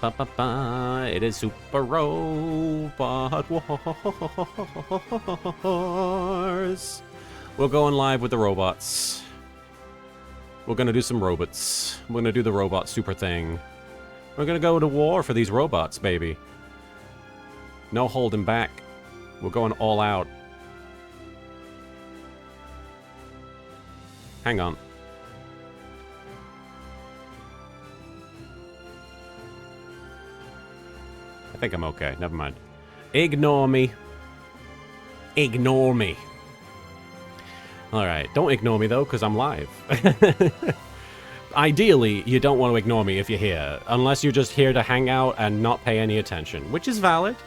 It is Super Robot Wars. We're going live with the robots. We're gonna do some robots. We're gonna do the robot super thing. We're gonna go to war for these robots, baby. No holding back. We're going all out. Hang on. I think I'm okay. Never mind. Ignore me. Ignore me. Alright, don't ignore me though, because I'm live. Ideally, you don't want to ignore me if you're here, unless you're just here to hang out and not pay any attention, which is valid.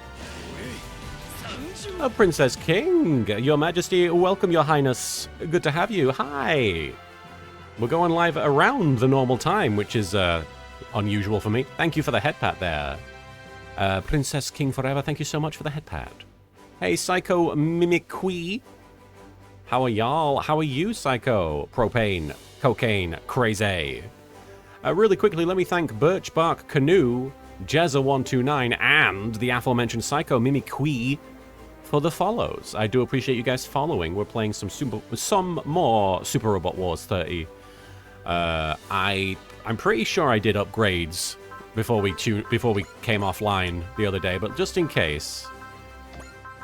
Princess King, Your Majesty, welcome, Your Highness. Good to have you. Hi. We're going live around the normal time, which is unusual for me. Thank you for the head pat there. Princess King Forever, thank you so much for the head pat. Hey, Psycho Mimiqui. How are y'all? How are you, Psycho? Propane, Cocaine, Crazy. Really quickly, let me thank Birchbark Canoe, Jezza129, and the aforementioned Psycho Mimiqui for the follows. I do appreciate you guys following. We're playing some more Super Robot Wars 30. I'm pretty sure I did upgrades before we came offline the other day, but just in case,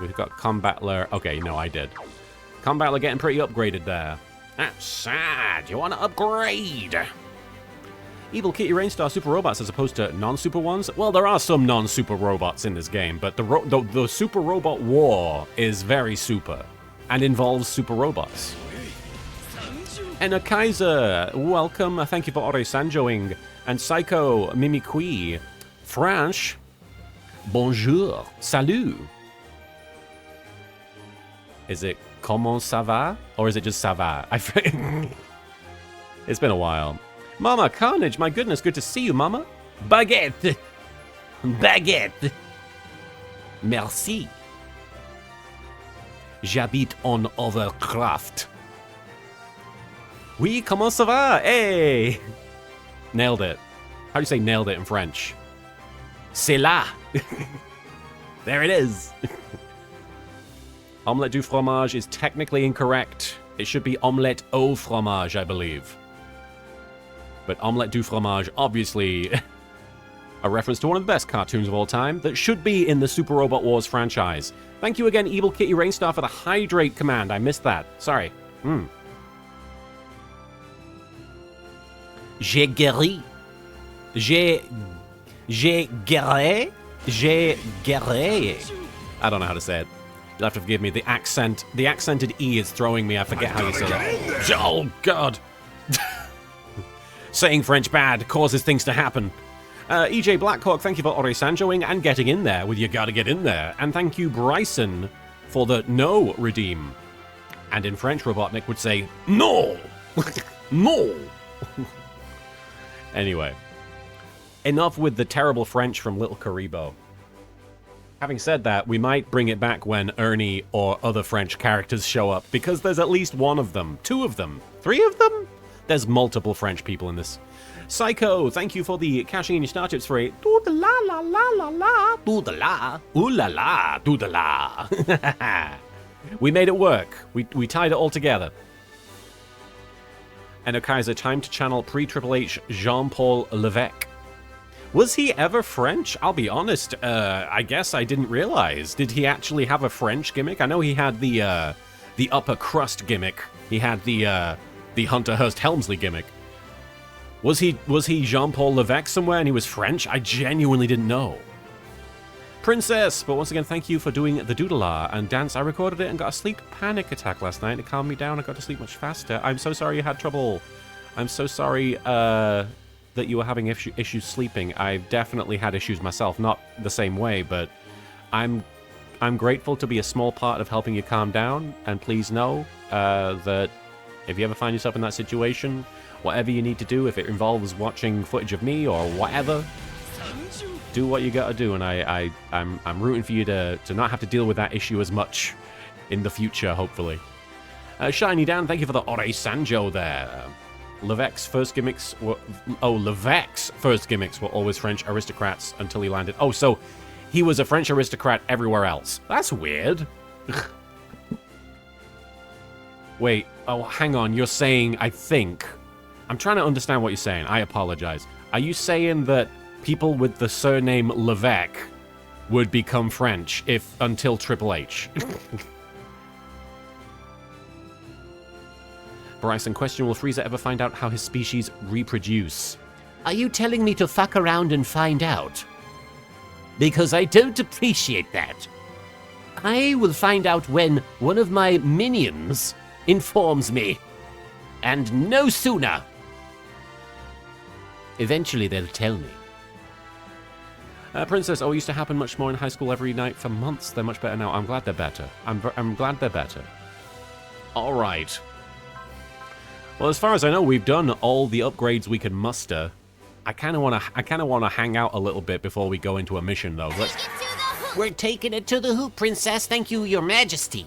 we've got Combatler. Okay, no, I did. Combatler getting pretty upgraded there. That's sad. You want to upgrade? Evil Kitty Rainstar Super Robots as opposed to non-super ones? Well, there are some non-super robots in this game, but the Super Robot War is very super and involves super robots. Enna Kaiser, welcome. Thank you for Ore Sanjoing. And Psycho Mimiqui. French. Bonjour. Salut. Is it comment ça va? Or is it just ça va? It's been a while. Mama Carnage, my goodness, good to see you, Mama. Baguette. Baguette. Merci. J'habite en Overcraft. Oui, comment ça va? Hey! Nailed it. How do you say nailed it in French? C'est là. There it is. Omelette du fromage is technically incorrect. It should be omelette au fromage, I believe. But omelette du fromage, obviously, a reference to one of the best cartoons of all time that should be in the Super Robot Wars franchise. Thank you again, Evil Kitty Rainstar, for the hydrate command. I missed that. Sorry. J'ai guéri. J'ai guéri. J'ai guéri. I don't know how to say it. You'll have to forgive me. The accented E is throwing me. I forget how you say that. Oh, God. Saying French bad causes things to happen. EJ Blackhawk, thank you for Ore Sanjoing and getting in there with You Gotta Get In There. And thank you, Bryson, for the no redeem. And in French, Robotnik would say, no! No! Anyway. Enough with the terrible French from LittleKuriboh. Having said that, we might bring it back when Ernie or other French characters show up, because there's at least one of them, two of them, three of them? There's multiple French people in this. Psycho, thank you for the cashing in your star chips for a do-da-la-la-la-la-la, do-da-la, ooh-la-la, do-da-la. We made it work. We tied it all together. And Kaiser, time to channel pre-Triple H Jean-Paul Levesque. Was he ever French? I'll be honest, I guess I didn't realize. Did he actually have a French gimmick? I know he had the upper crust gimmick. He had the Hunter Hearst Helmsley gimmick. Was he Jean-Paul Levesque somewhere and he was French? I genuinely didn't know. Princess, but once again, thank you for doing the doodle-ah and dance. I recorded it and got a sleep panic attack last night. It calmed me down. I got to sleep much faster. I'm so sorry you had trouble. I'm so sorry that you were having issues sleeping. I've definitely had issues myself. Not the same way, but I'm grateful to be a small part of helping you calm down. And please know that if you ever find yourself in that situation, whatever you need to do, if it involves watching footage of me or whatever, do what you gotta do, and I'm rooting for you to not have to deal with that issue as much in the future, hopefully. Shiny Dan, thank you for the Ore Sanjo there. Levesque's first gimmicks were... Oh, Levesque's first gimmicks were always French aristocrats until he landed... Oh, so he was a French aristocrat everywhere else. That's weird. Wait, oh, hang on. You're saying, I think... I'm trying to understand what you're saying. I apologize. Are you saying that people with the surname Levesque would become French until Triple H? Bryson, question, will Frieza ever find out how his species reproduce? Are you telling me to fuck around and find out? Because I don't appreciate that. I will find out when one of my minions informs me. And no sooner. Eventually they'll tell me. Princess, it used to happen much more in high school every night for months. They're much better now. I'm glad they're better. I'm glad they're better. All right. Well, as far as I know, we've done all the upgrades we can muster. I kind of want to hang out a little bit before we go into a mission, though. We're taking it to the hoop, Princess. Thank you, Your Majesty.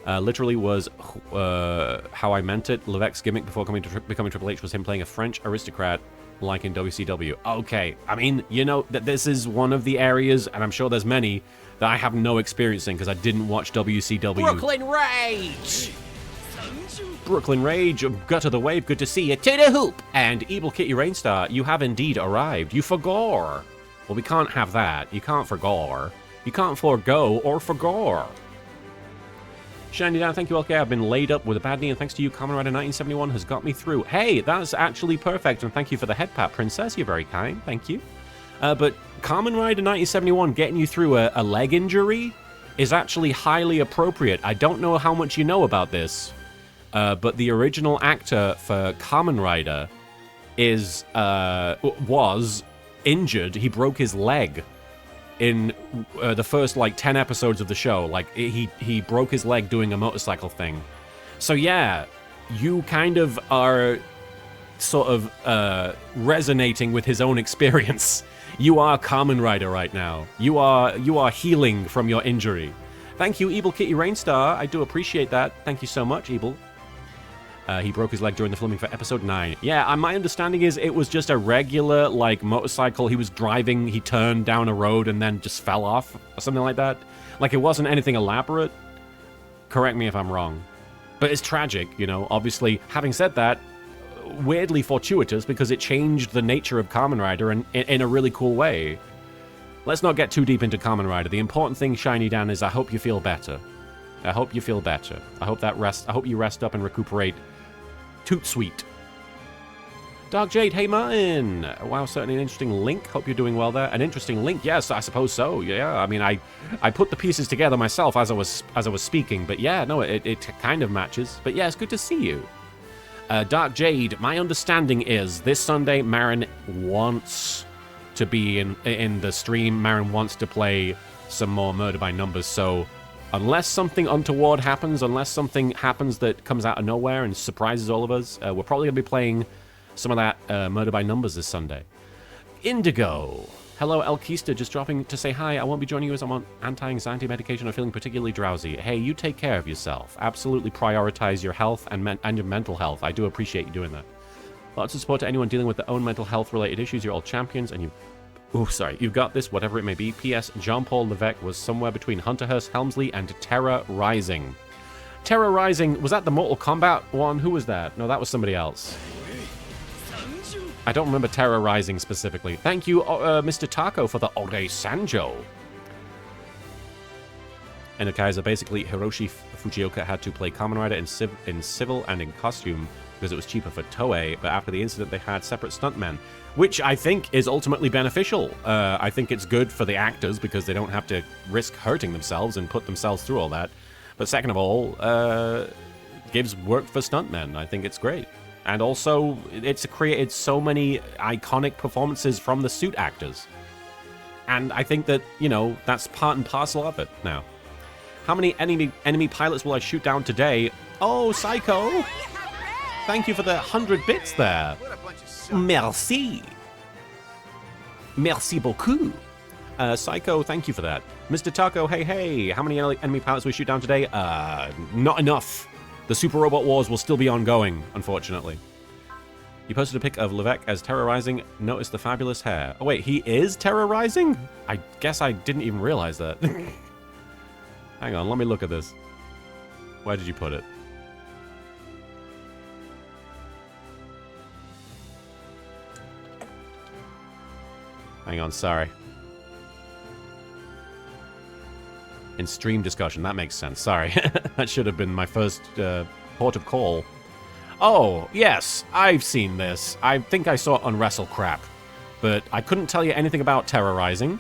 Literally was how I meant it. Levesque's gimmick before becoming Triple H was him playing a French aristocrat like in WCW. Okay, I mean, you know, that this is one of the areas, and I'm sure there's many, that I have no experience in because I didn't watch WCW. Brooklyn Rage! Brooklyn Rage, Gut of the Wave, good to see you. To the hoop! And Evil Kitty Rainstar, you have indeed arrived. You forgore. Well, we can't have that. You can't forgore. You can't forgo or forgore. Shiny down, thank you, LK. I've been laid up with a bad knee, and thanks to you, Kamen Rider 1971 has got me through. Hey, that's actually perfect, and thank you for the head pat, Princess. You're very kind, thank you. But Kamen Rider 1971 getting you through a leg injury is actually highly appropriate. I don't know how much you know about this, but the original actor for Kamen Rider was injured. He broke his leg in the first, 10 episodes of the show. Like, he broke his leg doing a motorcycle thing. So, yeah, you kind of are sort of resonating with his own experience. You are Kamen Rider right now. You are healing from your injury. Thank you, Evil Kitty Rainstar. I do appreciate that. Thank you so much, Evil. He broke his leg during the filming for episode 9. Yeah, my understanding is it was just a regular, motorcycle. He was driving, he turned down a road and then just fell off, or something like that. Like, it wasn't anything elaborate. Correct me if I'm wrong. But it's tragic, you know. Obviously, having said that, weirdly fortuitous because it changed the nature of Kamen Rider in a really cool way. Let's not get too deep into Kamen Rider. The important thing, Shiny Dan, is I hope you feel better. I hope you feel better. I hope you rest up and recuperate. Toot sweet. Dark Jade, hey Martin! Wow, certainly an interesting link. Hope you're doing well there. An interesting link? Yes, I suppose so. Yeah, I mean, I put the pieces together myself as I was speaking, but yeah, no, it kind of matches. But yeah, it's good to see you. Dark Jade, my understanding is this Sunday, Marin wants to be in the stream. Marin wants to play some more Murder by Numbers, so unless something untoward happens, unless something happens that comes out of nowhere and surprises all of us, we're probably going to be playing some of that Murder by Numbers this Sunday. Indigo. Hello, Elkista, just dropping to say hi. I won't be joining you as I'm on anti-anxiety medication or feeling particularly drowsy. Hey, you take care of yourself. Absolutely prioritize your health and your mental health. I do appreciate you doing that. Lots of support to anyone dealing with their own mental health-related issues. You're all champions, and you've got this, whatever it may be. P.S. Jean-Paul Levesque was somewhere between Hunterhurst, Helmsley, and Terra Rising. Terra Rising, was that the Mortal Kombat one? Who was that? No, that was somebody else. I don't remember Terra Rising specifically. Thank you, Mr. Taco, for the Ore Sanjo. And Kaiser, basically, Hiroshi Fujioka had to play Kamen Rider in civil and in costume because it was cheaper for Toei, but after the incident, they had separate stuntmen, which I think is ultimately beneficial. I think it's good for the actors because they don't have to risk hurting themselves and put themselves through all that. But second of all, gives work for stuntmen. I think it's great. And also, it's created so many iconic performances from the suit actors. And I think that, you know, that's part and parcel of it now. How many enemy pilots will I shoot down today? Oh, Psycho! Thank you for the 100 bits there. Merci. Merci beaucoup. Psycho, thank you for that. Mr. Taco, hey. How many enemy pilots will we shoot down today? Not enough. The Super Robot Wars will still be ongoing, unfortunately. You posted a pic of Levesque as terrorizing. Notice the fabulous hair. Oh wait, he is terrorizing? I guess I didn't even realize that. Hang on, let me look at this. Where did you put it? Hang on, sorry. In stream discussion, that makes sense. Sorry. That should have been my first port of call. Oh, yes, I've seen this. I think I saw it on Wrestle Crap, but I couldn't tell you anything about terrorizing.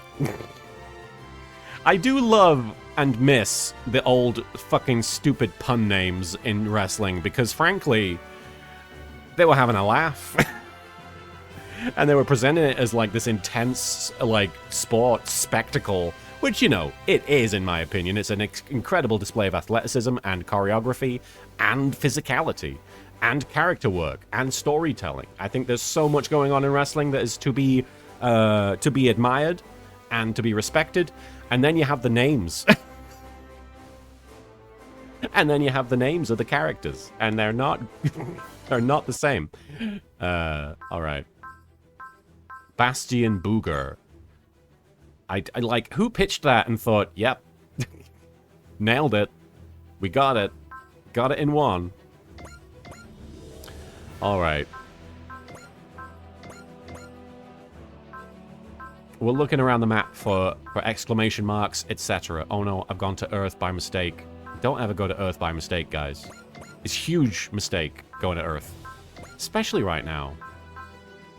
I do love and miss the old fucking stupid pun names in wrestling because, frankly, they were having a laugh. And they were presenting it as, like, this intense, like, sports spectacle, which, you know, it is, in my opinion. It's an incredible display of athleticism and choreography and physicality and character work and storytelling. I think there's so much going on in wrestling that is to be admired and to be respected. And then you have the names. And then you have the names of the characters, and they're not the same. All right. Bastion Booger. I like, who pitched that and thought, yep, nailed it. We got it. Got it in one. All right. We're looking around the map for exclamation marks, etc. Oh no, I've gone to Earth by mistake. Don't ever go to Earth by mistake, guys. It's a huge mistake going to Earth. Especially right now.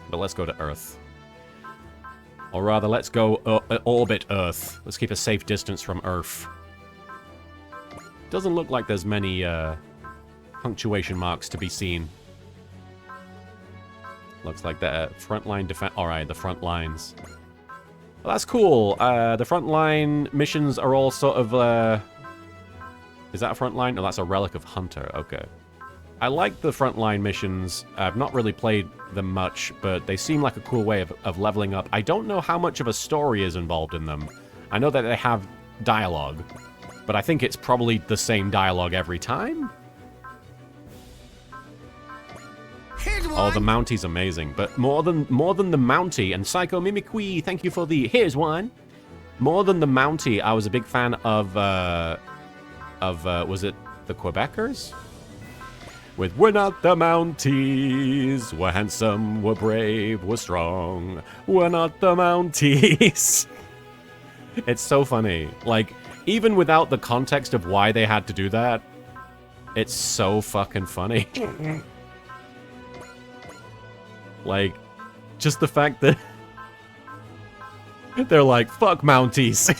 But let's go to Earth. Or rather, let's go orbit Earth. Let's keep a safe distance from Earth. Doesn't look like there's many punctuation marks to be seen. Looks like the frontline defense. Alright, the front lines. Well, that's cool. The frontline missions are all sort of... Is that a frontline? No, that's a Relic of Hunter. Okay. I like the frontline missions. I've not really played them much, but they seem like a cool way of leveling up. I don't know how much of a story is involved in them. I know that they have dialogue, but I think it's probably the same dialogue every time. Oh, the Mountie's amazing, but more than the Mountie, and Psycho Mimicry, thank you for the here's one. More than the Mountie, I was a big fan of was it the Quebecers? With we're not the Mounties, we're handsome, we're brave, we're strong, we're not the Mounties. It's so funny. Like, even without the context of why they had to do that, it's so fucking funny. Like, just the fact that they're like, fuck Mounties.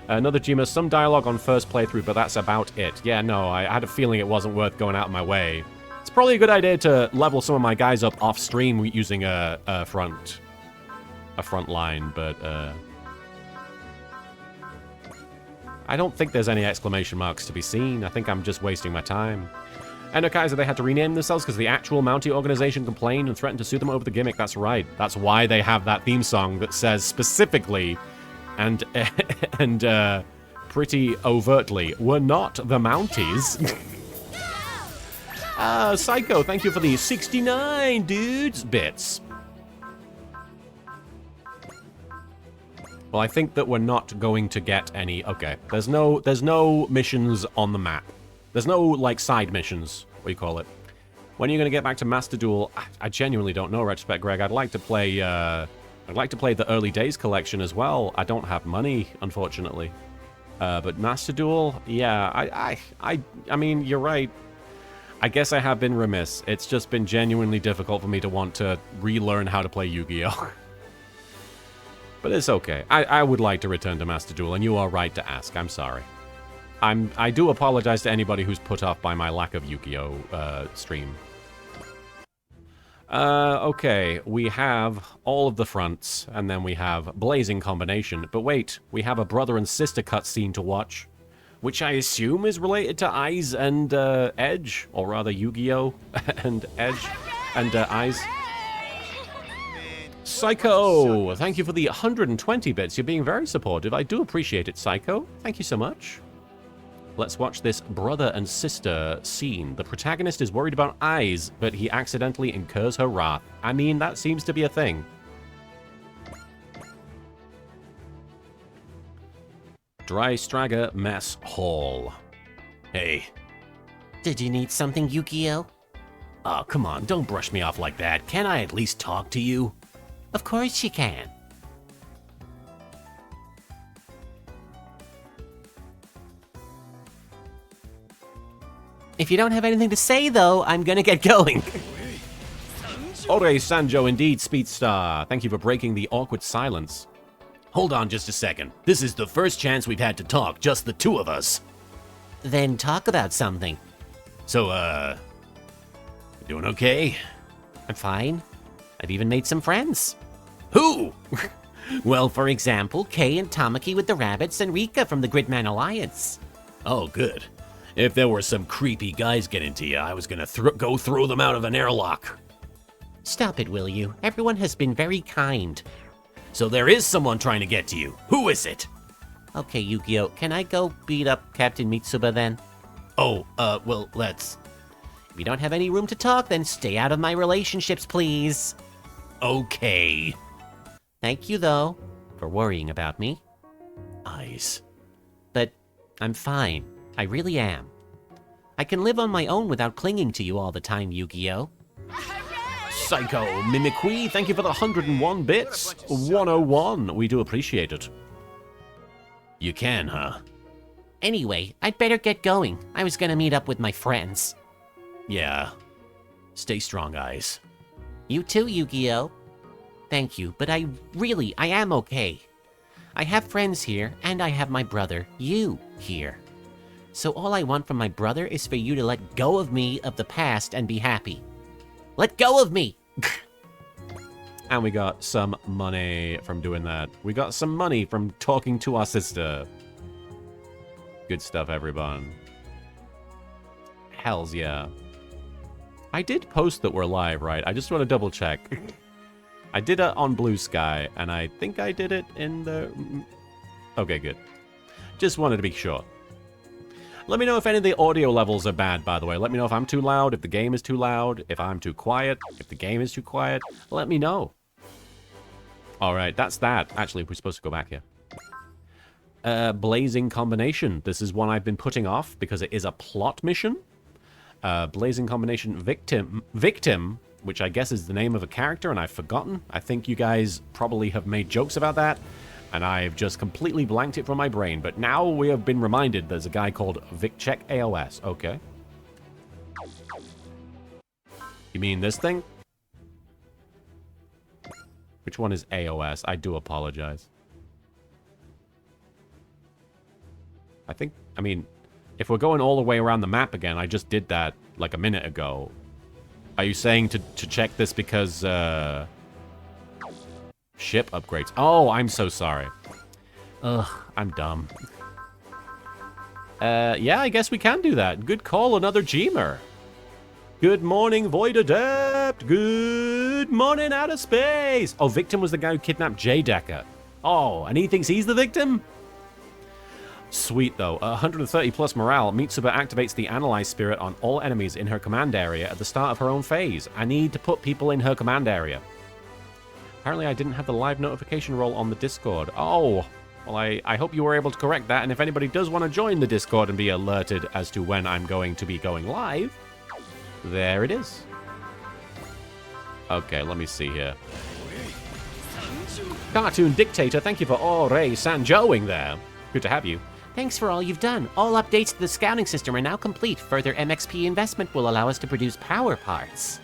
Another Gma, some dialogue on first playthrough, but that's about it. Yeah, no, I had a feeling it wasn't worth going out of my way. It's probably a good idea to level some of my guys up off stream using a front line, but I don't think there's any exclamation marks to be seen. I think I'm just wasting my time. Enokaiser, they had to rename themselves because the actual Mountie organization complained and threatened to sue them over the gimmick. That's right. That's why they have that theme song that says specifically and pretty overtly, we're not the Mounties. Psycho, thank you for the 69 dudes bits. Well, I think that we're not going to get any. Okay, there's no missions on the map. There's no, like, side missions, what do you call it? When are you going to get back to Master Duel? I genuinely don't know, Retrospect Greg. I'd like to play the Early Days collection as well. I don't have money, unfortunately. But Master Duel, yeah, I mean, you're right. I guess I have been remiss. It's just been genuinely difficult for me to want to relearn how to play Yu-Gi-Oh! But it's okay. I would like to return to Master Duel, and you are right to ask. I'm sorry. I do apologize to anybody who's put off by my lack of Yu-Gi-Oh! Stream. Okay, we have all of the fronts, and then we have Blazing Combination. But wait, we have a brother and sister cutscene to watch, which I assume is related to Eyes and Edge, or rather Yu-Gi-Oh! And Edge and Eyes. Psycho! Thank you for the 120 bits. You're being very supportive. I do appreciate it, Psycho. Thank you so much. Let's watch this brother and sister scene. The protagonist is worried about eyes, but he accidentally incurs her wrath. I mean, that seems to be a thing. Dry Stragger Mess Hall. Hey. Did you need something, Yukio? Oh, come on, don't brush me off like that. Can I at least talk to you? Of course you can. If you don't have anything to say, though, I'm gonna get going. Ore Sanjo, indeed, Speedstar. Thank you for breaking the awkward silence. Hold on just a second. This is the first chance we've had to talk, just the two of us. Then talk about something. So, you doing okay? I'm fine. I've even made some friends. Who? Well, for example, Kay and Tamaki with the rabbits and Rika from the Gridman Alliance. Oh, good. If there were some creepy guys getting to you, I was gonna go throw them out of an airlock. Stop it, will you? Everyone has been very kind. So there is someone trying to get to you. Who is it? Okay, Yukio, can I go beat up Captain Mitsuba then? Oh, well, let's... If you don't have any room to talk, then stay out of my relationships, please. Okay. Thank you, though, for worrying about me. Eyes. But I'm fine. I really am. I can live on my own without clinging to you all the time, Yu-Gi-Oh! Psycho Mimicry, thank you for the 101 bits. 101, we do appreciate it. You can, huh? Anyway, I'd better get going. I was gonna meet up with my friends. Yeah. Stay strong, Eyes. You too, Yu-Gi-Oh! Thank you, but I am okay. I have friends here, and I have my brother, you, here. So all I want from my brother is for you to let go of me, of the past, and be happy. Let go of me! And we got some money from doing that. We got some money from talking to our sister. Good stuff, everyone. Hells yeah. I did post that we're live, right? I just want to double check. I did it on Blue Sky, and I think I did it in the... Okay, good. Just wanted to be sure. Let me know if any of the audio levels are bad, by the way. Let me know if I'm too loud, if the game is too loud, if I'm too quiet, if the game is too quiet. Let me know. Alright, that's that. Actually, we're supposed to go back here. Blazing Combination. This is one I've been putting off because it is a plot mission. Blazing Combination Victim, which I guess is the name of a character, and I've forgotten. I think you guys probably have made jokes about that. And I've just completely blanked it from my brain. But now we have been reminded there's a guy called VicCheck AOS. Okay. You mean this thing? Which one is AOS? I do apologize. I mean, if we're going all the way around the map again, I just did that like a minute ago. Are you saying to check this because, ship upgrades. Oh, I'm so sorry. Ugh, I'm dumb. Yeah, I guess we can do that. Good call, another Gemer. Good morning, Void Adept. Good morning, outer space. Oh, Victim was the guy who kidnapped J Decker. Oh, and he thinks he's the victim? Sweet, though. 130 plus morale. Mitsuba activates the Analyze Spirit on all enemies in her command area at the start of her own phase. I need to put people in her command area. Apparently I didn't have the live notification roll on the Discord. Oh, well, I hope you were able to correct that, and if anybody does want to join the Discord and be alerted as to when I'm going to be going live, there it is. Okay, let me see here. Cartoon Dictator, thank you for Ore Sanjoing there. Good to have you. Thanks for all you've done. All updates to the scouting system are now complete. Further MXP investment will allow us to produce power parts.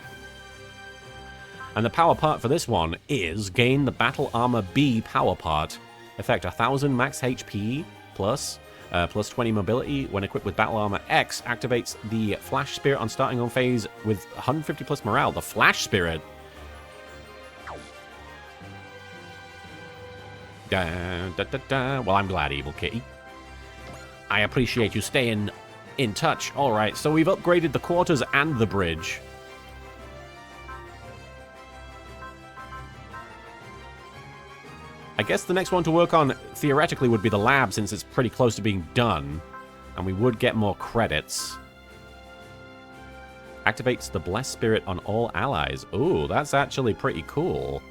And the power part for this one is gain the Battle Armor B power part. Effect 1000 max HP plus 20 mobility when equipped with Battle Armor X. Activates the Flash Spirit on starting on phase with 150 plus morale. The Flash Spirit. Well, I'm glad, Evil Kitty. I appreciate you staying in touch. Alright, so we've upgraded the quarters and the bridge. I guess the next one to work on, theoretically, would be the lab, since it's pretty close to being done. And we would get more credits. Activates the Blessed Spirit on all allies. Ooh, that's actually pretty cool.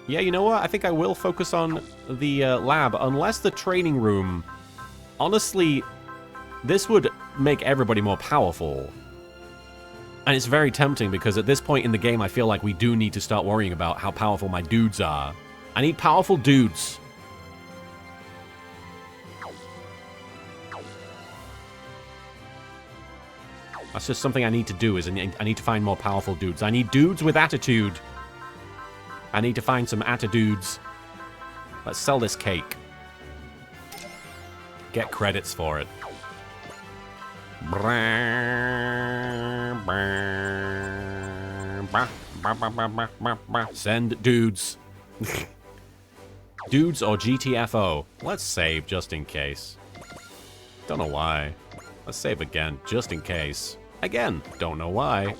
Yeah, you know what? I think I will focus on the lab, unless the training room... Honestly, this would make everybody more powerful. And it's very tempting, because at this point in the game, I feel like we do need to start worrying about how powerful my dudes are. I need powerful dudes. That's just something I need to do, is I need to find more powerful dudes. I need dudes with attitude. I need to find some attitudes. Let's sell this cake. Get credits for it. Send dudes. Dudes or GTFO. Let's save just in case. Don't know why. Let's save again, just in case. Again, don't know why.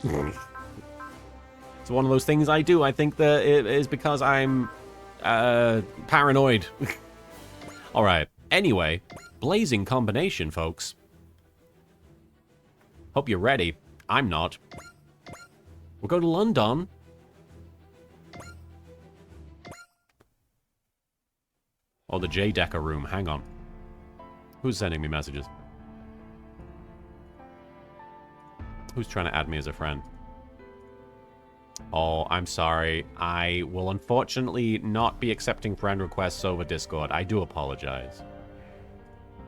It's one of those things I do. I think that it is because I'm paranoid. Alright, anyway, blazing combination, folks. Hope you're ready. I'm not. We'll go to London. Oh, the J Decker room. Hang on. Who's sending me messages? Who's trying to add me as a friend? Oh, I'm sorry. I will unfortunately not be accepting friend requests over Discord. I do apologize.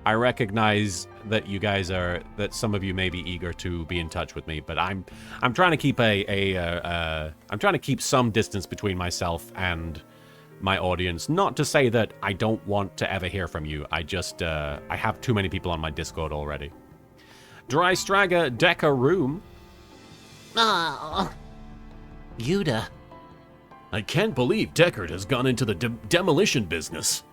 I recognize that you guys are, that some of you may be eager to be in touch with me, but I'm trying to keep I'm trying to keep some distance between myself and my audience. Not to say that I don't want to ever hear from you. I just, I have too many people on my Discord already. Dry Stragger Decker Room. Oh. Yuta. I can't believe Deckard has gone into the demolition business.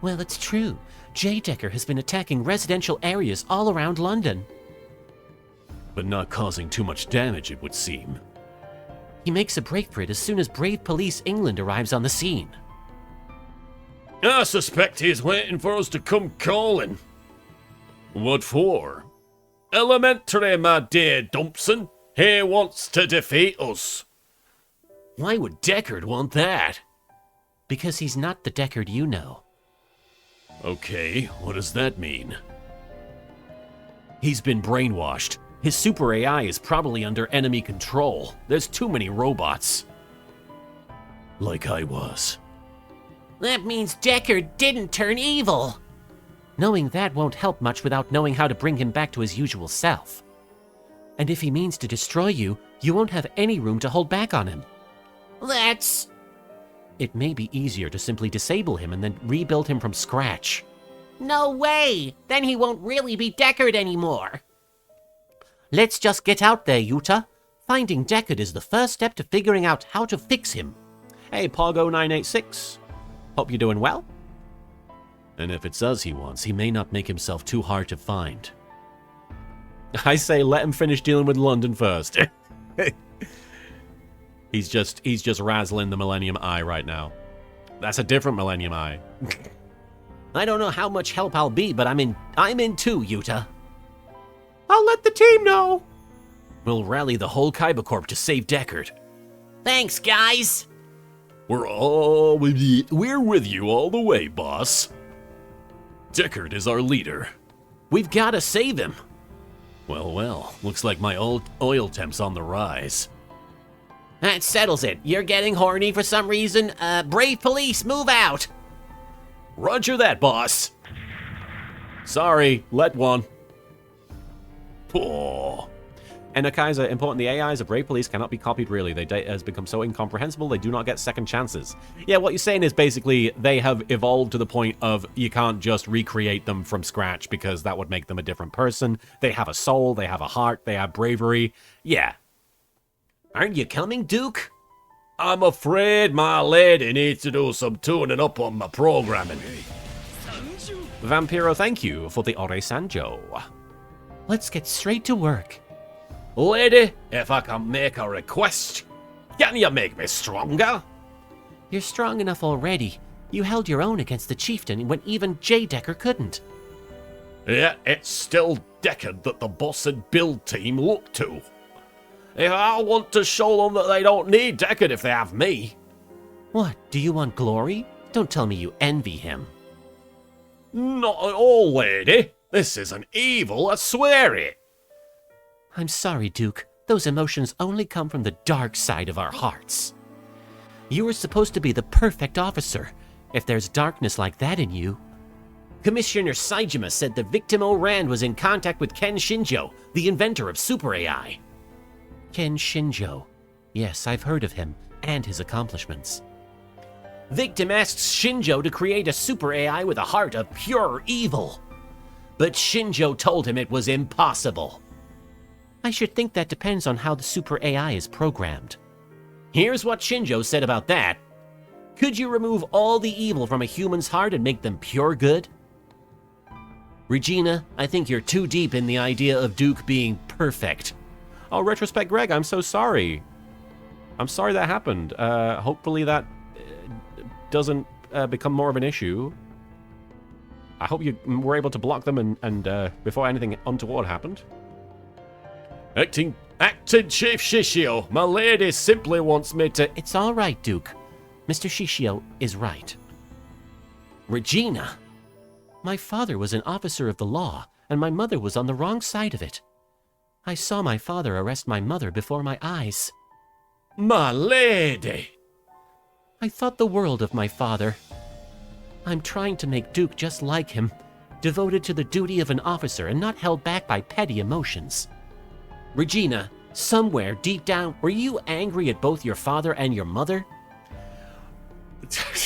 Well, it's true. J. Decker has been attacking residential areas all around London. But not causing too much damage, it would seem. He makes a break for it as soon as Brave Police England arrives on the scene. I suspect he's waiting for us to come calling. What for? Elementary, my dear Dumpson. He wants to defeat us. Why would Deckard want that? Because he's not the Deckard you know. Okay, what does that mean? He's been brainwashed. His super AI is probably under enemy control. There's too many robots. Like I was. That means Deckard didn't turn evil. Knowing that won't help much without knowing how to bring him back to his usual self. And if he means to destroy you, you won't have any room to hold back on him. That's... It may be easier to simply disable him and then rebuild him from scratch. No way! Then he won't really be Deckard anymore. Let's just get out there, Yuta. Finding Deckard is the first step to figuring out how to fix him. Hey, Pogo986. Hope you're doing well. And if it's us he wants, he may not make himself too hard to find. I say let him finish dealing with London first. He's just razzling the Millennium Eye right now. That's a different Millennium Eye. I don't know how much help I'll be, but I'm in too, Yuta. I'll let the team know. We'll rally the whole Kaiba Corp to save Deckard. Thanks, guys. We're with you all the way, boss. Deckard is our leader. We've got to save him. Well, looks like my oil temp's on the rise. That settles it. You're getting horny for some reason. Brave Police, move out. Roger that, boss. Sorry, let one. Oh. And Kaiser, important, the AIs of Brave Police cannot be copied really. Their data has become so incomprehensible they do not get second chances. Yeah, what you're saying is basically they have evolved to the point of you can't just recreate them from scratch because that would make them a different person. They have a soul, they have a heart, they have bravery. Yeah. Aren't you coming, Duke? I'm afraid my lady needs to do some tuning up on my programming. Vampiro, thank you for the Ore Sanjo. Let's get straight to work. Lady, if I can make a request, can you make me stronger? You're strong enough already. You held your own against the chieftain when even J. Decker couldn't. Yet it's still Deckard that the boss and build team look to. If I want to show them that they don't need Deckard if they have me. What, do you want glory? Don't tell me you envy him. Not at all, lady. This isn't evil, I swear it. I'm sorry, Duke. Those emotions only come from the dark side of our hearts. You were supposed to be the perfect officer. If there's darkness like that in you... Commissioner Saejima said the victim O'Rand was in contact with Ken Shinjo, the inventor of Super AI. Ken Shinjo. Yes, I've heard of him, and his accomplishments. Victim asked Shinjo to create a Super AI with a heart of pure evil. But Shinjo told him it was impossible. I should think that depends on how the Super AI is programmed. Here's what Shinjo said about that. Could you remove all the evil from a human's heart and make them pure good? Regina, I think you're too deep in the idea of Duke being perfect. Oh, Retrospect Greg, I'm so sorry. I'm sorry that happened. Hopefully that doesn't become more of an issue. I hope you were able to block them and before anything untoward happened. Acting Chief Shishio, my lady simply wants me to... It's all right, Duke. Mr. Shishio is right. Regina! My father was an officer of the law, and my mother was on the wrong side of it. I saw my father arrest my mother before my eyes. My lady! I thought the world of my father. I'm trying to make Duke just like him, devoted to the duty of an officer and not held back by petty emotions. Regina, somewhere deep down, were you angry at both your father and your mother?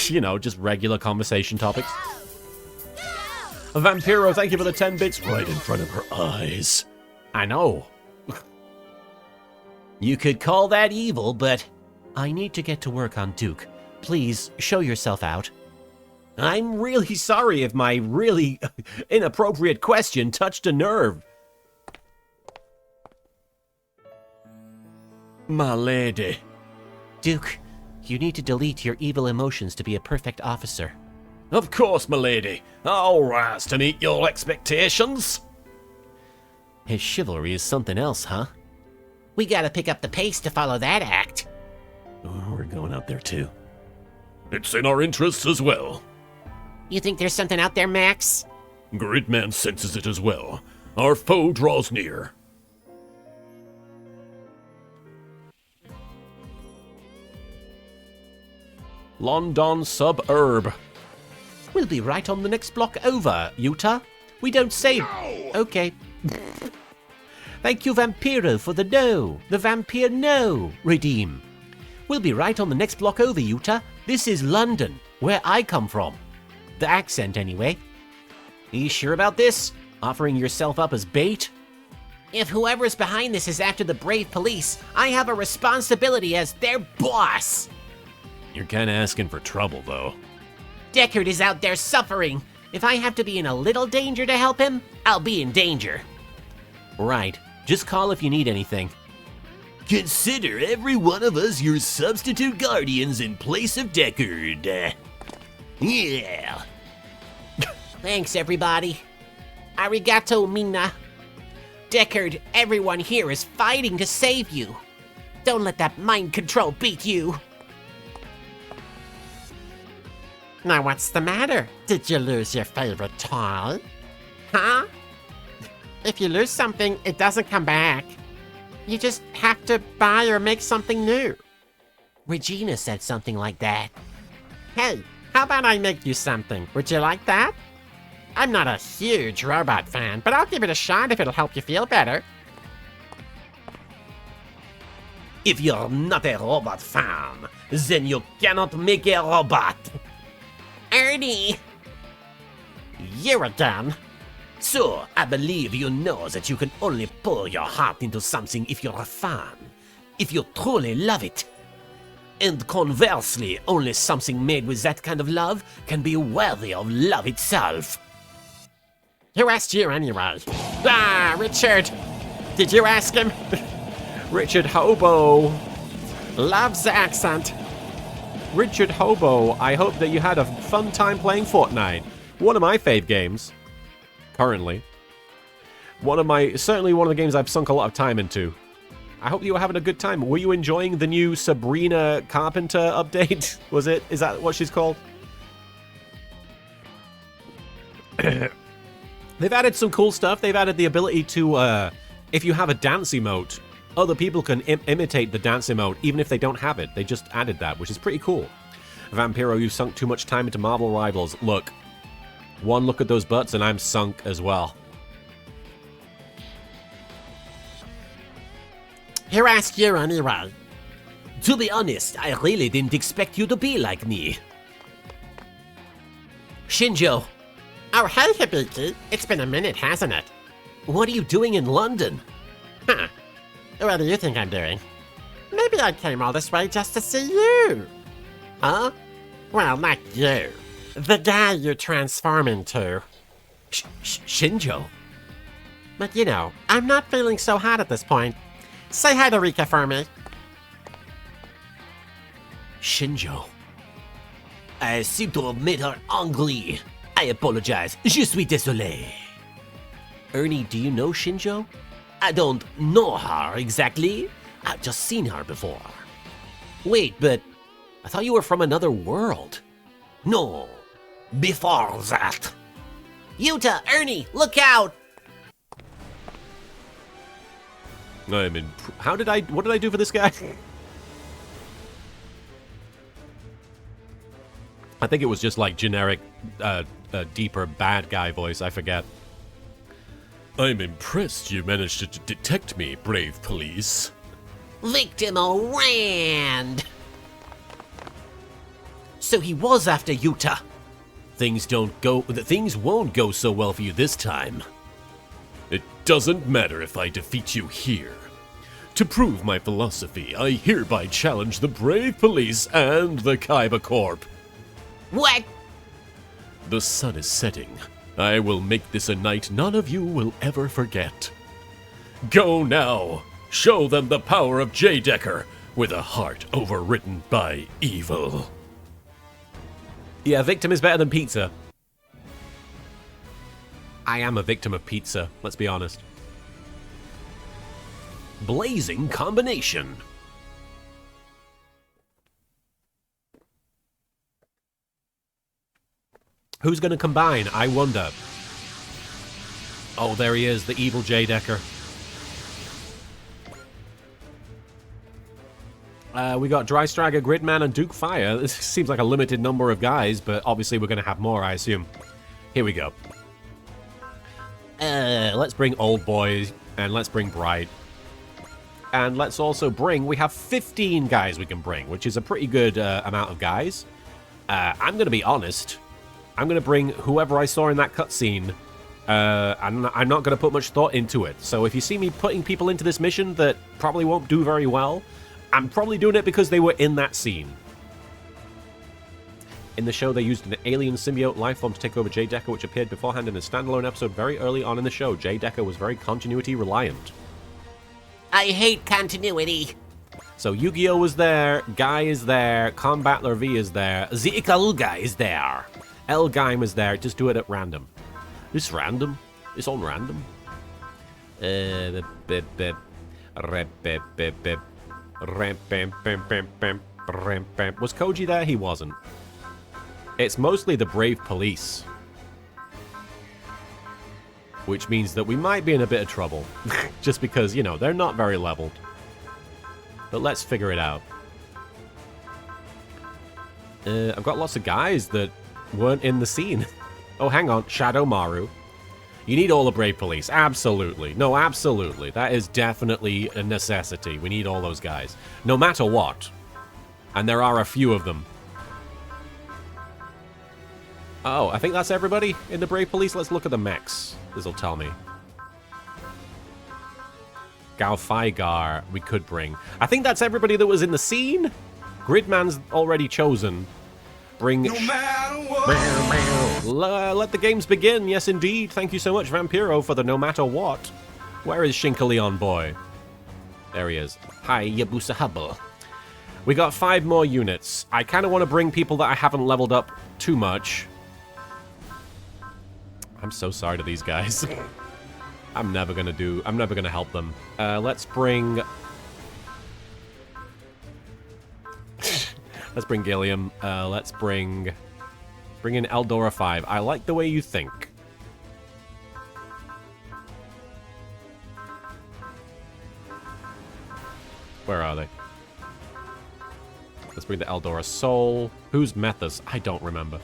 You know, just regular conversation topics. Vampiro, thank you for the 10 bits right in front of her eyes. I know. You could call that evil, but I need to get to work on Duke. Please, show yourself out. I'm really sorry if my really inappropriate question touched a nerve. My lady. Duke, you need to delete your evil emotions to be a perfect officer. Of course, my lady. I'll rise to meet your expectations. His chivalry is something else, huh? We gotta pick up the pace to follow that act. Oh, we're going out there too. It's in our interests as well. You think there's something out there, Max? Gridman senses it as well. Our foe draws near. London suburb. We'll be right on the next block over, Utah. We don't say... No! Okay. Thank you, Vampiro, for the no. The Vampire no. Redeem. We'll be right on the next block over, Utah. This is London, where I come from. The accent, anyway. Are you sure about this? Offering yourself up as bait? If whoever's behind this is after the brave police, I have a responsibility as their boss. You're kinda asking for trouble, though. Deckard is out there suffering. If I have to be in a little danger to help him, I'll be in danger. Right. Just call if you need anything. Consider every one of us your substitute guardians in place of Deckard. Yeah. Thanks, everybody. Arigato, Mina. Deckard, everyone here is fighting to save you. Don't let that mind control beat you. Now what's the matter? Did you lose your favorite toy? Huh? If you lose something, it doesn't come back. You just have to buy or make something new. Regina said something like that. Hey, how about I make you something? Would you like that? I'm not a huge robot fan, but I'll give it a shot if it'll help you feel better. If you're not a robot fan, then you cannot make a robot. Ernie! You again? So, I believe you know that you can only pour your heart into something if you're a fan, if you truly love it. And conversely, only something made with that kind of love can be worthy of love itself. Who asked you anyway? Ah, Richard! Did you ask him? Richard Hobo. Loves the accent. Richard Hobo, I hope that you had a fun time playing Fortnite. One of my fave games. currently. Certainly one of the games I've sunk a lot of time into. I hope you were having a good time. Were you enjoying the new Sabrina Carpenter update? Is that what she's called? They've added some cool stuff. They've added the ability to, if you have a dance emote, other people can imitate the dance emote, even if they don't have it. They just added that, which is pretty cool. Vampiro, you've sunk too much time into Marvel Rivals. Look. One look at those butts and I'm sunk as well. Here, ask you anyway. To be honest, I really didn't expect you to be like me. Shinjo. Oh, hey, Hibiki. It's been a minute, hasn't it? What are you doing in London? Huh. What do you think I'm doing? Maybe I came all this way just to see you. Huh? Well, not you. The guy you transform into. Shinjo? But you know, I'm not feeling so hot at this point. Say hi to Rika for me. Shinjo. I seem to have made her angry. I apologize. Je suis désolé. Ernie, do you know Shinjo? I don't know her exactly. I've just seen her before. Wait, but I thought you were from another world. No, before that. Yuta, Ernie, look out! What did I do for this guy? I think it was just like generic, deeper bad guy voice, I forget. I'm impressed you managed to detect me, brave police. Victim Rand! So he was after Yuta. Things won't go so well for you this time. It doesn't matter if I defeat you here. To prove my philosophy, I hereby challenge the brave police and the Kaiba Corp. What? The sun is setting. I will make this a night none of you will ever forget. Go now! Show them the power of J. Decker, with a heart overwritten by evil. Yeah, victim is better than pizza. I am a victim of pizza, let's be honest. Blazing combination. Who's going to combine? I wonder. Oh, there he is, the evil J. Decker. We got Drystrager, Gridman, and Duke Fire. This seems like a limited number of guys, but obviously we're going to have more, I assume. Here we go. Let's bring Old Boy, and let's bring Bright. And let's also bring... We have 15 guys we can bring, which is a pretty good amount of guys. I'm going to be honest. I'm going to bring whoever I saw in that cutscene. I'm not going to put much thought into it. So if you see me putting people into this mission that probably won't do very well, I'm probably doing it because they were in that scene. In the show, they used an alien symbiote lifeform to take over J. Decker, which appeared beforehand in a standalone episode very early on in the show. J. Decker was very continuity reliant. I hate continuity. So Yu-Gi-Oh! Was there, Guy is there, Combattler V is there, the Guy is there, L-Gaim is there. Just do it at random. It's random. It's on random. Was Koji there? He wasn't. It's mostly the brave police. Which means that we might be in a bit of trouble. Just because, you know, they're not very leveled. But let's figure it out. I've got lots of guys that weren't in the scene. Oh, hang on. Shadow Maru. You need all the brave police. Absolutely. No, absolutely. That is definitely a necessity. We need all those guys. No matter what. And there are a few of them. Oh, I think that's everybody in the brave police. Let's look at the mechs. This'll tell me. Gao Faigar we could bring. I think that's everybody that was in the scene. Gridman's already chosen. Bring... No matter what. Let the games begin. Yes, indeed. Thank you so much, Vampiro, for the no matter what. Where is Shinkaleon boy? There he is. Hi, Yabusa Hubble. We got 5 more units. I kind of want to bring people that I haven't leveled up too much. I'm so sorry to these guys. I'm never gonna help them. Let's bring... let's bring Gilliam. Let's bring in Eldora 5. I like the way you think. Where are they? Let's bring the Eldora Soul. Who's Methus? I don't remember.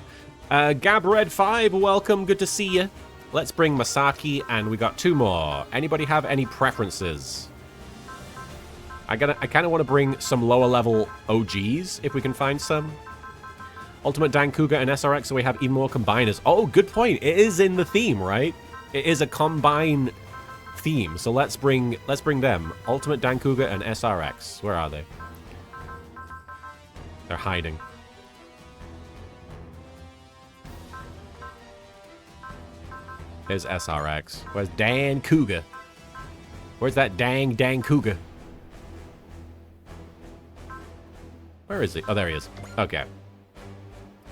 Gabred5, welcome. Good to see you. Let's bring Masaki, and we got 2 more. Anybody have any preferences? I kind of want to bring some lower level OGs, if we can find some. Ultimate Dan Cougar and SRX, so we have even more combiners. Oh, good point. It is in the theme, right? It is a combine theme, so let's bring them. Ultimate Dan Cougar and SRX. Where are they? They're hiding. There's SRX. Where's Dan Cougar? Where's that dang Cougar? Where is he? Oh, there he is. Okay.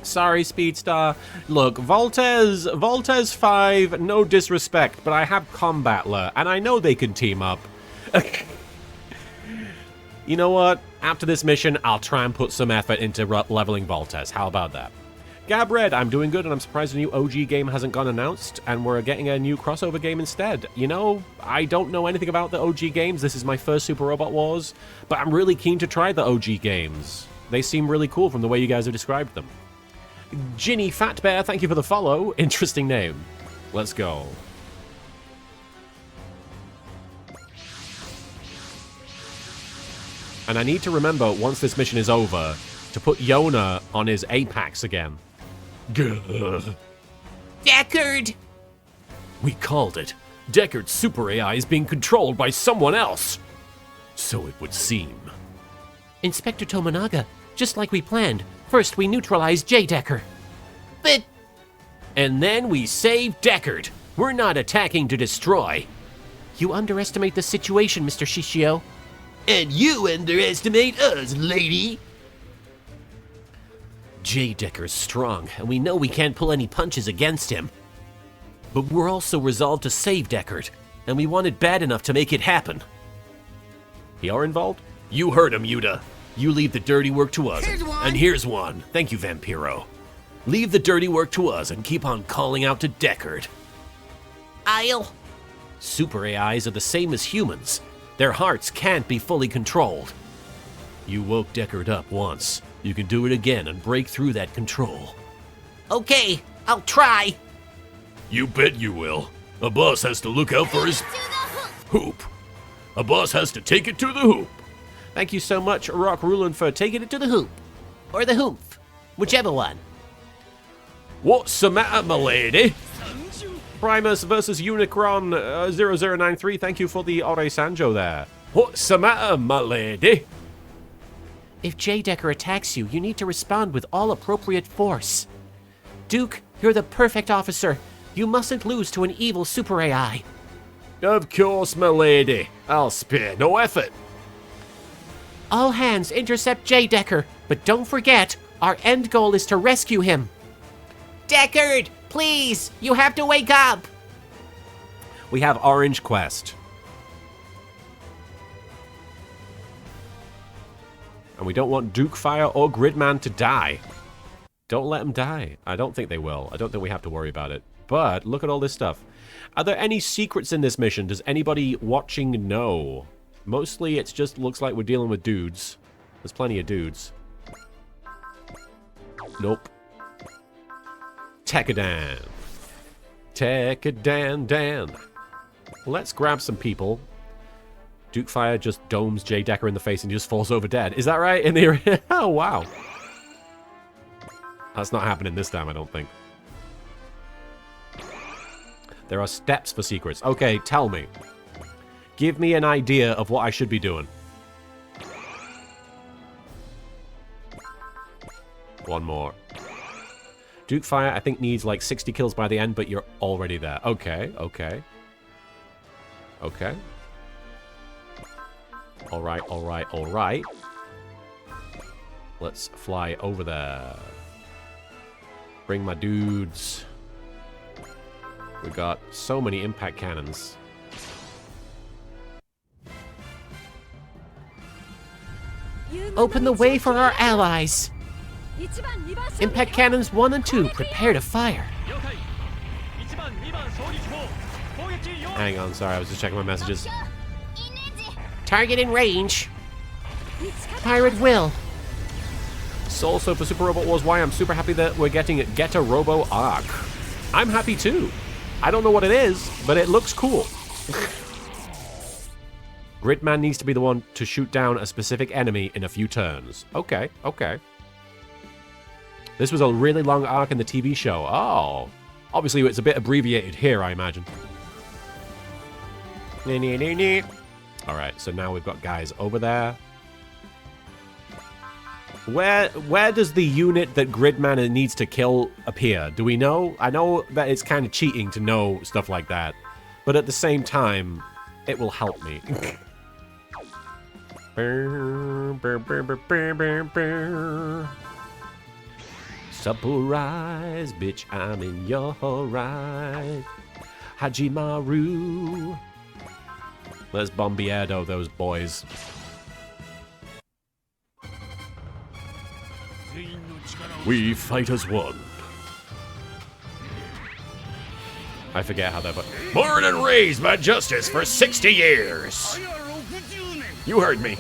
Sorry, Speedstar. Look, Voltez 5, no disrespect, but I have Combatler, and I know they can team up. You know what? After this mission, I'll try and put some effort into leveling Voltez. How about that? Gabred, I'm doing good, and I'm surprised a new OG game hasn't gone announced, and we're getting a new crossover game instead. You know, I don't know anything about the OG games. This is my first Super Robot Wars, but I'm really keen to try the OG games. They seem really cool from the way you guys have described them. Ginny Fat Bear, thank you for the follow. Interesting name. Let's go. And I need to remember, once this mission is over, to put Yona on his Apex again. Deckard! We called it. Deckard's super AI is being controlled by someone else. So it would seem. Inspector Tomonaga, just like we planned. First, we neutralized J. Decker. But... And then we saved Deckard. We're not attacking to destroy. You underestimate the situation, Mr. Shishio. And you underestimate us, lady. J. Decker's strong, and we know we can't pull any punches against him. But we're also resolved to save Deckard, and we want it bad enough to make it happen. You're involved? You heard him, Yuta. You leave the dirty work to us. And here's one. Thank you, Vampiro. Leave the dirty work to us and keep on calling out to Deckard. I'll... Super AIs are the same as humans. Their hearts can't be fully controlled. You woke Deckard up once. You can do it again and break through that control. Okay, I'll try. You bet you will. A boss has to look out for his hoop. A boss has to take it to the hoop. Thank you so much, Rock Rulin, for taking it to the hoop. Or the hoomph. Whichever one. What's the matter, my lady? Primus versus Unicron 0093, thank you for the Ore Sanjo there. What's the matter, my lady? If J. Decker attacks you, you need to respond with all appropriate force. Duke, you're the perfect officer. You mustn't lose to an evil super AI. Of course, my lady. I'll spare no effort. All hands intercept J. Decker, but don't forget, our end goal is to rescue him. Deckard, please, you have to wake up. We have Orange Quest. And we don't want Duke Fire or Gridman to die. Don't let them die. I don't think they will. I don't think we have to worry about it. But look at all this stuff. Are there any secrets in this mission? Does anybody watching know? Mostly it just looks like we're dealing with dudes. There's plenty of dudes. Nope. Tekkadan. Tekkadan Dan. Let's grab some people. Duke Fire just domes J. Decker in the face and just falls over dead. Is that right? In the oh, wow. That's not happening this time, I don't think. There are steps for secrets. Okay, tell me. Give me an idea of what I should be doing. One more. Duke Fire, I think, needs like 60 kills by the end, but you're already there. Okay, okay. Okay. Alright, alright, alright. Let's fly over there. Bring my dudes. We got so many impact cannons. Open the way for our allies. Impact cannons 1 and 2, prepare to fire. Hang on, sorry, I was just checking my messages. Target in range. Pirate Will. Also for Super Robot Wars Y, I'm super happy that we're getting LittleKuriboh arc. I'm happy too. I don't know what it is, but it looks cool. Gridman needs to be the one to shoot down a specific enemy in a few turns. Okay, okay. This was a really long arc in the TV show. Oh. Obviously, it's a bit abbreviated here, I imagine. Alright, so now we've got guys over there. Where does the unit that Gridman needs to kill appear? Do we know? I know that it's kind of cheating to know stuff like that. But at the same time, it will help me. Surprise, bitch, I'm in your ride. Hajimaru. Let's bombierdo those boys. We fight as one. I forget how that... Born and raised by justice for 60 years. You heard me.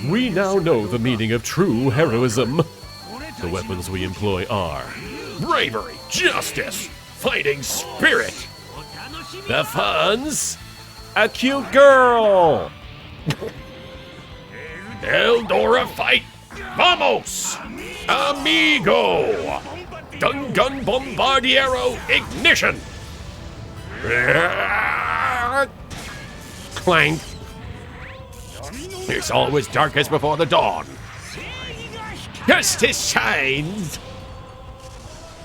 We now know the meaning of true heroism. The weapons we employ are bravery, justice, fighting spirit. The funds, A cute girl! Eldora fight, vamos, amigo. Gun gun bombardiero ignition. Clank. It's always darkest before the dawn. Justice shines.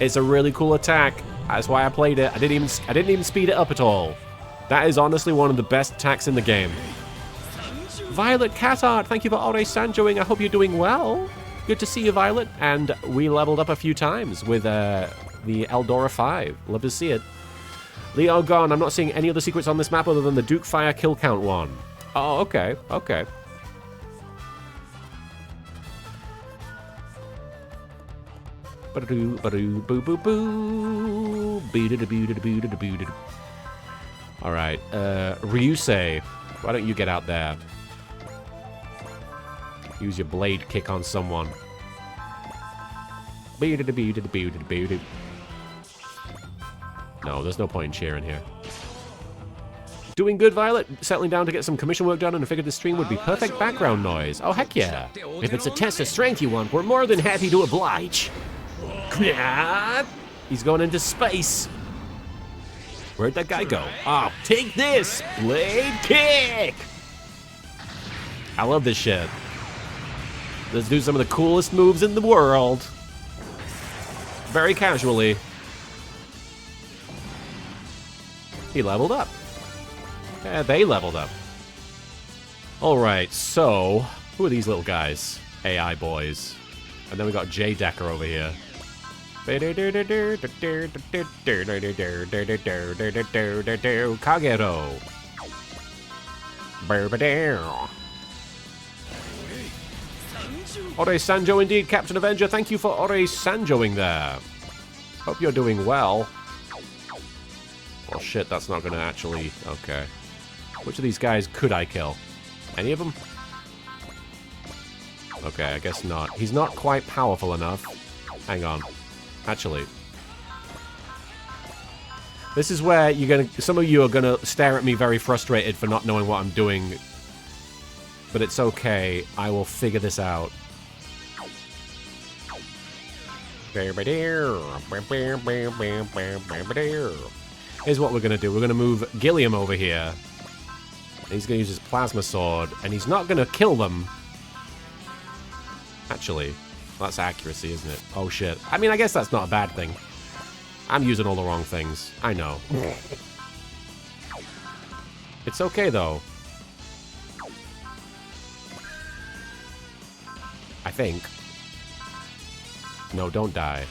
It's a really cool attack. That's why I played it. I didn't even speed it up at all. That is honestly one of the best attacks in the game. Violet Catart, thank you for always Sanjoing. I hope you're doing well. Good to see you, Violet. And we leveled up a few times with the Eldora 5. Love to see it. Leo gone. I'm not seeing any other secrets on this map other than the Duke Fire kill count one. Oh, okay. Okay. Alright, Ryusei, why don't you get out there? Use your blade kick on someone. No, there's no point in cheering here. Doing good, Violet? Settling down to get some commission work done and I figured this stream would be perfect background noise. Oh, heck yeah. If it's a test of strength you want, we're more than happy to oblige. He's going into space. Where'd that guy go? Oh, take this! Blade kick! I love this shit. Let's do some of the coolest moves in the world. Very casually. He leveled up. Yeah, they leveled up. Alright, so... who are these little guys? AI boys. And then we got J Decker over here. Kagero. Ore Sanjo indeed, Captain Avenger. Thank you for Ore Sanjoing there. Hope you're doing well. Oh shit, that's not gonna actually... okay. Which of these guys could I kill? Any of them? Okay, I guess not. He's not quite powerful enough. Hang on. Actually. This is where you're gonna... some of you are gonna stare at me very frustrated for not knowing what I'm doing. But it's okay. I will figure this out. Here's what we're gonna do. We're gonna move Gilliam over here. He's gonna use his plasma sword, and he's not gonna kill them. Actually, that's accuracy, isn't it? Oh shit. I mean, I guess that's not a bad thing. I'm using all the wrong things. I know. It's okay though. I think. No, don't die.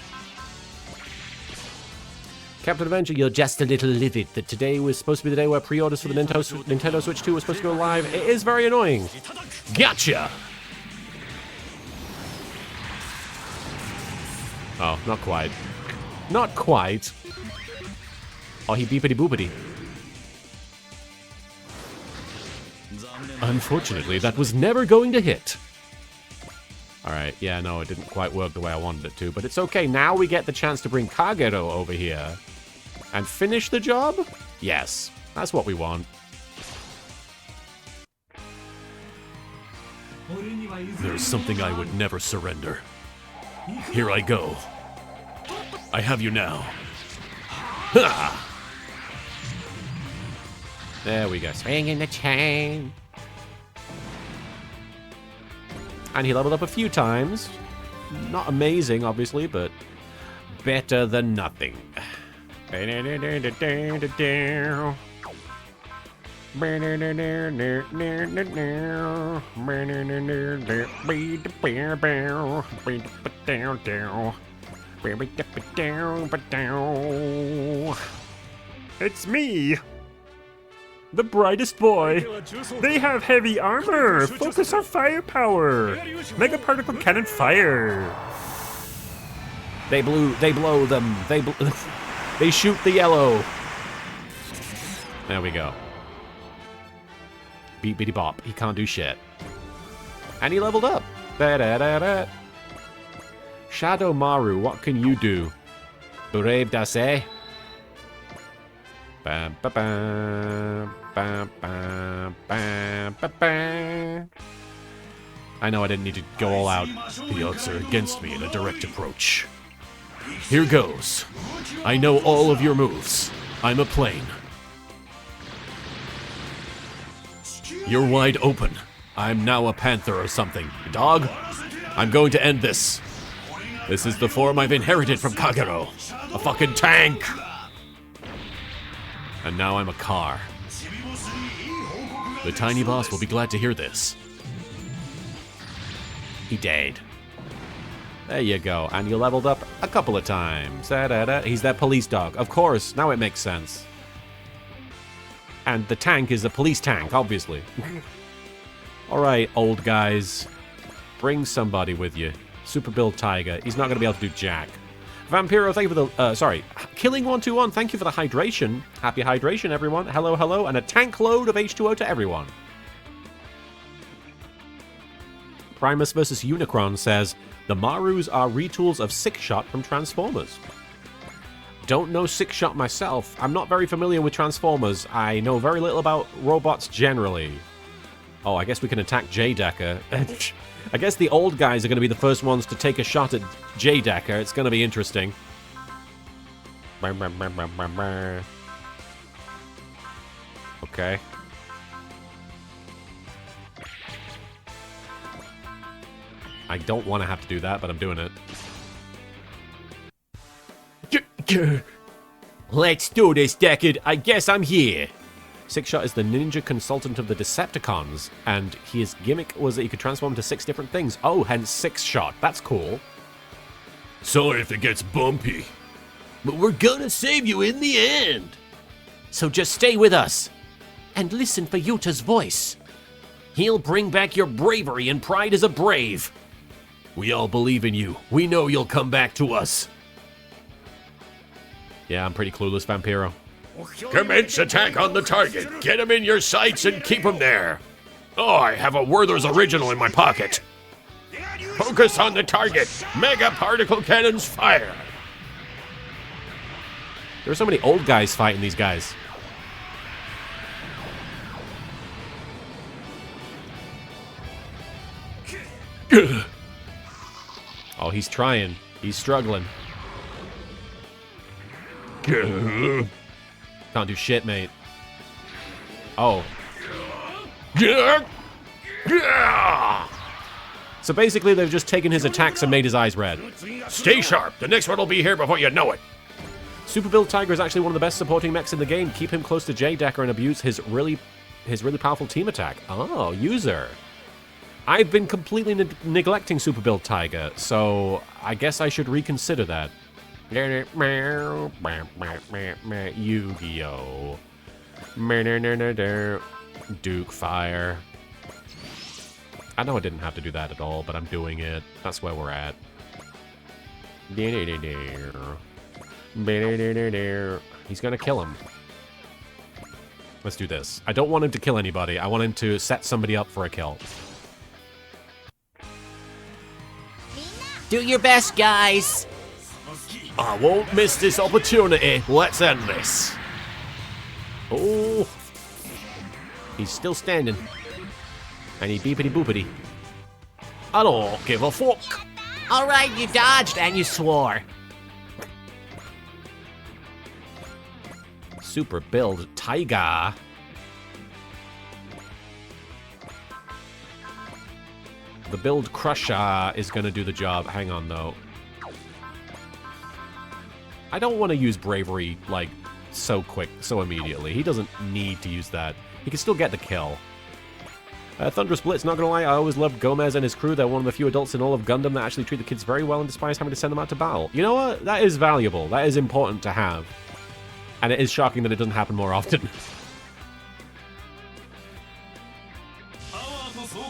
Captain Avenger, you're just a little livid that today was supposed to be the day where pre-orders for the Nintendo Switch 2 were supposed to go live. It is very annoying. Gotcha! Oh, not quite. Not quite. Oh, he beepity boopity. Unfortunately, that was never going to hit. Alright, yeah, no, it didn't quite work the way I wanted it to, but it's okay. Now we get the chance to bring Kagero over here and finish the job? Yes, that's what we want. There's something I would never surrender. Here I go. I have you now. Ha! There we go. Swinging the chain. And he leveled up a few times. Not amazing, obviously, but better than nothing. It's me! The brightest boy! They have heavy armor! Focus on firepower! Mega particle cannon fire! They blow them. They shoot the yellow. There we go. Beep bitty bop. He can't do shit. And he leveled up. Da-da-da-da. Shadow Maru, what can you do? Brave Dase. Bam, ba, bam, bam, bam, bam, ba, bam. I know I didn't need to go all out. The odds are against me in a direct approach. Here goes. I know all of your moves. I'm a plane. You're wide open. I'm now a panther or something. Dog, I'm going to end this. This is the form I've inherited from Kagero. A fucking tank! And now I'm a car. The tiny boss will be glad to hear this. He died. There you go. And you leveled up a couple of times. Da-da-da. He's that police dog. Of course. Now it makes sense. And the tank is a police tank, obviously. Alright, old guys. Bring somebody with you. Super Build Tiger. He's not going to be able to do jack. Vampiro, thank you for the... sorry. Killing121, thank you for the hydration. Happy hydration, everyone. Hello, hello. And a tank load of H2O to everyone. Primus vs. Unicron says, the Marus are retools of Six-Shot from Transformers. Don't know Six-Shot myself. I'm not very familiar with Transformers. I know very little about robots generally. Oh, I guess we can attack J-Decker. I guess the old guys are going to be the first ones to take a shot at J-Decker. It's going to be interesting. Okay. I don't want to have to do that, but I'm doing it. Let's do this, Deckard. I guess I'm here. Six-Shot is the ninja consultant of the Decepticons, and his gimmick was that he could transform into 6 different things. Oh, hence Six-Shot. That's cool. Sorry if it gets bumpy. But we're gonna save you in the end. So just stay with us and listen for Yuta's voice. He'll bring back your bravery and pride as a brave. We all believe in you. We know you'll come back to us. Yeah, I'm pretty clueless, Vampiro. Commence attack on the target. Get him in your sights and keep him there. Oh, I have a Werther's original in my pocket. Focus on the target. Mega particle cannons fire. There are so many old guys fighting these guys. Oh, he's trying. He's struggling. Can't do shit, mate. Oh. So basically, they've just taken his attacks and made his eyes red. Stay sharp. The next one will be here before you know it. Super Build Tiger is actually one of the best supporting mechs in the game. Keep him close to J-Decker and abuse his really powerful team attack. Oh, user. I've been completely neglecting Super Build Tiger, so I guess I should reconsider that. Yu-Gi-Oh! Duke Fire. I know I didn't have to do that at all, but I'm doing it. That's where we're at. He's gonna kill him. Let's do this. I don't want him to kill anybody. I want him to set somebody up for a kill. Do your best, guys. I won't miss this opportunity. Let's end this. Oh. He's still standing. And he beepity boopity. I don't give a fuck. All right, you dodged and you swore. Super build Taiga. The build Crusher is going to do the job. Hang on, though. I don't want to use Bravery, like, so quick, so immediately. He doesn't need to use that. He can still get the kill. Thunderous Blitz, not gonna lie, I always loved Gomez and his crew. They're one of the few adults in all of Gundam that actually treat the kids very well and despise having to send them out to battle. You know what? That is valuable. That is important to have. And it is shocking that it doesn't happen more often.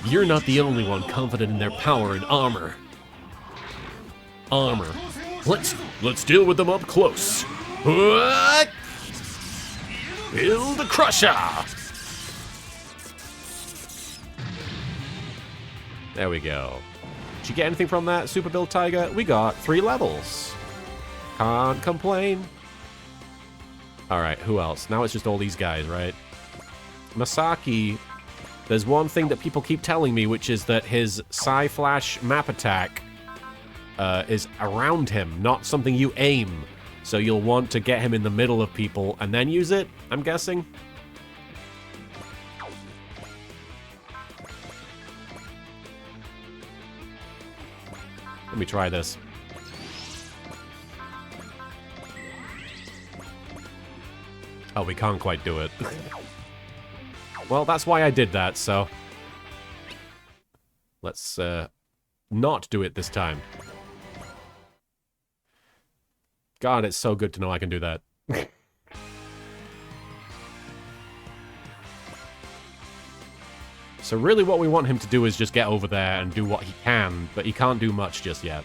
You're not the only one confident in their power and armor. Let's deal with them up close. What? Build the Crusher. There we go. Did you get anything from that Super Build Tiger? We got 3 levels. Can't complain. Alright, who else? Now it's just all these guys, right? Masaki, there's one thing that people keep telling me, which is that his Psy-Flash map attack is around him, not something you aim. So you'll want to get him in the middle of people and then use it, I'm guessing. Let me try this. Oh, we can't quite do it. Well, that's why I did that, so... Let's, not do it this time. God, it's so good to know I can do that. So really what we want him to do is just get over there and do what he can, but he can't do much just yet.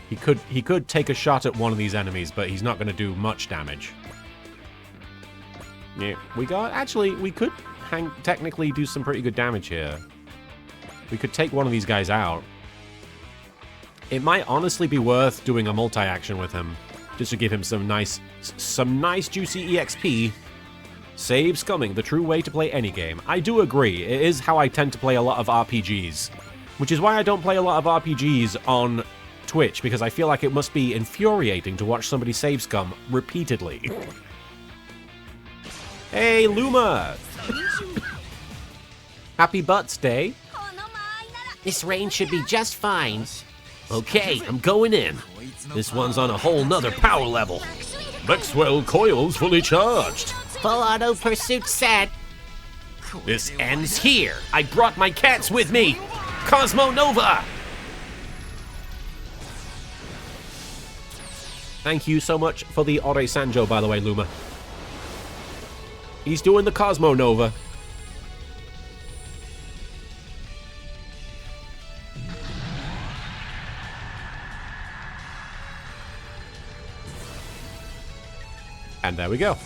He could take a shot at one of these enemies, but he's not going to do much damage. Yeah, we could technically do some pretty good damage here. We could take one of these guys out. It might honestly be worth doing a multi-action with him, just to give him some nice juicy EXP. Saves coming, the true way to play any game. I do agree, it is how I tend to play a lot of RPGs. Which is why I don't play a lot of RPGs on Twitch, because I feel like it must be infuriating to watch somebody save scum repeatedly. Hey, Luma! Happy Butts Day. This range should be just fine. Okay, I'm going in. This one's on a whole nother power level. Maxwell coils fully charged. Full auto pursuit set. This ends here. I brought my cats with me. Cosmo Nova! Thank you so much for the Ore Sanjo, by the way, Luma. He's doing the Cosmo Nova. And there we go.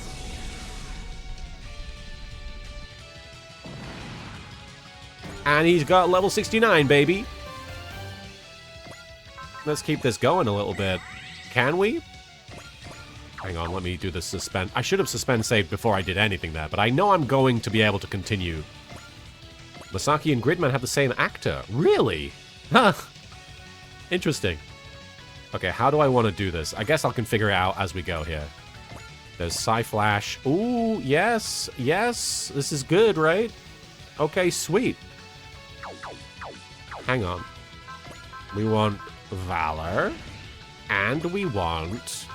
And he's got level 69, baby. Let's keep this going a little bit. Can we? Hang on, let me do the suspend. I should have suspend saved before I did anything there, but I know I'm going to be able to continue. Masaki and Gridman have the same actor. Really? Huh. Interesting. Okay, how do I want to do this? I guess I can figure it out as we go here. There's Psy-Flash. Ooh, yes. Yes. This is good, right? Okay, sweet. Hang on. We want Valor. And we want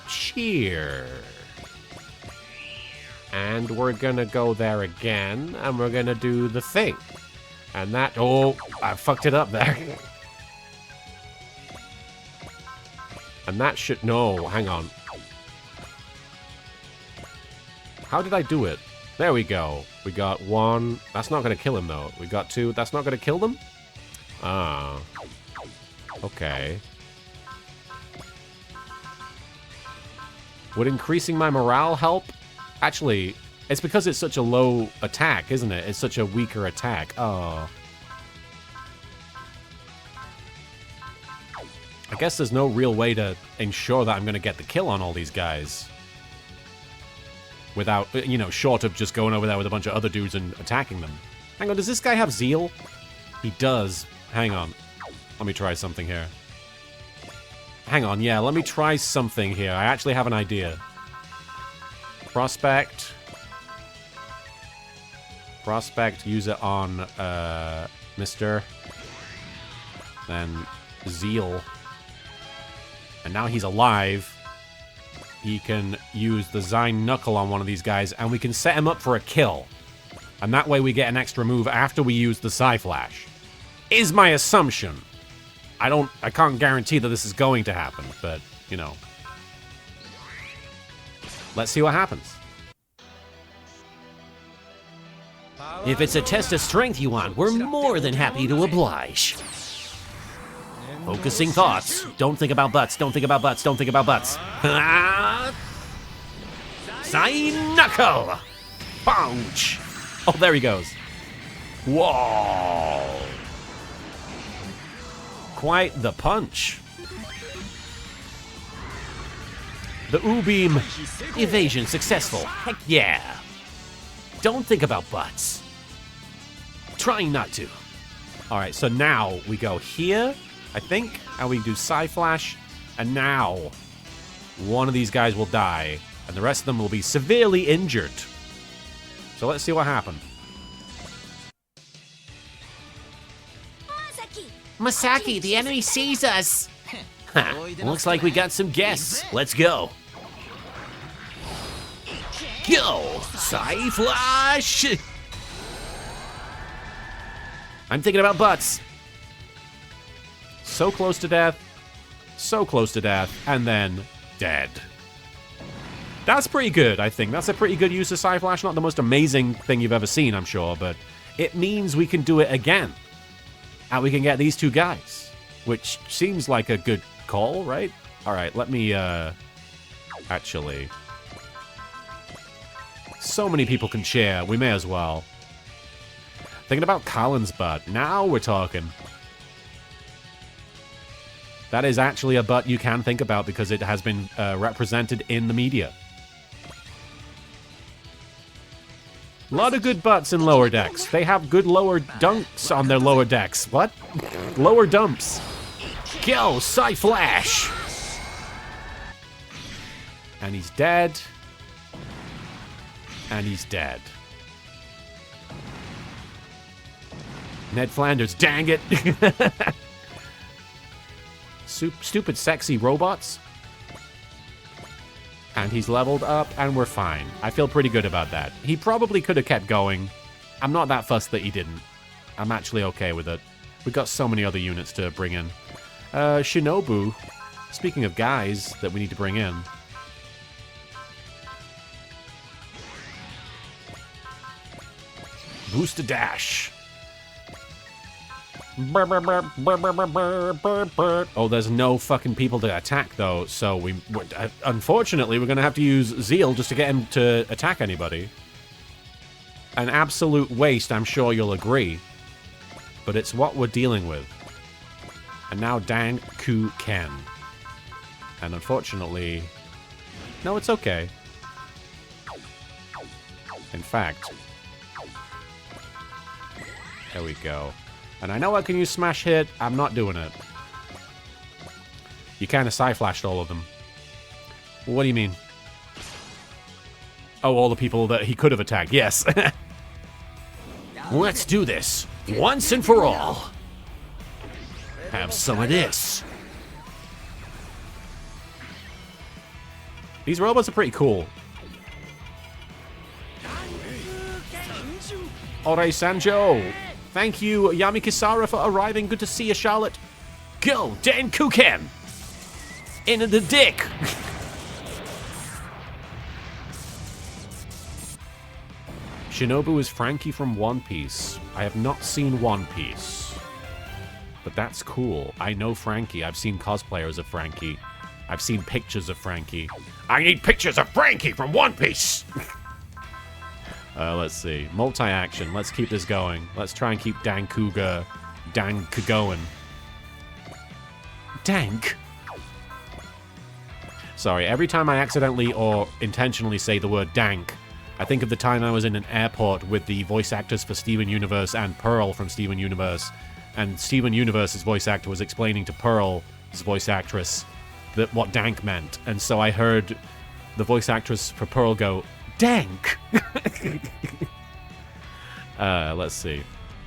Cheer. And we're gonna go there again, and we're gonna do the thing. And that... Oh, I fucked it up there. And that should... No, hang on. How did I do it? There we go. We got 1. That's not going to kill him, though. We got 2. That's not going to kill them? Ah. Okay. Would increasing my morale help? Actually, it's because it's such a low attack, isn't it? It's such a weaker attack. Oh. I guess there's no real way to ensure that I'm going to get the kill on all these guys. Without, you know, short of just going over there with a bunch of other dudes and attacking them. Hang on, does this guy have zeal? He does. Hang on. Let me try something here. Hang on, yeah, let me try something here. I actually have an idea. Prospect. Prospect, use it on, Mr. Then Zeal. And now he's alive. He can use the Zine Knuckle on one of these guys, and we can set him up for a kill. And that way we get an extra move after we use the Psy Flash. Is my assumption. I can't guarantee that this is going to happen, but, you know. Let's see what happens. If it's a test of strength you want, we're more than happy to oblige. Focusing thoughts. Don't think about butts. Don't think about butts. Don't think about butts. Zine Knuckle! Punch! Oh, there he goes. Whoa! Quite the punch. The U-beam. Evasion successful. Heck yeah. Don't think about butts. Trying not to. Alright, so now we go here, I think, and we do Psy Flash, and now one of these guys will die, and the rest of them will be severely injured. So let's see what happens. Masaki, the enemy sees us. Ha, looks like we got some guests. Let's go. Go! Psy Flash! I'm thinking about butts. So close to death, and then dead. That's pretty good, I think. That's a pretty good use of Psy Flash. Not the most amazing thing you've ever seen, I'm sure, but it means we can do it again. And we can get these two guys, which seems like a good call, right? All right, let me, actually. So many people can cheer. We may as well. Thinking about Colin's butt. Now we're talking. That is actually a butt you can think about because it has been represented in the media. A lot of good butts in lower decks. They have good lower dunks on their lower decks. What? Lower dumps. Go, Psy Flash! And he's dead. And he's dead. Ned Flanders, dang it! Stupid sexy robots. And he's leveled up, and we're fine. I feel pretty good about that. He probably could have kept going. I'm not that fussed that he didn't. I'm actually okay with it. We've got so many other units to bring in. Shinobu. Speaking of guys that we need to bring in. Boost a dash. Oh, there's no fucking people to attack, though, so unfortunately, we're going to have to use Zeal just to get him to attack anybody. An absolute waste, I'm sure you'll agree. But it's what we're dealing with. And now Dan Ku Ken. And unfortunately... No, it's okay. In fact... There we go. And I know I can use Smash Hit. I'm not doing it. You kind of Psy-Flashed all of them. What do you mean? Oh, all the people that he could have attacked. Yes. Let's do this. Once and for all. Have some of this. These robots are pretty cool. Alright, Sanjo. Thank you, Yami Kisara, for arriving. Good to see you, Charlotte. Go, Dan Kuken! in the dick. Shinobu is Frankie from One Piece. I have not seen One Piece. But that's cool. I know Frankie. I've seen cosplayers of Frankie. I've seen pictures of Frankie. I need pictures of Frankie from One Piece! Let's see. Multi-action. Let's keep this going. Let's try and keep Dank going. Dank? Sorry, every time I accidentally or intentionally say the word dank, I think of the time I was in an airport with the voice actors for Steven Universe and Pearl from Steven Universe, and Steven Universe's voice actor was explaining to Pearl's voice actress that what dank meant, and so I heard the voice actress for Pearl go, dank! Let's see.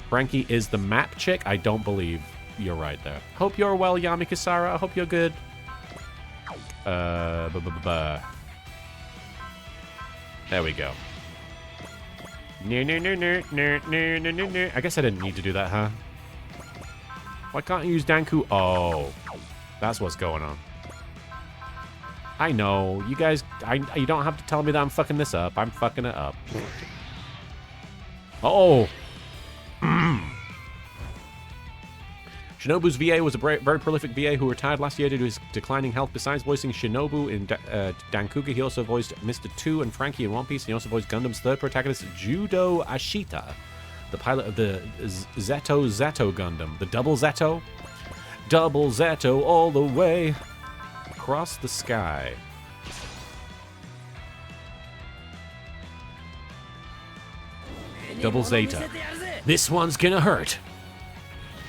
Frankie is the map chick? I don't believe you're right there. Hope you're well, Yami Kisara. I hope you're good. There we go. I guess I didn't need to do that, huh? Why can't I use Danku? Oh, that's what's going on. I know. You guys, you don't have to tell me that I'm fucking this up. I'm fucking it up. Oh. Shinobu's VA was a very prolific VA who retired last year due to his declining health. Besides voicing Shinobu in Dankuga, he also voiced Mr. 2 and Frankie in One Piece. He also voiced Gundam's third protagonist, Judo Ashita, the pilot of the Zeto Gundam. The Double Zeto? Double Zeto all the way across the sky. Double Zeta. This one's gonna hurt.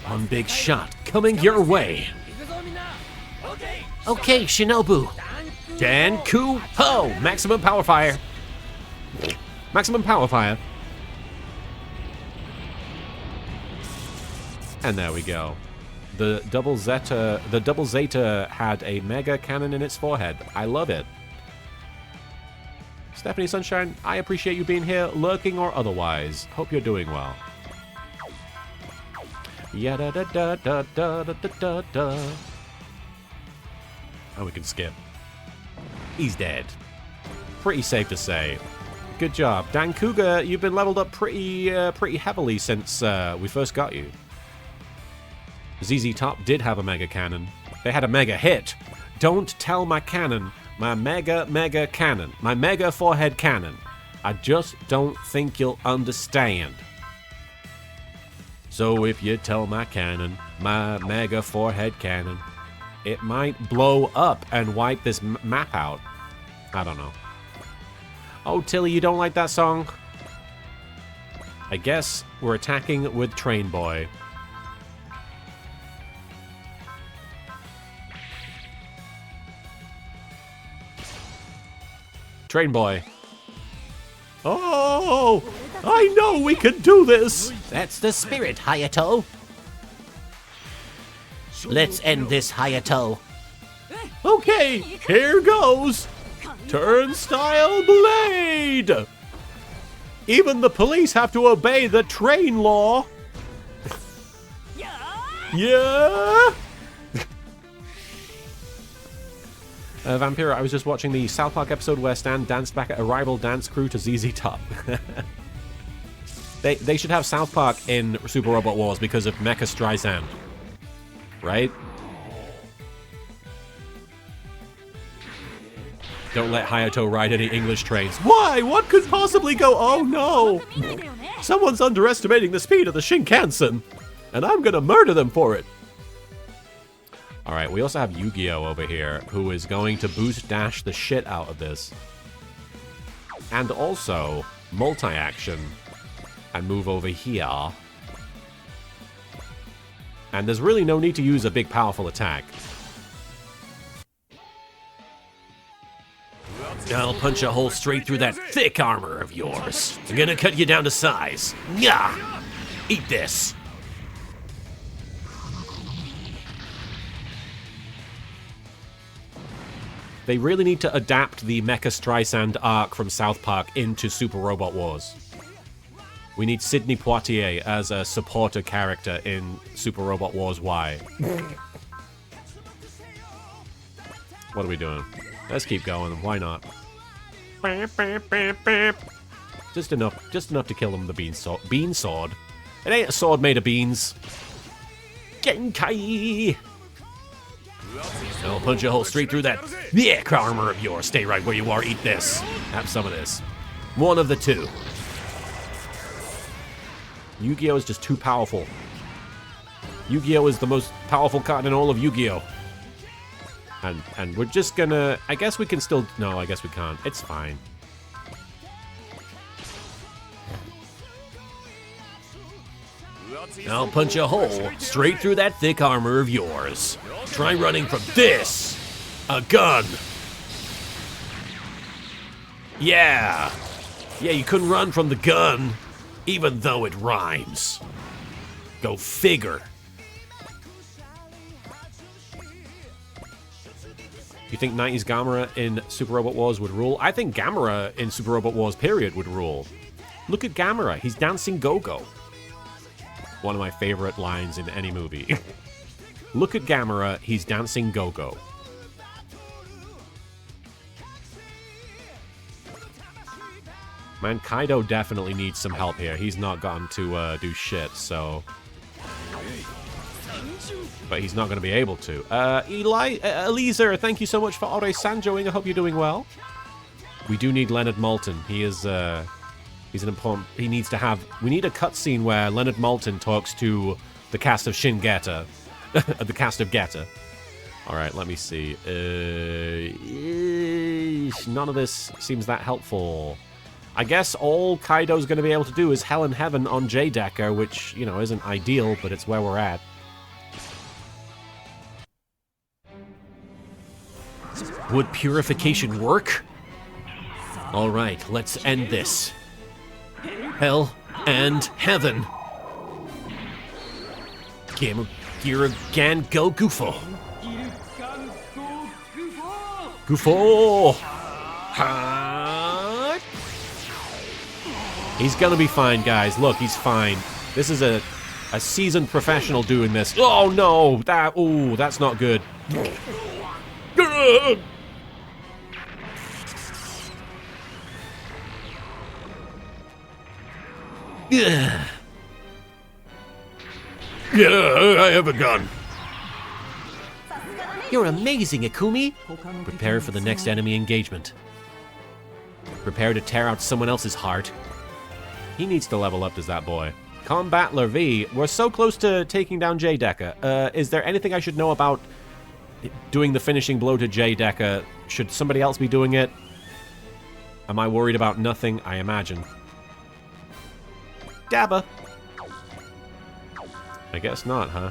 One big shot coming your way. Okay, Shinobu. Danku Ho! Maximum power fire. Maximum power fire. And there we go. The Double Zeta had a mega cannon in its forehead. I love it. Stephanie Sunshine, I appreciate you being here, lurking or otherwise. Hope you're doing well. Yeah da da da da da da da da. Oh, we can skip. He's dead. Pretty safe to say. Good job, Dankuga. You've been leveled up pretty heavily since we first got you. ZZ Top did have a mega cannon. They had a mega hit. Don't tell my cannon. My mega cannon. My mega forehead cannon. I just don't think you'll understand. So if you tell my cannon, my mega forehead cannon, it might blow up and wipe this map out. I don't know. Oh, Tilly, you don't like that song? I guess we're attacking with Train Boy. Train Boy. Oh! I know we can do this! That's the spirit, Hayato. Let's end this, Hayato. Okay, here goes! Turnstile Blade! Even the police have to obey the train law! Yeah! Vampira, I was just watching the South Park episode where Stan danced back at a rival dance crew to ZZ Top. They should have South Park in Super Robot Wars because of Mecha Streisand. Right? Don't let Hayato ride any English trains. Why? What could possibly go? Oh no! Someone's underestimating the speed of the Shinkansen! And I'm gonna murder them for it! Alright, we also have Yu-Gi-Oh! Over here, who is going to boost dash the shit out of this. And also, multi-action. And move over here. And there's really no need to use a big powerful attack. I'll punch a hole straight through that thick armor of yours. I'm gonna cut you down to size. Nyah! Eat this. They really need to adapt the Mecha Streisand arc from South Park into Super Robot Wars. We need Sidney Poitier as a supporter character in Super Robot Wars Y. What are we doing? Let's keep going. Why not? Just enough to kill him with the bean sword. It ain't a sword made of beans. Genkai! I'll punch a hole straight through that armor of yours. Stay right where you are. Eat this. Have some of this. One of the two. Yu-Gi-Oh! Is just too powerful. Yu-Gi-Oh! Is the most powerful card in all of Yu-Gi-Oh! And we're just gonna... I guess we can still... No, I guess we can't. It's fine. I'll punch a hole straight through that thick armor of yours. Try running from this! A gun! Yeah! Yeah, you couldn't run from the gun, even though it rhymes. Go figure. You think 90s Gamera in Super Robot Wars would rule? I think Gamera in Super Robot Wars period would rule. Look at Gamera, he's dancing go-go. One of my favorite lines in any movie. Look at Gamera, he's dancing go-go. Man, Kaido definitely needs some help here. He's not gotten to do shit, so... But he's not going to be able to. Eliezer, thank you so much for Ore Sanjoing. I hope you're doing well. We do need Leonard Maltin. He is, he's an important... He needs to have... We need a cutscene where Leonard Maltin talks to the cast of Shin Geta. The cast of Geta. Alright, let me see. None of this seems that helpful. I guess all Kaido's going to be able to do is Hell in Heaven on J Decker, which, you know, isn't ideal, but it's where we're at. Would purification work? Alright, let's end this. Hell and Heaven. Giragan go Gufo. Gufo! He's gonna be fine, guys. Look, he's fine. This is a seasoned professional doing this. Oh no! That's not good. Yeah, I have a gun. You're amazing, Akumi. Prepare for the next enemy engagement. Prepare to tear out someone else's heart. He needs to level up, does that boy. Combattler V, we're so close to taking down J Decker. Is there anything I should know about doing the finishing blow to J Decker? Should somebody else be doing it? Am I worried about nothing? I imagine. Dabba. I guess not, huh?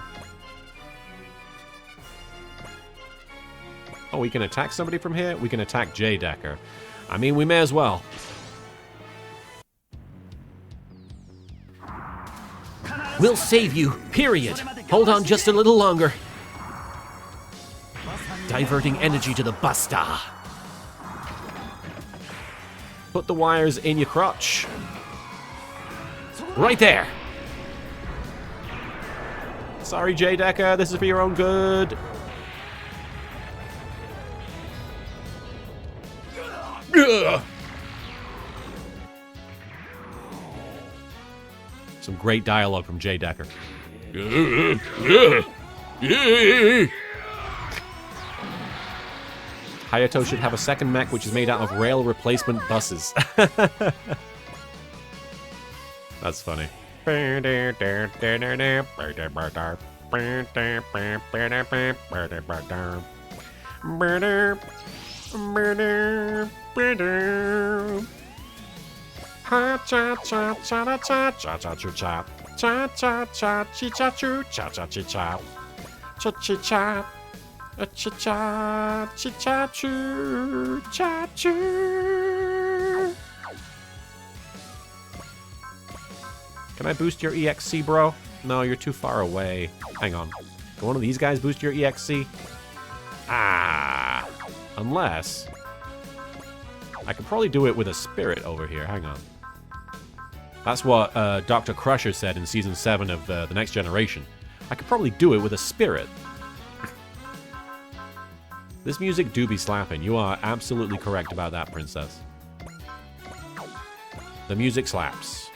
Oh, we can attack somebody from here? We can attack J Decker. I mean, we may as well. We'll save you, period. Hold on just a little longer. Diverting energy to the Basta. Put the wires in your crotch. Right there. Sorry, J Decker, this is for your own good. Some great dialogue from J Decker. Hayato should have a second mech which is made out of rail replacement buses. That's funny. Can I boost your EXC, bro? No, you're too far away. Hang on. Can one of these guys boost your EXC? Ah. Unless... I could probably do it with a spirit over here. Hang on. That's what Dr. Crusher said in Season 7 of The Next Generation. I could probably do it with a spirit. This music do be slapping. You are absolutely correct about that, princess. The music slaps.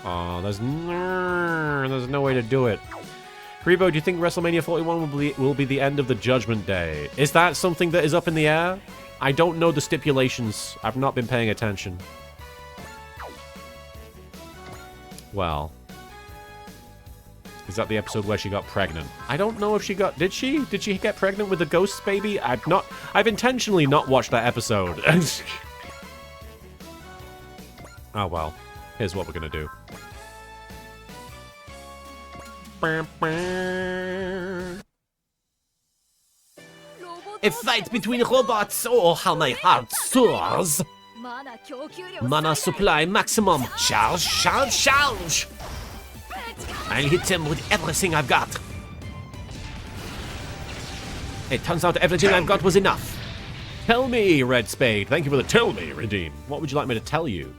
Oh, there's no way to do it. Kuriboh, do you think WrestleMania 41 will be the end of the Judgment Day? Is that something that is up in the air? I don't know the stipulations. I've not been paying attention. Well. Is that the episode where she got pregnant? I don't know if she got... Did she? Did she get pregnant with the ghost baby? I've intentionally not watched that episode. Oh well. Here's what we're gonna do. A fight between robots. Oh, how my heart soars. Mana supply maximum. Charge, charge, charge. I'll hit him with everything I've got. It turns out everything I've got was enough. Tell me, Red Spade. Thank you for the tell me, Redeem. What would you like me to tell you?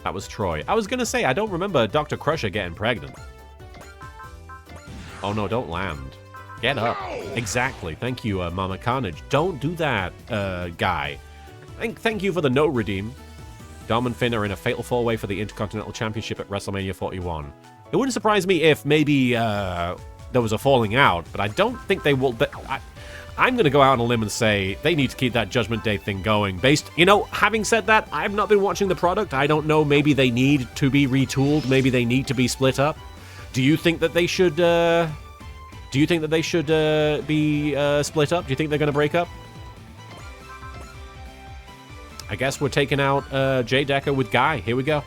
That was Troy. I was gonna say, I don't remember Dr. Crusher getting pregnant. Oh no, don't land. Get up. Exactly. Thank you, Mama Carnage. Don't do that, guy. Thank you for the no, Redeem. Dom and Finn are in a fatal four-way for the Intercontinental Championship at WrestleMania 41. It wouldn't surprise me if maybe there was a falling out, but I don't think they will. I'm going to go out on a limb and say they need to keep that Judgment Day thing going. Having said that, I've not been watching the product. I don't know. Maybe they need to be retooled. Maybe they need to be split up. Do you think that they should? Do you think that they should be split up? Do you think they're going to break up? I guess we're taking out Jay Decker with Guy. Here we go.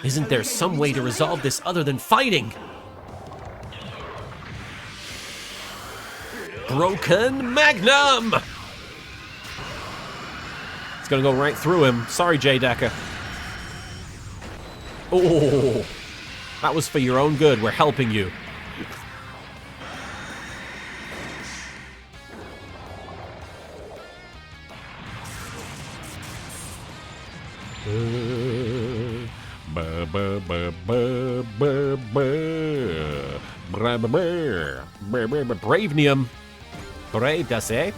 Isn't there some way to resolve this other than fighting? Broken Magnum! It's gonna go right through him. Sorry, Jay Decker. Oh, that was for your own good. We're helping you. Bravenium. Brave, does it?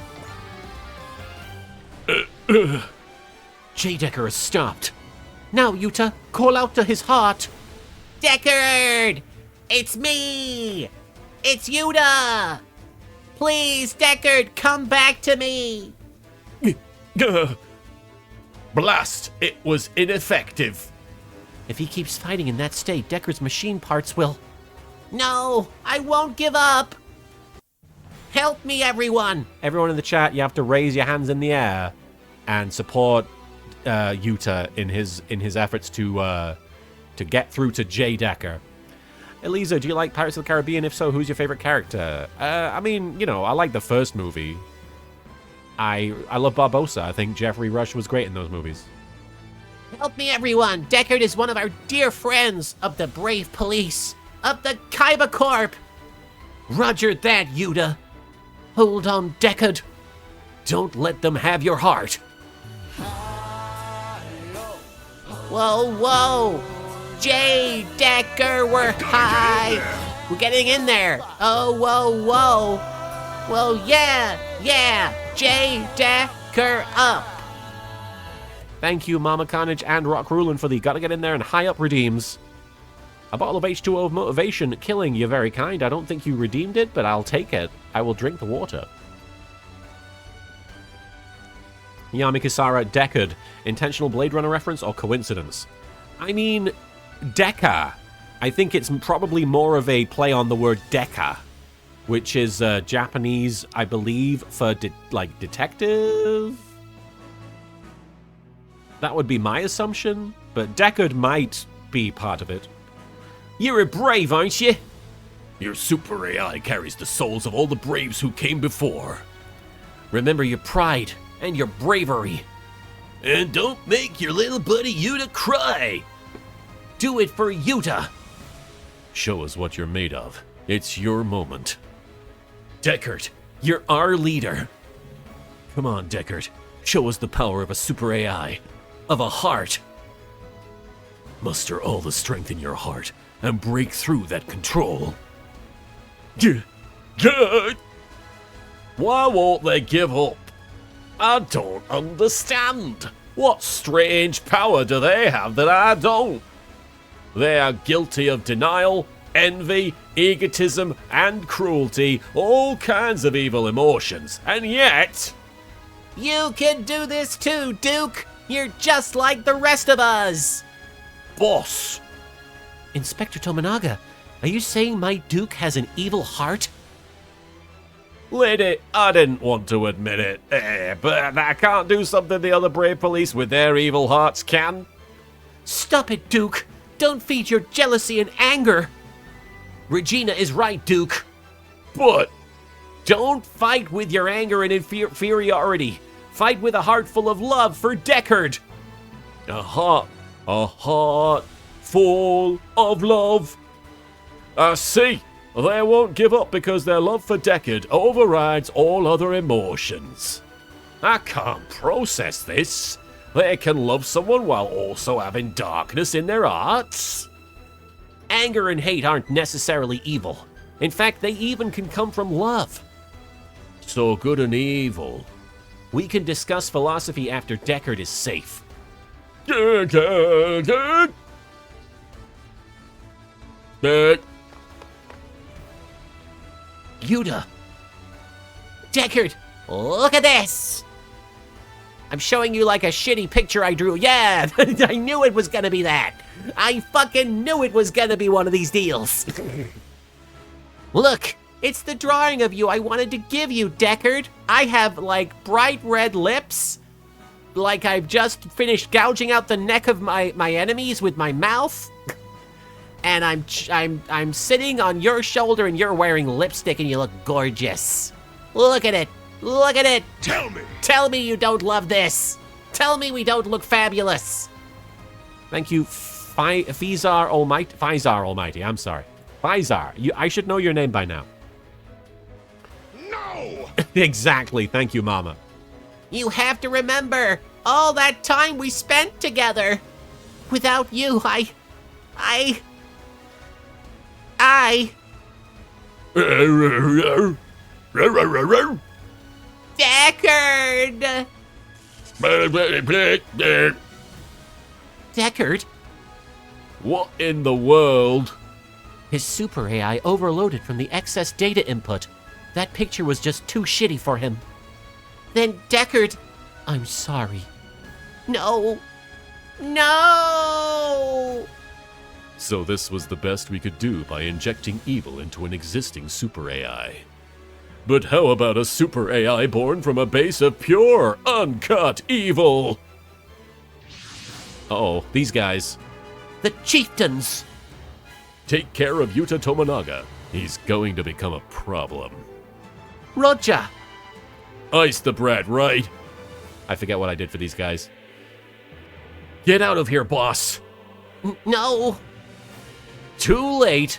Jay Decker has stopped. Now, Yuta, call out to his heart. Deckard! It's me! It's Yuta! Please, Deckard, come back to me! Blast! It was ineffective. If he keeps fighting in that state, Deckard's machine parts will... No, I won't give up! Help me, everyone! Everyone in the chat, you have to raise your hands in the air and support Yuta in his efforts to get through to Jay Decker. Eliza, do you like Pirates of the Caribbean? If so, who's your favorite character? I mean, I like the first movie. I love Barbossa. I think Jeffrey Rush was great in those movies. Help me, everyone! Deckard is one of our dear friends of the Brave Police, of the Kaiba Corp! Roger that, Yuta. Hold on, Deckard. Don't let them have your heart. Whoa, whoa! Jay Decker, we're high! We're getting in there! Oh, whoa, whoa! Well, yeah! Jay Decker up! Thank you, Mama Carnage and Rock Rulin, for the gotta get in there and high up redeems. A bottle of H2O of motivation, killing, you're very kind. I don't think you redeemed it, but I'll take it. I will drink the water. Yami Kisara, Deckard. Intentional Blade Runner reference or coincidence? I mean, Deca. I think it's probably more of a play on the word Deca, which is Japanese, I believe, for detective? That would be my assumption, but Deckard might be part of it. You're a brave, aren't you? Your super AI carries the souls of all the braves who came before. Remember your pride and your bravery. And don't make your little buddy Yuta cry. Do it for Yuta. Show us what you're made of. It's your moment. Deckard, you're our leader. Come on, Deckard. Show us the power of a super AI. Of a heart. Muster all the strength in your heart and break through that control. Good. Why won't they give up? I don't understand. What strange power do they have that I don't? They are guilty of denial, envy, egotism, and cruelty, all kinds of evil emotions, and yet... You can do this too, Duke! You're just like the rest of us! Boss! Inspector Tominaga, are you saying my Duke has an evil heart? Lady, I didn't want to admit it, but I can't do something the other brave police with their evil hearts can. Stop it, Duke! Don't feed your jealousy and anger! Regina is right, Duke. But Don't fight with your anger and inferiority. Fight with a heart full of love for Deckard. a heart full of love. I see. They won't give up because their love for Deckard overrides all other emotions. I can't process this. They can love someone while also having darkness in their hearts. Anger and hate aren't necessarily evil. In fact, they even can come from love. So good and evil. We can discuss philosophy after Deckard is safe. Yuta! Deckard! Look at this! I'm showing you like a shitty picture I drew. Yeah, I knew it was gonna be that. I fucking knew it was gonna be one of these deals. Look, it's the drawing of you I wanted to give you, Deckard. I have like bright red lips, like I've just finished gouging out the neck of my enemies with my mouth. And I'm sitting on your shoulder and you're wearing lipstick and you look gorgeous. Look at it. Look at it. Tell me you don't love this. Tell me we don't look fabulous. Thank you, Fizar Almighty. I'm sorry. Fizar. I should know your name by now. No! Exactly. Thank you, Mama. You have to remember all that time we spent together. Without you, Deckard! Deckard? What in the world? His super AI overloaded from the excess data input. That picture was just too shitty for him. Then Deckard, I'm sorry. No. No! So this was the best we could do by injecting evil into an existing super AI. But how about a super AI born from a base of pure, uncut evil? Uh-oh, these guys. The chieftains! Take care of Yuta Tominaga. He's going to become a problem. Roger! Ice the brat, right? I forget what I did for these guys. Get out of here, boss! No! Too late.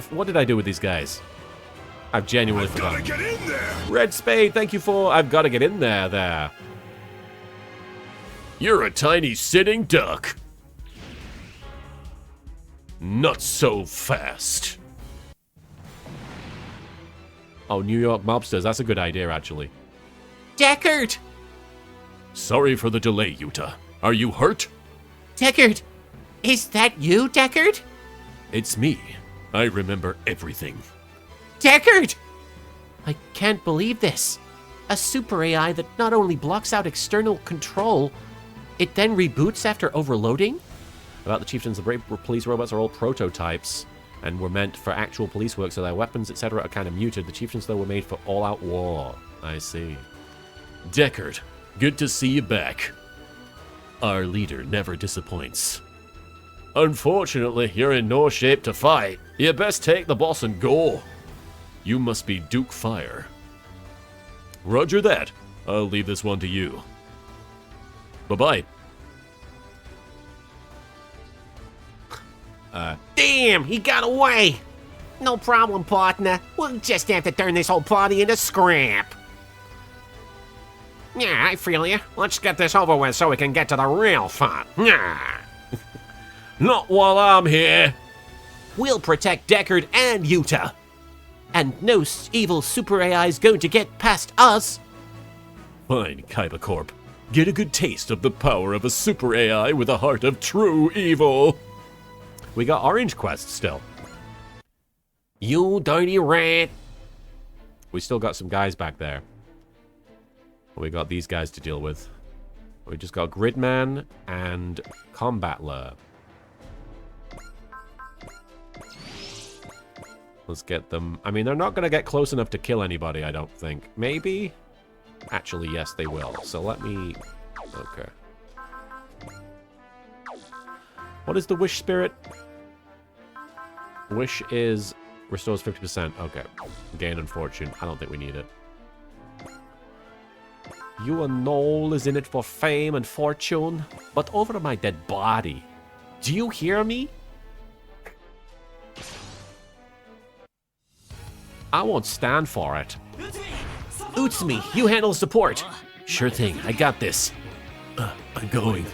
What did I do with these guys? I've genuinely forgotten. Gotta get in there! Red Spade, thank you for... I've got to get in there. You're a tiny sitting duck. Not so fast. Oh, New York mobsters. That's a good idea, actually. Deckard! Sorry for the delay, Yuta. Are you hurt? Deckard! Is that you, Deckard? It's me. I remember everything. Deckard! I can't believe this. A super AI that not only blocks out external control, it then reboots after overloading? About the chieftains, the brave police robots are all prototypes and were meant for actual police work, so their weapons, etc. are kind of muted. The chieftains, though, were made for all-out war. I see. Deckard, good to see you back. Our leader never disappoints. Unfortunately, you're in no shape to fight. You best take the boss and go. You must be Duke Fire. Roger that. I'll leave this one to you. Bye-bye. Damn, he got away! No problem, partner. We'll just have to turn this whole party into scrap. Yeah, I feel you. Let's get this over with so we can get to the real fun. Yeah. Not while I'm here. We'll protect Deckard and Utah. And no evil super AI is going to get past us. Fine, Kaiba Corp. Get a good taste of the power of a super AI with a heart of true evil. We got orange quests still. You dirty rat. We still got some guys back there. We got these guys to deal with. We just got Gridman and Combatler. Let's get them. I mean, they're not going to get close enough to kill anybody, I don't think. Maybe? Actually, yes, they will. So let me... Okay. What is the wish spirit? Wish is... Restores 50%. Okay. Gain and fortune. I don't think we need it. You and Noel is in it for fame and fortune, but over my dead body. Do you hear me? I won't stand for it. Utsumi, you handle support. Sure thing, I got this. I'm going.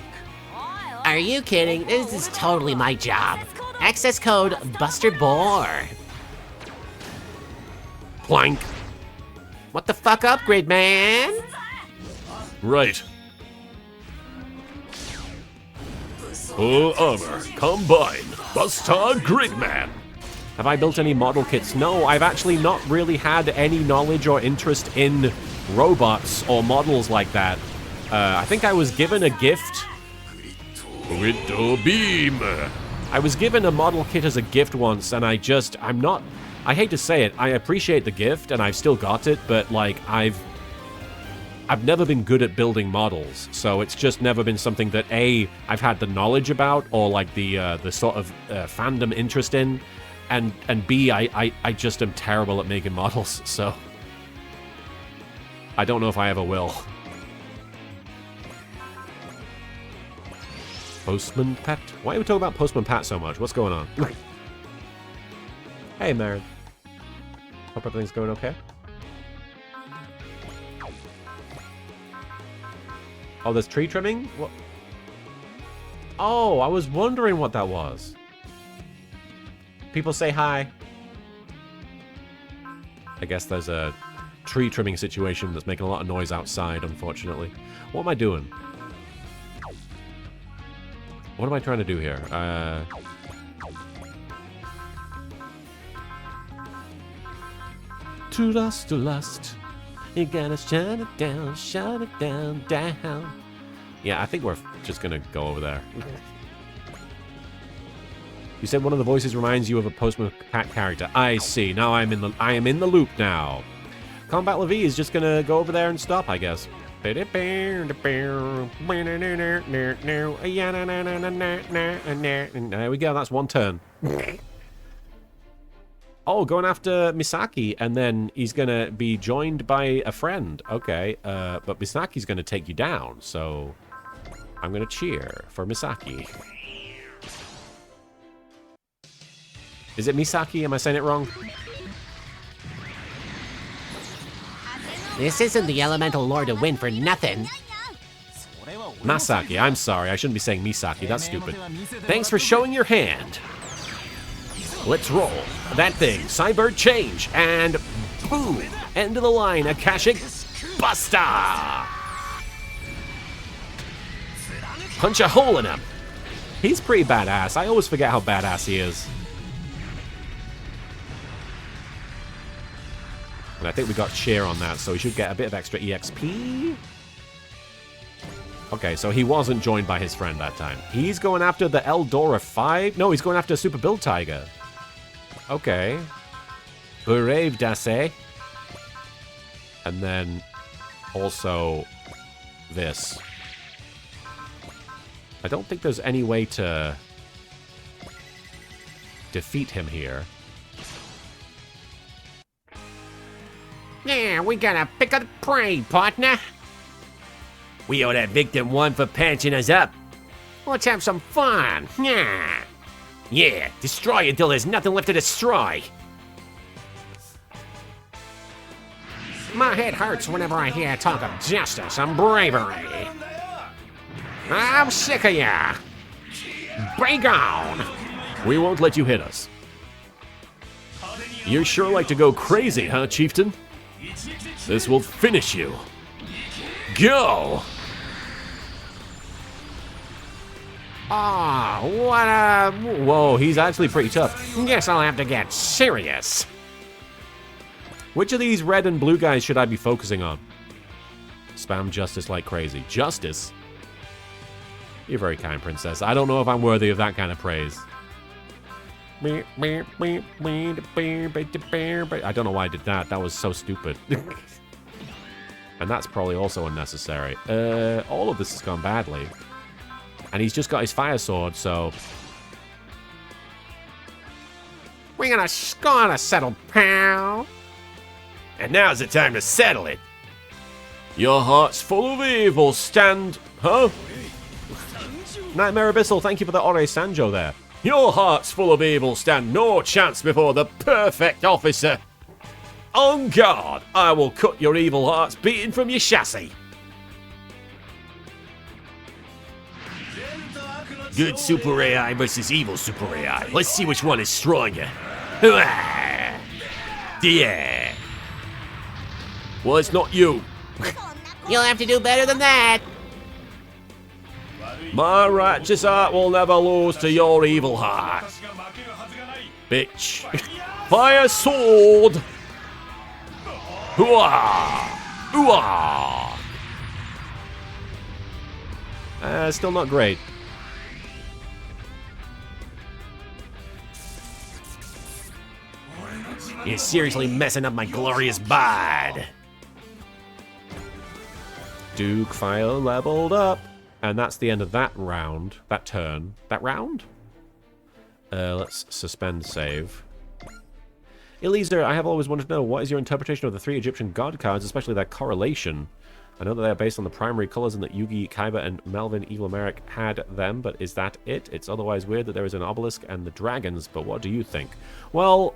Are you kidding? This is totally my job. Access code Buster Boar. Plank. What the fuck, upgrade man? Right. Full armor, combine, Buster Gridman. Have I built any model kits? No, I've actually not really had any knowledge or interest in robots or models like that. I think I was given a gift. Widow Beam. I was given a model kit as a gift once, and I hate to say it, I appreciate the gift, and I've still got it, but, like, I've never been good at building models, so it's just never been something that, A, I've had the knowledge about, or, like, the sort of fandom interest in, and B, I just am terrible at making models, so I don't know if I ever will. Postman Pat? Why are we talking about Postman Pat so much? What's going on? Hey, Maren. Hope everything's going okay. Oh, there's tree trimming? What? Oh, I was wondering what that was. People say hi. I guess there's a tree trimming situation that's making a lot of noise outside, unfortunately. What am I doing? What am I trying to do here? To lust. You gotta shut it down, down. Yeah, I think we're just gonna go over there. You said one of the voices reminds you of a Postman Pat character. I see. Now I am in the loop now. Combat Levy is just gonna go over there and stop, I guess. There we go. That's one turn. Oh, going after Misaki, and then he's gonna be joined by a friend. Okay, but Misaki's gonna take you down, so I'm gonna cheer for Misaki. Is it Misaki? Am I saying it wrong? This isn't the Elemental Lord to win for nothing. Masaki, I'm sorry. I shouldn't be saying Misaki. That's stupid. Thanks for showing your hand. Let's roll. That thing. Cybird change. And boom. End of the line. Akashic Buster. Punch a hole in him. He's pretty badass. I always forget how badass he is. And I think we got cheer on that, so he should get a bit of extra EXP. Okay, so he wasn't joined by his friend that time. He's going after the Eldora 5? No, he's going after Super Build Tiger. Okay. Brave Dase. And then also this. I don't think there's any way to defeat him here. Yeah, we gotta pick up the prey, partner. We owe that victim one for patching us up. Let's have some fun. Yeah. Yeah, destroy until there's nothing left to destroy. My head hurts whenever I hear talk of justice and bravery. I'm sick of ya. Be gone! We won't let you hit us. You sure like to go crazy, huh, Chieftain? This will finish you. Go! Ah, what a... Whoa, he's actually pretty tough. Guess I'll have to get serious. Which of these red and blue guys should I be focusing on? Spam justice like crazy. Justice? You're very kind, princess. I don't know if I'm worthy of that kind of praise. I don't know why I did that. That was so stupid. And that's probably also unnecessary. All of this has gone badly. And he's just got his fire sword, so... We're gonna settle, pal. And now's the time to settle it. Your heart's full of evil, stand... Huh? Nightmare Abyssal, thank you for the Ore Sanjo there. Your heart's full of evil, stand no chance before the perfect officer. On guard, I will cut your evil hearts beating from your chassis. Good Super AI versus evil Super AI. Let's see which one is stronger. Yeah. Well, it's not you. You'll have to do better than that. My righteous heart will never lose to your evil heart. Bitch. Fire sword. Hooah! Hooah! Still not great. You're seriously messing up my glorious bod. Duke fire leveled up. And that's the end of that round. That turn. That round? Let's suspend save. Eliezer, I have always wanted to know, what is your interpretation of the 3 Egyptian god cards, especially their correlation? I know that they are based on the primary colors and that Yugi, Kaiba, and Melvin Evil Merrick had them, but is that it? It's otherwise weird that there is an obelisk and the dragons, but what do you think? Well,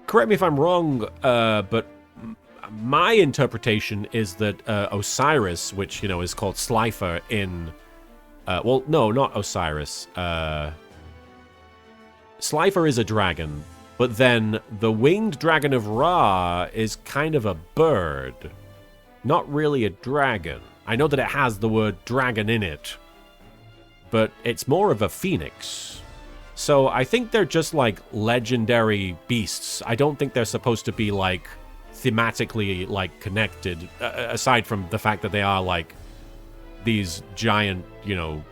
correct me if I'm wrong, but my interpretation is that Osiris, which, you know, is called Slifer in... well, no, not Osiris. Slifer is a dragon, but then the winged dragon of Ra is kind of a bird. Not really a dragon. I know that it has the word dragon in it, but it's more of a phoenix. So I think they're just like legendary beasts. I don't think they're supposed to be like thematically like connected, aside from the fact that they are like these giant, you know,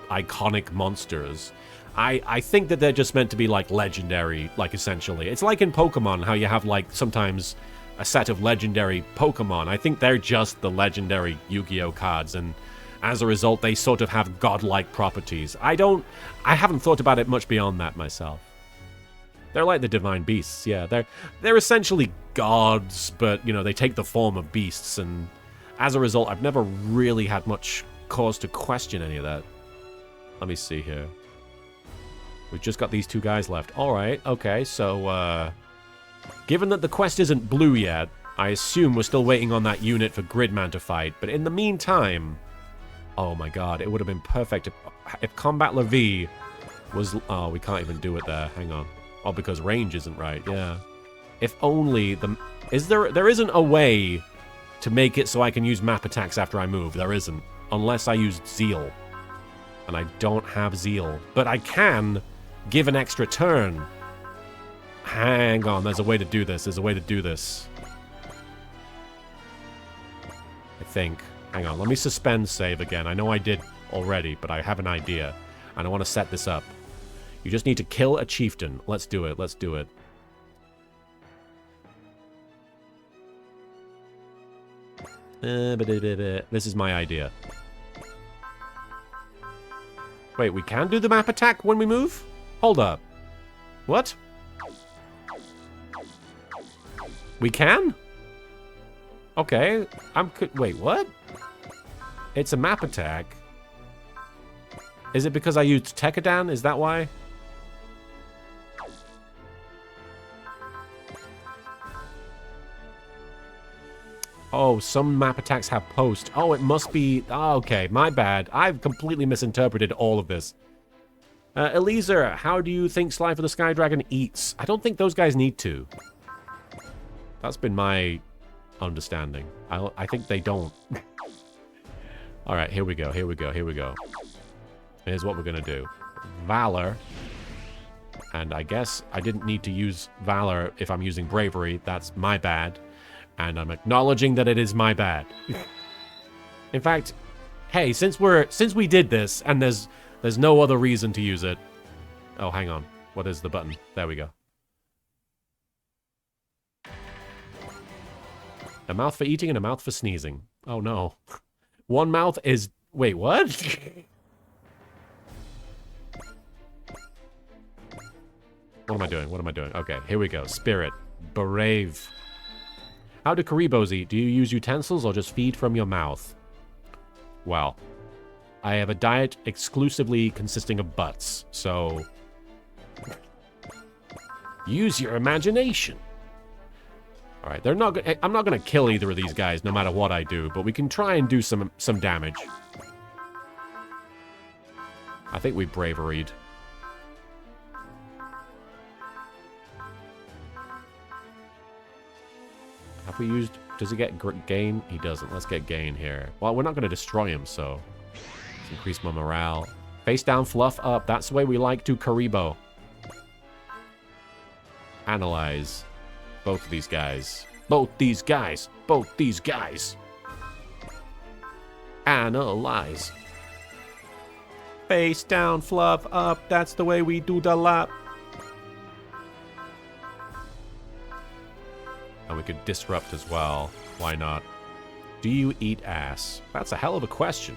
iconic monsters. I think that they're just meant to be like legendary, like essentially. It's like in Pokemon, how you have like sometimes a set of legendary Pokemon. I think they're just the legendary Yu-Gi-Oh cards, and as a result, they sort of have godlike properties. I haven't thought about it much beyond that myself. They're like the divine beasts, yeah. They're essentially gods, but, you know, they take the form of beasts, and as a result, I've never really had much cause to question any of that. Let me see here. We've just got these 2 guys left. Alright, okay, so, given that the quest isn't blue yet, I assume we're still waiting on that unit for Gridman to fight, but in the meantime... Oh my god, it would have been perfect if Combat Levi was... Oh, we can't even do it there. Hang on. Oh, because range isn't right, yeah. If only the... There isn't a way to make it so I can use map attacks after I move. There isn't. Unless I used Zeal. And I don't have Zeal. But I can give an extra turn. Hang on, there's a way to do this. There's a way to do this. I think. Hang on, let me suspend save again. I know I did already, but I have an idea. And I want to set this up. You just need to kill a chieftain. Let's do it, let's do it. This is my idea. Wait, we can do the map attack when we move? Hold up. What? We can? Okay, wait, what? It's a map attack. Is it because I used Tekkadan? Is that why? Oh, some map attacks have post. Oh, it must be... Oh, okay, my bad. I've completely misinterpreted all of this. Eliezer, how do you think Sly for the Sky Dragon eats? I don't think those guys need to. That's been my understanding. I think they don't. Alright, here we go, here we go, here we go. Here's what we're gonna do. Valor. And I guess I didn't need to use Valor if I'm using Bravery. That's my bad. And I'm acknowledging that it is my bad. In fact, hey, since we did this and there's no other reason to use it. Oh, hang on. What is the button? There we go. A mouth for eating and a mouth for sneezing. Oh no. One mouth is... Wait, what? What am I doing? What am I doing? Okay, here we go. Spirit. Brave. How do Kuribohs eat? Do you use utensils or just feed from your mouth? Well, I have a diet exclusively consisting of butts, so... Use your imagination. Alright, I'm not gonna kill either of these guys no matter what I do, but we can try and do some damage. I think we bravaried. Have we used... Does he get gain? He doesn't. Let's get gain here. Well, we're not going to destroy him, so... Let's increase my morale. Face down, fluff up. That's the way we like to Kuriboh. Analyze. Both of these guys. Both these guys. Both these guys. Analyze. Face down, fluff up. That's the way we do the lap. And we could disrupt as well. Why not? Do you eat ass? That's a hell of a question.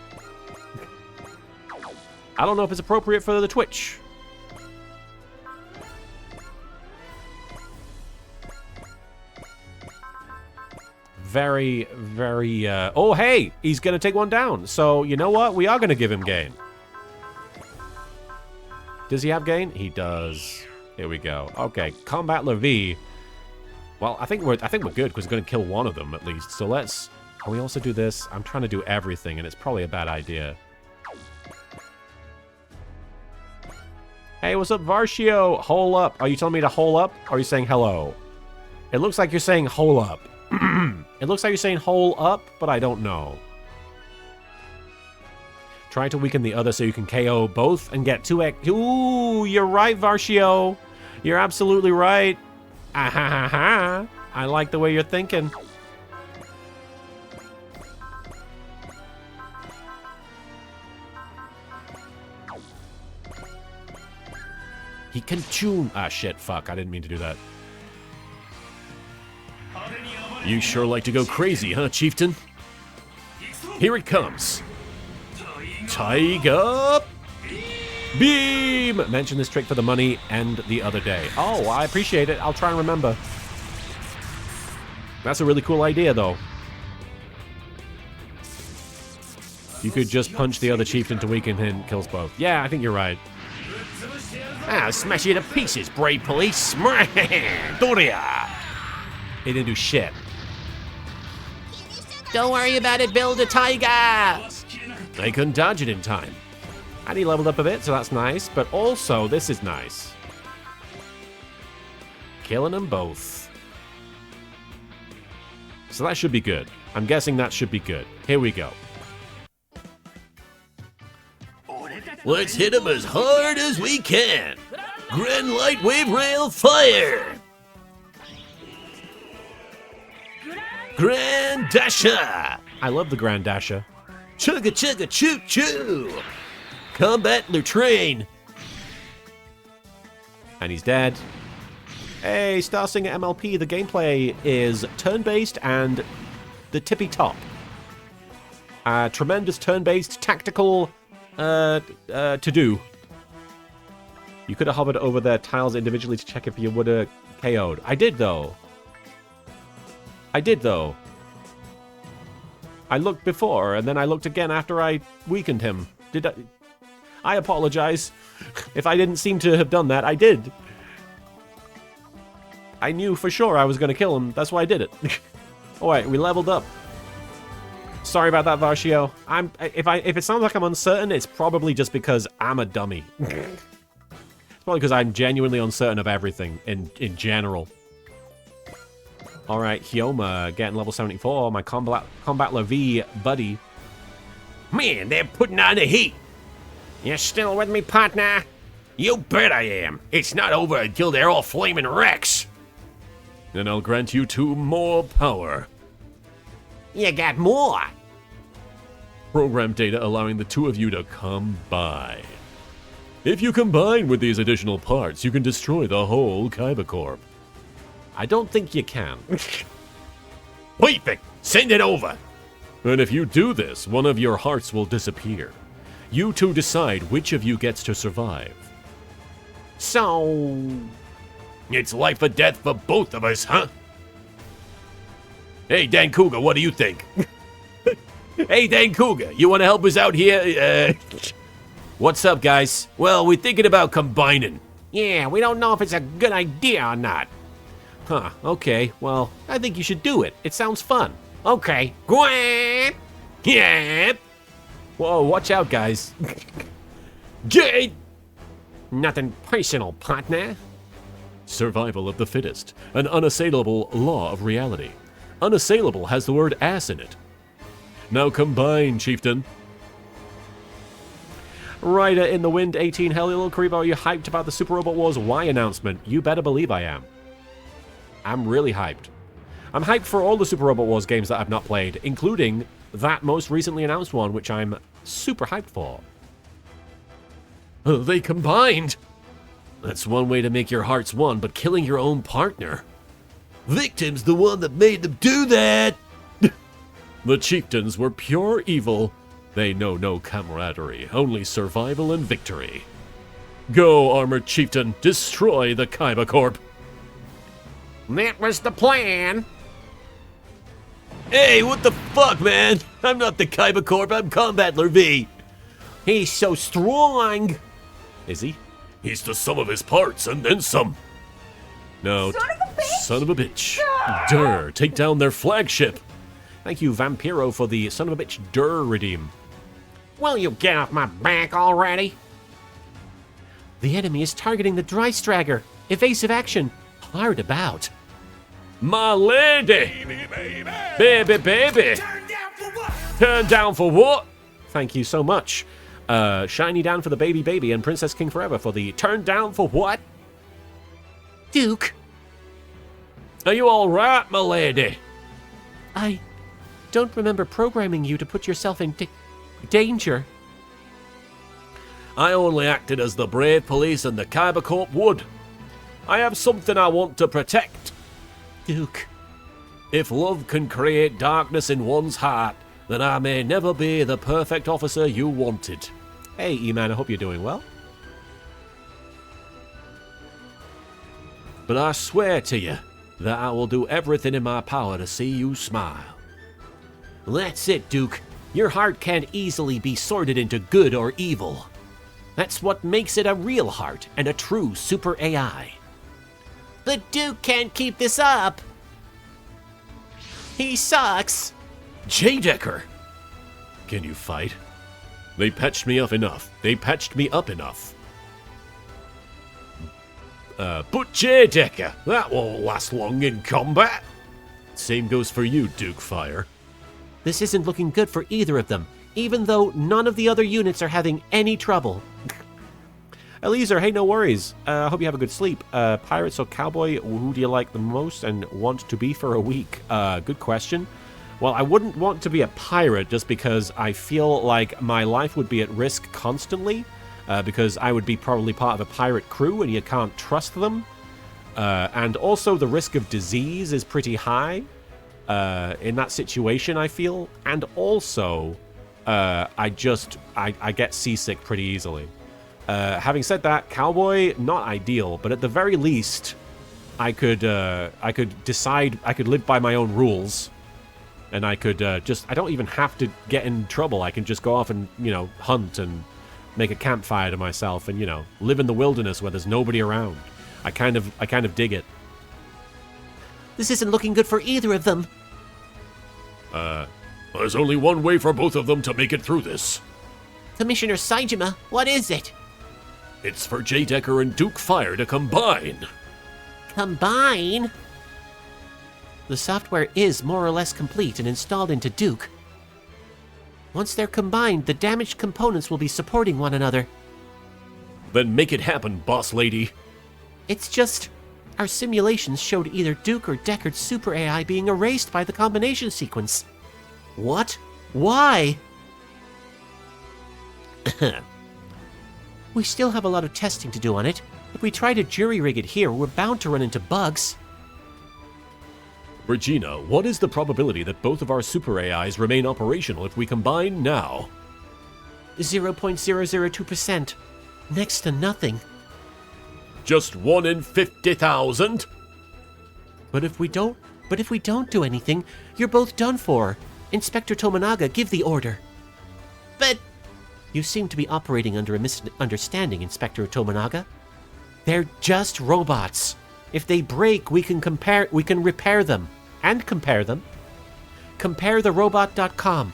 I don't know if it's appropriate for the Twitch. Very, very... Oh, hey! He's going to take one down. So, you know what? We are going to give him gain. Does he have gain? He does. Here we go. Okay, Combat Levi. Well, I think we're good because we're going to kill one of them at least. So let's... Can we also do this? I'm trying to do everything, and it's probably a bad idea. Hey, what's up, Varshio? Hole up. Are you telling me to hole up? Or are you saying hello? It looks like you're saying hole up. It looks like you're saying hole up, but I don't know. Try to weaken the other so you can KO both and get 2x. Ooh, you're right, Varshio. You're absolutely right. Ah-ha-ha-ha. I like the way you're thinking. He can tune. Ah, shit. Fuck. I didn't mean to do that. You sure like to go crazy, huh, Chieftain? Here it comes. Tiger Beam! Mention this trick for the money and the other day. Oh, I appreciate it. I'll try and remember. That's a really cool idea, though. You could just punch the other chieftain to weaken him, kills both. Yeah, I think you're right. Ah, smash you to pieces, brave police. Doria! He didn't do shit. Don't worry about it, build a tiger! I couldn't dodge it in time. And he leveled up a bit, so that's nice. But also, this is nice. Killing them both. So that should be good. I'm guessing that should be good. Here we go. Let's hit him as hard as we can. Grand Light Wave Rail Fire! Grand Dasher! I love the Grand Dasher. Chugga chugga choo choo! Combat Lutrain! And he's dead. Hey, Star Singer MLP, the gameplay is turn-based and the tippy top. Tremendous turn-based tactical to-do. You could have hovered over their tiles individually to check if you would have KO'd. I did, though. I looked before, and then I looked again after I weakened him. Did I? I apologize. If I didn't seem to have done that, I did. I knew for sure I was going to kill him. That's why I did it. Alright, we leveled up. Sorry about that, Varshio. If it sounds like I'm uncertain, it's probably just because I'm a dummy. It's probably because I'm genuinely uncertain of everything in general. Alright, Hyoma getting level 74, my Combat V buddy. Man, they're putting on the heat. You still with me, partner? You bet I am. It's not over until they're all flaming wrecks. Then I'll grant you 2 more power. You got more. Program data allowing the 2 of you to combine. If you combine with these additional parts, you can destroy the whole KaibaCorp. I don't think you can. Perfect. Send it over. And if you do this, one of your hearts will disappear. You 2 decide which of you gets to survive. So... It's life or death for both of us, huh? Hey, Dan Cougar, what do you think? Hey, Dan Cougar, you want to help us out here? What's up, guys? Well, we're thinking about combining. Yeah, we don't know if it's a good idea or not. Huh, okay. Well, I think you should do it. It sounds fun. Okay. Gwap! Yeah. Whoa, watch out, guys. Get. Nothing personal, partner. Survival of the fittest, an unassailable law of reality. Unassailable has the word ass in it. Now combine, chieftain. Rider in the Wind 18. Hell, LittleKuriboh, are you hyped about the Super Robot Wars Y announcement? You better believe I am. I'm really hyped. I'm hyped for all the Super Robot Wars games that I've not played, including that most recently announced one, which I'm super hyped for. They combined! That's one way to make your hearts one, but killing your own partner. Victim's the one that made them do that. The chieftains were pure evil. They know no camaraderie, only survival and victory. Go, armored chieftain, destroy the KaibaCorp. That was the plan. Hey, what the fuck, man? I'm not the KaibaCorp, I'm Combat V. He's so strong. Is he? He's the sum of his parts and then some. Now, son of a bitch. Durr, take down their flagship. Thank you, Vampiro, for the son of a bitch Durr redeem. Will you get off my back already? The enemy is targeting the Dry Stragger. Evasive action. Hard about. My lady! Baby, baby! Turn down for what? Thank you so much. Shiny down for the baby baby and Princess King Forever for the turn down for what? Duke. Are you alright, my lady? I don't remember programming you to put yourself in danger. I only acted as the brave police and the KaibaCorp would. I have something I want to protect. Duke. If love can create darkness in one's heart, then I may never be the perfect officer you wanted. Hey, E-Man, I hope you're doing well. But I swear to you that I will do everything in my power to see you smile. That's it, Duke. Your heart can't easily be sorted into good or evil. That's what makes it a real heart and a true super AI. The Duke can't keep this up. He sucks. J-Decker! Can you fight? They patched me up enough. But J-Decker, that won't last long in combat. Same goes for you, Duke Fire. This isn't looking good for either of them, even though none of the other units are having any trouble. Eliezer, hey, no worries. I hope you have a good sleep. Pirates or cowboy, who do you like the most and want to be for a week? Good question. Well, I wouldn't want to be a pirate just because I feel like my life would be at risk constantly, because I would be probably part of a pirate crew and you can't trust them. And also the risk of disease is pretty high in that situation, I feel. And also, I get seasick pretty easily. Having said that, cowboy, not ideal, but at the very least, I could decide, I could live by my own rules, and I could I don't even have to get in trouble. I can just go off and, hunt and make a campfire to myself and, live in the wilderness where there's nobody around. I kind of dig it. This isn't looking good for either of them. There's only one way for both of them to make it through this. Commissioner Saejima, what is it? It's for J. Decker and Duke Fire to combine. Combine? The software is more or less complete and installed into Duke. Once they're combined, the damaged components will be supporting one another. Then make it happen, boss lady. It's just, our simulations showed either Duke or Deckard's super AI being erased by the combination sequence. What? Why? We still have a lot of testing to do on it. If we try to jury-rig it here, we're bound to run into bugs. Regina, what is the probability that both of our super AIs remain operational if we combine now? 0.002%. Next to nothing. Just 1 in 50,000? But if we don't do anything, you're both done for. Inspector Tominaga, give the order. But You seem to be operating under a misunderstanding, Inspector Tominaga. They're just robots. If they break, we can repair them and compare them. CompareTheRobot.com.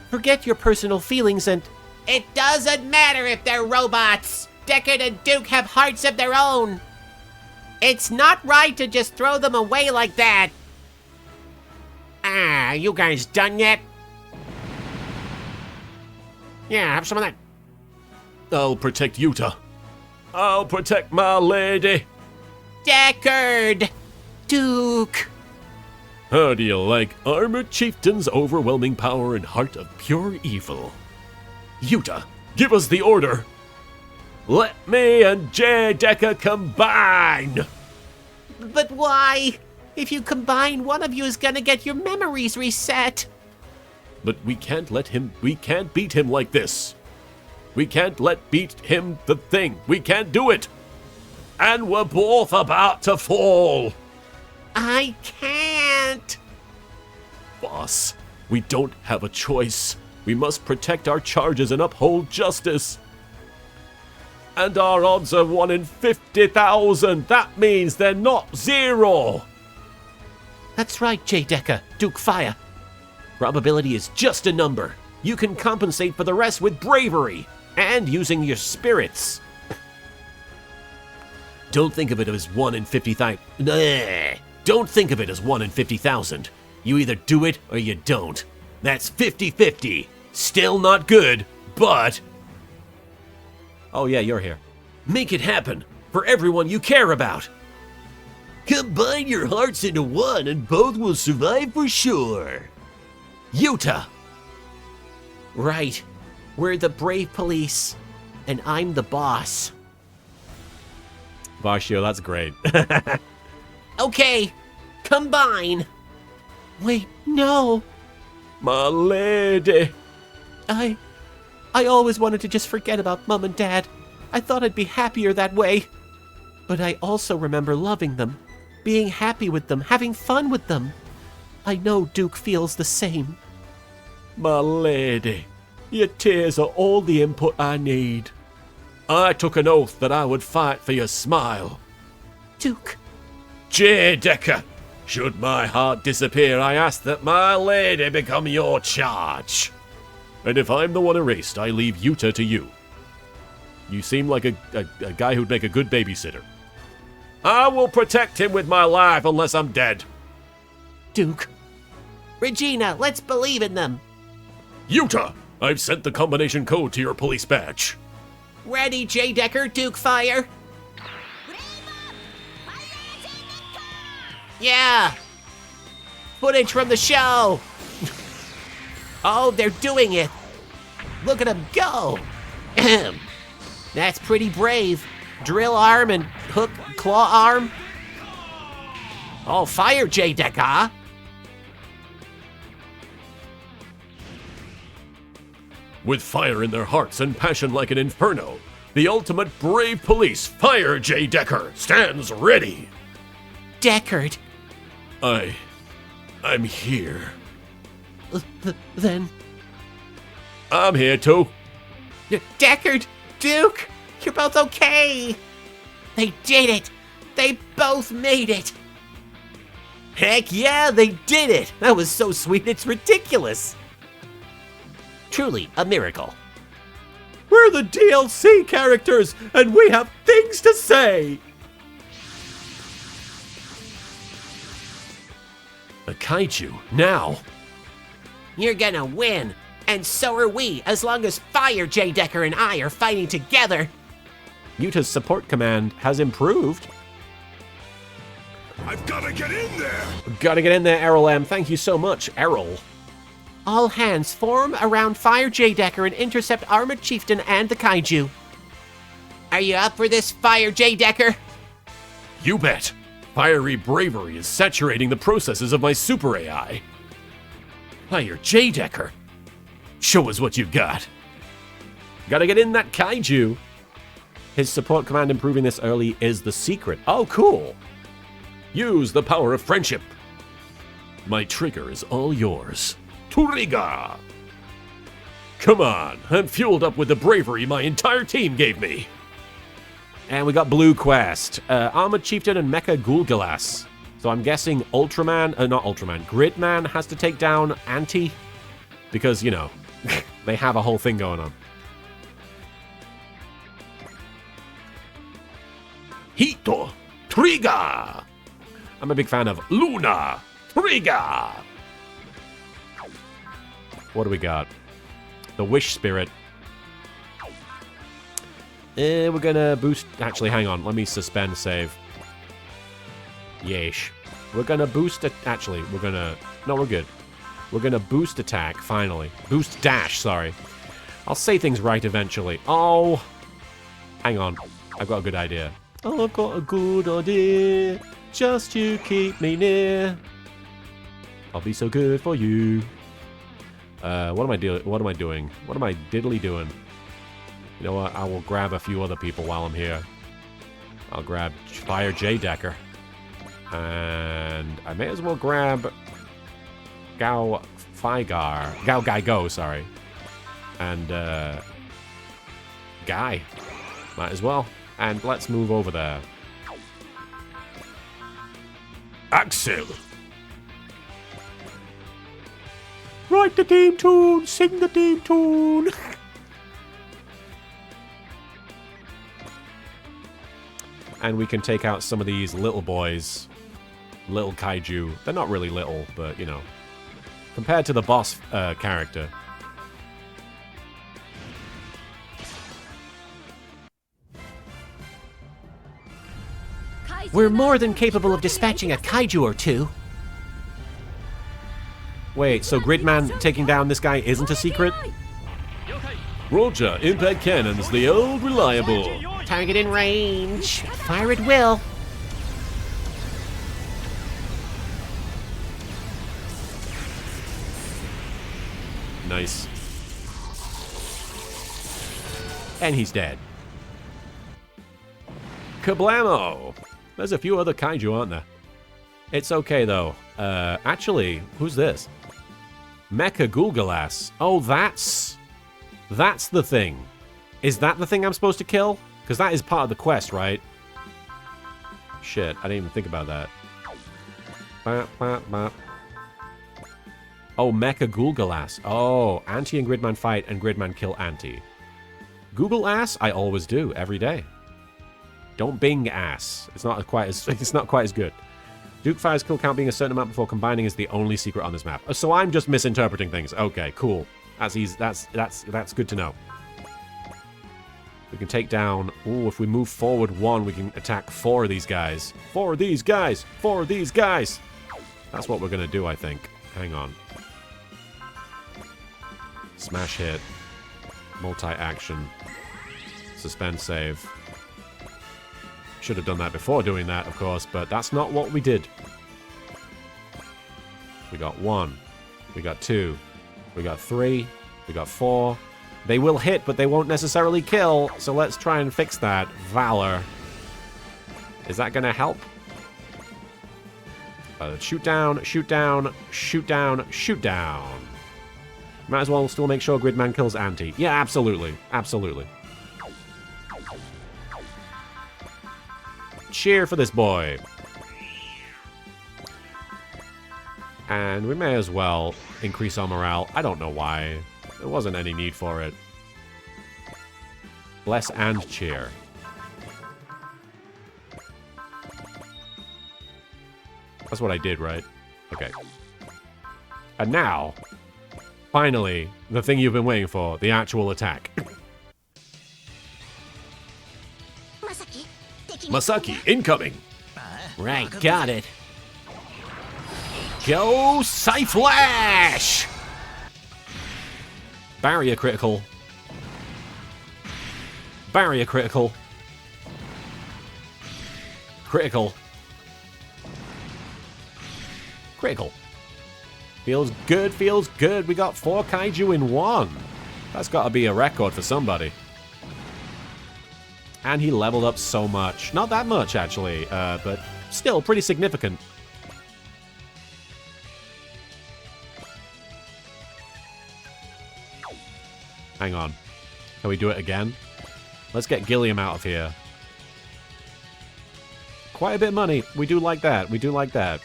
Forget your personal feelings and it doesn't matter if they're robots. Deckard and Duke have hearts of their own. It's not right to just throw them away like that. You guys done yet? Yeah, have some of that. I'll protect Yuta. I'll protect my lady. Deckard! Duke. How do you like Armored Chieftain's overwhelming power and heart of pure evil? Yuta, give us the order. Let me and J. Decker combine. But why? If you combine, one of you is gonna get your memories reset. But we can't beat him like this. We can't beat him the thing. We can't do it. And we're both about to fall. I can't. Boss, we don't have a choice. We must protect our charges and uphold justice. And our odds are 1 in 50,000. That means they're not 0. That's right, J. Decker, Duke Fire. Probability is just a number. You can compensate for the rest with bravery and using your spirits. Don't think of it as 1 in 50,000. Don't think of it as 1 in 50,000. You either do it or you don't. That's 50-50. Still not good, but... Oh yeah, you're here. Make it happen for everyone you care about. Combine your hearts into one and both will survive for sure. Yuta! Right. We're the brave police, and I'm the boss. Vashio, that's great. Okay, combine. Wait, no. My lady. I always wanted to just forget about Mom and Dad. I thought I'd be happier that way. But I also remember loving them, being happy with them, having fun with them. I know Duke feels the same. My lady, your tears are all the input I need. I took an oath that I would fight for your smile. Duke. J. Decker, should my heart disappear, I ask that my lady become your charge. And if I'm the one erased, I leave Yuta to you. You seem like a guy who'd make a good babysitter. I will protect him with my life unless I'm dead. Duke. Regina, let's believe in them. Yuta, I've sent the combination code to your police badge. Ready, J. Decker, Duke Fire? Yeah! Footage from the show! Oh, they're doing it! Look at them go! That's pretty brave. Drill arm and hook claw arm. Oh, fire, J. Decker! With fire in their hearts and passion like an inferno, the ultimate brave police, Fire J. Decker, stands ready. Deckard. I'm here. Then... I'm here too. Deckard! Duke! You're both okay! They did it! They both made it! Heck yeah, they did it! That was so sweet, it's ridiculous! Truly a miracle. We're the DLC characters, and we have things to say! A kaiju, now! You're gonna win, and so are we, as long as Fire J. Decker and I are fighting together. Yuta's support command has improved. I've gotta get in there! Gotta get in there, Errol M. Thank you so much, Errol. All hands form around Fire J. Decker and intercept Armored Chieftain and the kaiju. Are you up for this, Fire J. Decker? You bet! Fiery bravery is saturating the processes of my super AI. Fire J. Decker, show us what you've got. Gotta get in that kaiju. His support command improving this early is the secret. Oh, cool. Use the power of friendship. My trigger is all yours. Turiga! Come on, I'm fueled up with the bravery my entire team gave me. And we got Blue Quest. Armored Chieftain and Mecha Gulgalas. So I'm guessing not Ultraman, Gridman has to take down Anti. Because, you know, they have a whole thing going on. Hito! Triga! I'm a big fan of Luna! Triga! What do we got? The Wish Spirit. We're gonna boost... Actually, hang on. Let me suspend save. Yeesh. We're gonna boost... Actually, we're gonna... No, we're good. We're gonna boost attack, finally. Boost dash, sorry. I'll say things right eventually. Oh! Hang on. I've got a good idea. Oh, I've got a good idea. Just you keep me near. I'll be so good for you. What am I doing? What am I doing? What am I diddly doing? You know what? I will grab a few other people while I'm here. I'll grab Fire J. Decker. And I may as well grab Gao Gai Go, sorry. And Guy. Might as well. And let's move over there. Axel! Write the theme tune! Sing the theme tune! And we can take out some of these little boys. Little kaiju. They're not really little, but, you know. Compared to the boss character. We're more than capable of dispatching a kaiju or two. Wait, so Gridman taking down this guy isn't a secret? Roger, impact cannons, the old reliable. Target in range. Fire at will. Nice. And he's dead. Kablamo! There's a few other kaiju, aren't there? It's okay, though. Actually, who's this? Mecha Gulgalas. Oh, that's the thing. Is that the thing I'm supposed to kill? Because that is part of the quest, right? Shit, I didn't even think about that. Oh, Mecha Gulgalas. Oh, Anti and Gridman fight, and Gridman kill Anti. Google ass? I always do, every day. Don't Bing ass. It's not quite as good. Duke Fire's kill count being a certain amount before combining is the only secret on this map. So I'm just misinterpreting things. Okay, cool. That's easy. That's good to know. We can take down... Ooh, if we move forward one, we can attack 4 of these guys. 4 of these guys! 4 of these guys! That's what we're gonna do, I think. Hang on. Smash hit. Multi-action. Suspend save. Should have done that before doing that, of course, but that's not what we did. We got 1. We got 2. We got 3. We got 4. They will hit, but they won't necessarily kill, so let's try and fix that. Valor. Is that gonna help? Shoot down, shoot down, shoot down, shoot down. Might as well still make sure Gridman kills Anti. Yeah, absolutely. Absolutely. Cheer for this boy. And we may as well increase our morale. I don't know why. There wasn't any need for it. Bless and cheer. That's what I did, right? Okay. And now, finally, the thing you've been waiting for, the actual attack. Masaki, incoming! Right, got it. Go Psyflash! Barrier critical. Barrier critical. Critical. Critical. Feels good, feels good. We got 4 kaiju in 1. That's got to be a record for somebody. And he leveled up so much. Not that much, actually, but still pretty significant. Hang on. Can we do it again? Let's get Gilliam out of here. Quite a bit of money. We do like that. We do like that.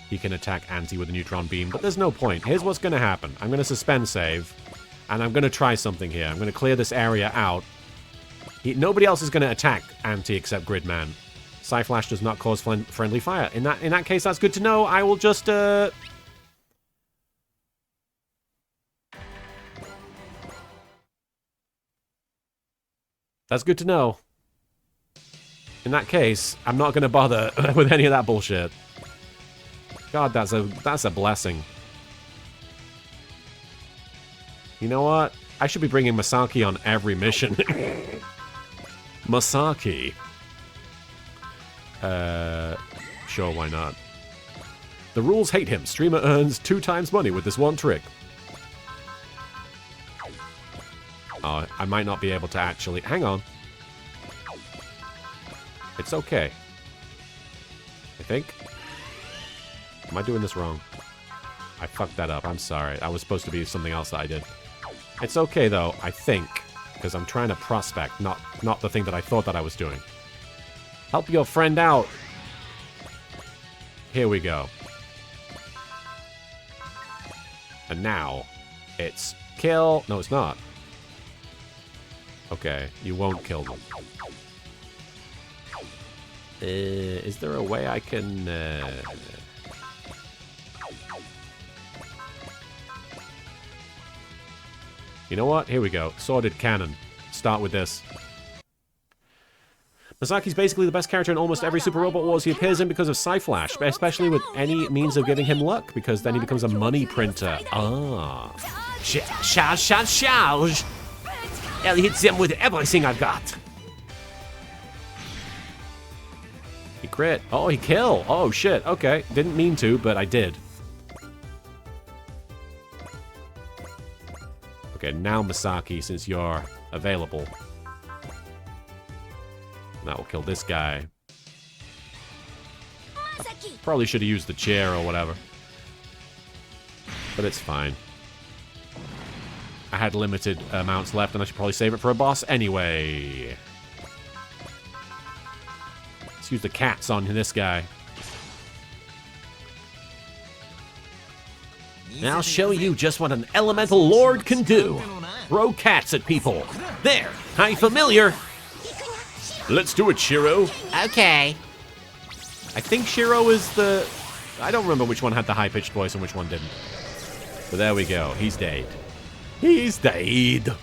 He can attack Anti with a neutron beam, but there's no point. Here's what's going to happen. I'm going to suspend save, and I'm going to try something here. I'm going to clear this area out. Nobody else is going to attack Anti except Gridman. Psyflash does not cause friendly fire. In that case, that's good to know. I will just, That's good to know. In that case, I'm not going to bother with any of that bullshit. God, that's a blessing. You know what? I should be bringing Masaki on every mission. Masaki. Sure, why not? The rules hate him. Streamer earns 2 times money with this one trick. Oh, I might not be able to actually... Hang on. It's okay. I think. Am I doing this wrong? I fucked that up. I'm sorry. That was supposed to be something else that I did. It's okay, though, I think. Because I'm trying to prospect, not the thing that I thought that I was doing. Help your friend out. Here we go. And now, it's kill... No, it's not. Okay, you won't kill them. Is there a way I can... You know what? Here we go. Sworded cannon. Start with this. Masaki's basically the best character in almost every Super Robot Wars he appears in because of Psyflash, especially with any means of giving him luck, because then he becomes a money printer. Ah. Charge! I'll hit them with everything I've got. He crit. Oh, he kill. Oh, shit. Okay. Didn't mean to, but I did. Okay, now Masaki, since you're available. That will kill this guy. Probably should have used the chair or whatever. But it's fine. I had limited amounts left, and I should probably save it for a boss anyway. Let's use the cats on this guy. I'll show you just what an elemental lord can do. Throw cats at people. There, I'm familiar. Let's do it, Shiro. Okay. I think Shiro is the... I don't remember which one had the high-pitched voice and which one didn't. But there we go. He's dead. He's dead.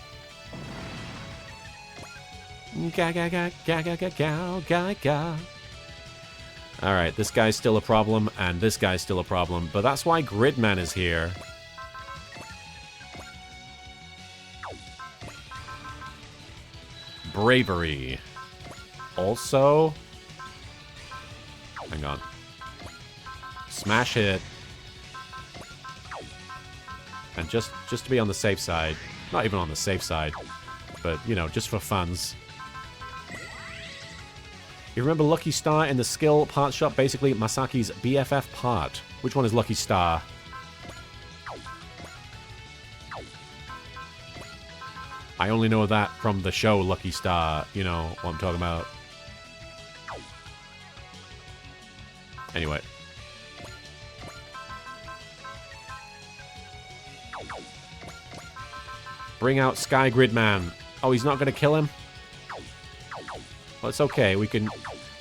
Ga ga ga ga ga ga ga ga ga. Alright, this guy's still a problem, and this guy's still a problem. But that's why Gridman is here. Bravery. Also... Hang on. Smash hit. And just to be on the safe side. Not even on the safe side. But, you know, just for funs. You remember Lucky Star in the skill part shop? Basically, Masaki's BFF part. Which one is Lucky Star? I only know that from the show Lucky Star. You know what I'm talking about. Anyway. Bring out Sky Gridman. Oh, he's not going to kill him? Well, it's okay. We can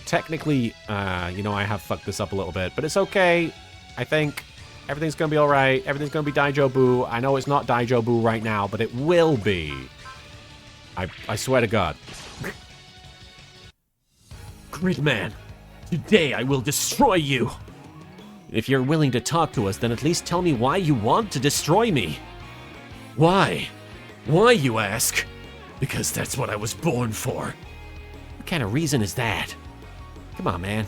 technically... you know, I have fucked this up a little bit. But it's okay. I think everything's going to be alright. Everything's going to be Daijobu. I know it's not Daijobu right now, but it will be. I swear to God. Gridman, today I will destroy you. If you're willing to talk to us, then at least tell me why you want to destroy me. Why? Why, you ask? Because that's what I was born for. What kind of reason is that? Come on, man.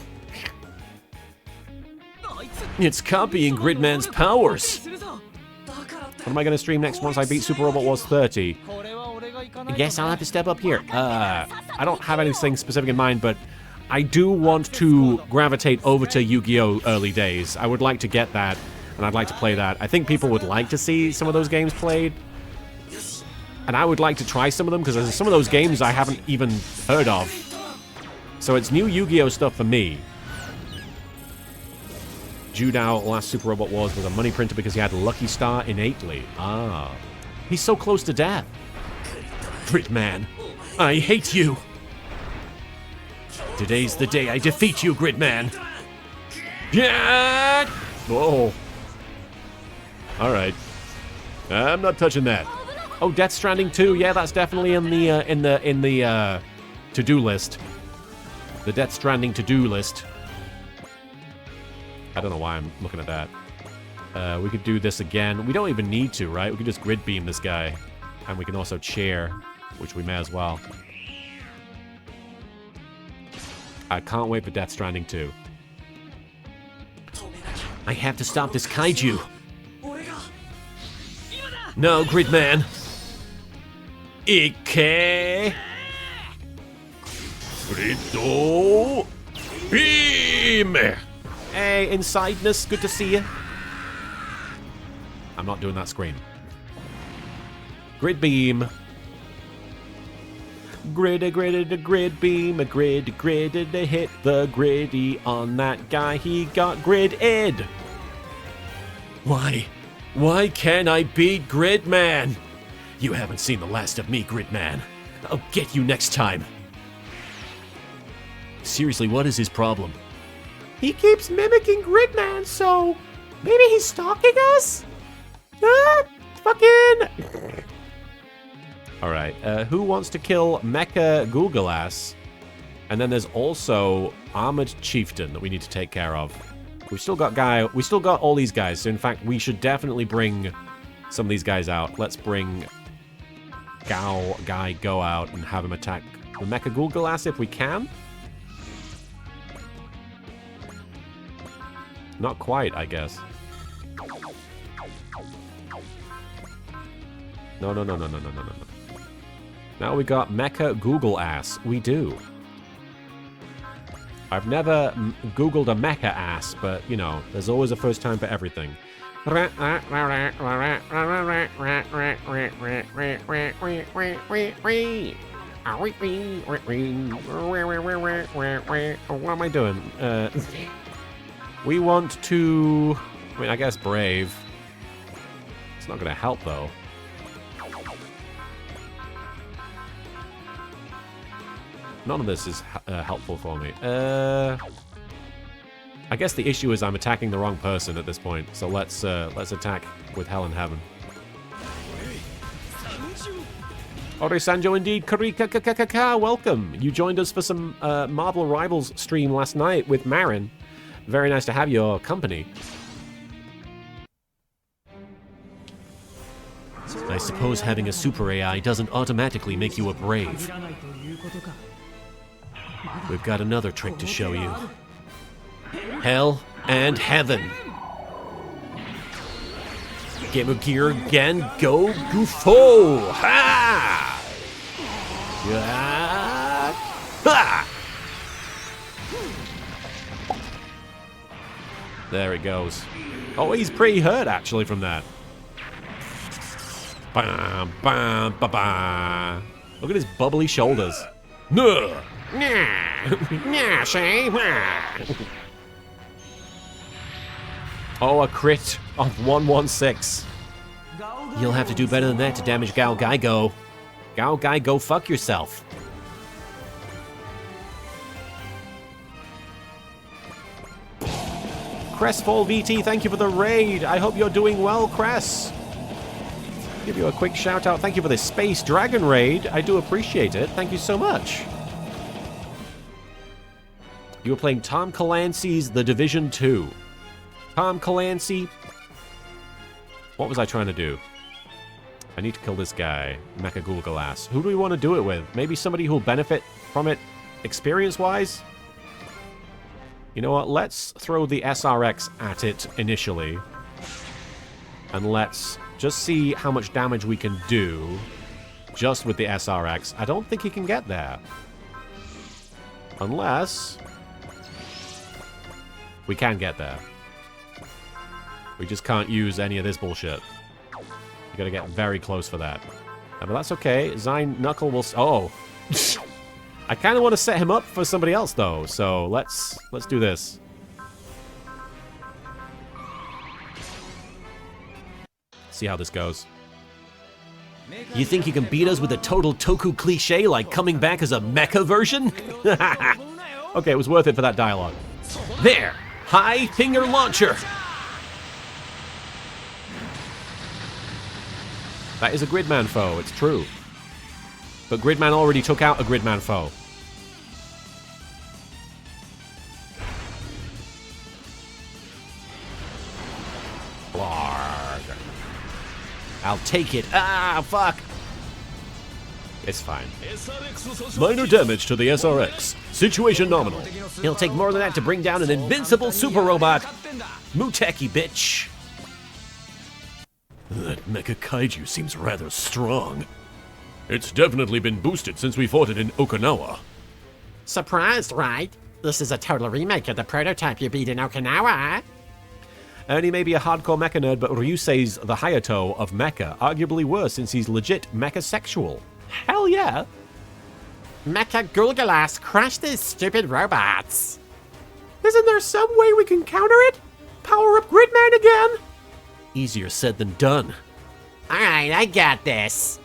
It's copying Gridman's powers. What am I going to stream next once I beat Super Robot Wars 30? I guess I'll have to step up here. I don't have anything specific in mind, but I do want to gravitate over to Yu-Gi-Oh! Early days. I would like to get that, and I'd like to play that. I think people would like to see some of those games played. And I would like to try some of them, because there's some of those games I haven't even heard of. So it's new Yu-Gi-Oh! Stuff for me. Judao last Super Robot Wars was a money printer because he had Lucky Star innately. Ah. He's so close to death. Gridman, I hate you. Today's the day I defeat you, Gridman. Yeah! Whoa. Alright. I'm not touching that. Oh, Death Stranding 2. Yeah, that's definitely in the to-do list. The Death Stranding to-do list. I don't know why I'm looking at that. We could do this again. We don't even need to, right? We could just grid beam this guy. And we can also chair, which we may as well. I can't wait for Death Stranding 2. I have to stop this kaiju. No, Gridman. Ike. Grido. Beam. Hey, Insideness, good to see you. I'm not doing that scream. Grid beam. Grid beam, a grid to hit the griddy on that guy. He got gridded. Why? Why can't I beat Gridman? You haven't seen the last of me, Gridman. I'll get you next time. Seriously, what is his problem? He keeps mimicking Gridman, so maybe he's stalking us? Ah, fucking... Alright, who wants to kill Mecha Googleass? And then there's also Armored Chieftain that we need to take care of. We still got all these guys, so in fact we should definitely bring some of these guys out. Let's bring Go out and have him attack the Mecha Googleass if we can. Not quite, I guess. No. Now we got Mecha Googleass. We do. I've never Googled a mecha ass, but, you know, there's always a first time for everything. What am I doing? We want to... I mean, I guess Brave. It's not going to help, though. None of this is helpful for me. I guess the issue is I'm attacking the wrong person at this point. So let's attack with Hell in Heaven. Ore Sanjo indeed. Karika welcome. You joined us for some Marvel Rivals stream last night with Marin. Very nice to have your company. I suppose having a super AI doesn't automatically make you a brave. We've got another trick to show you. Hell and Heaven. Game of Gear again, go Gufo! Ha! Yeah! Ha! There it goes. Oh, he's pretty hurt, actually, from that. Bam, bam, ba, ba. Look at his bubbly shoulders. Nuh! Oh, a crit of 116. You'll have to do better than that to damage Gao Gaigo. Gao Gaigo, fuck yourself. Cressfall VT, thank you for the raid. I hope you're doing well, Cress. Give you a quick shout out. Thank you for this Space Dragon raid. I do appreciate it. Thank you so much. You were playing Tom Clancy's The Division 2. Tom Clancy. What was I trying to do? I need to kill this guy, Mecha Gulgalas. Who do we want to do it with? Maybe somebody who'll benefit from it experience-wise? You know what? Let's throw the SRX at it initially. And let's just see how much damage we can do just with the SRX. I don't think he can get there. Unless we can get there. We just can't use any of this bullshit. You gotta get very close for that. But that's okay. Zine Knuckle will... Oh! I kind of want to set him up for somebody else, though. So let's do this. See how this goes. You think you can beat us with a total Toku cliche like coming back as a mecha version? Okay, it was worth it for that dialogue. There! High finger launcher! That is a Gridman foe, it's true. But Gridman already took out a Gridman foe. Blarg. I'll take it. Ah, fuck! It's fine. Minor damage to the SRX. Situation nominal. It'll take more than that to bring down an invincible super robot. Muteki, bitch. That Mecha Kaiju seems rather strong. It's definitely been boosted since we fought it in Okinawa. Surprised, right? This is a total remake of the prototype you beat in Okinawa. Ernie may be a hardcore mecha nerd, but Ryusei's the Hayato of mecha. Arguably worse since he's legit mecha-sexual. Hell yeah! Mecha Gulgalas, crush these stupid robots. Isn't there some way we can counter it? Power up Gridman again? Easier said than done. Alright, I got this.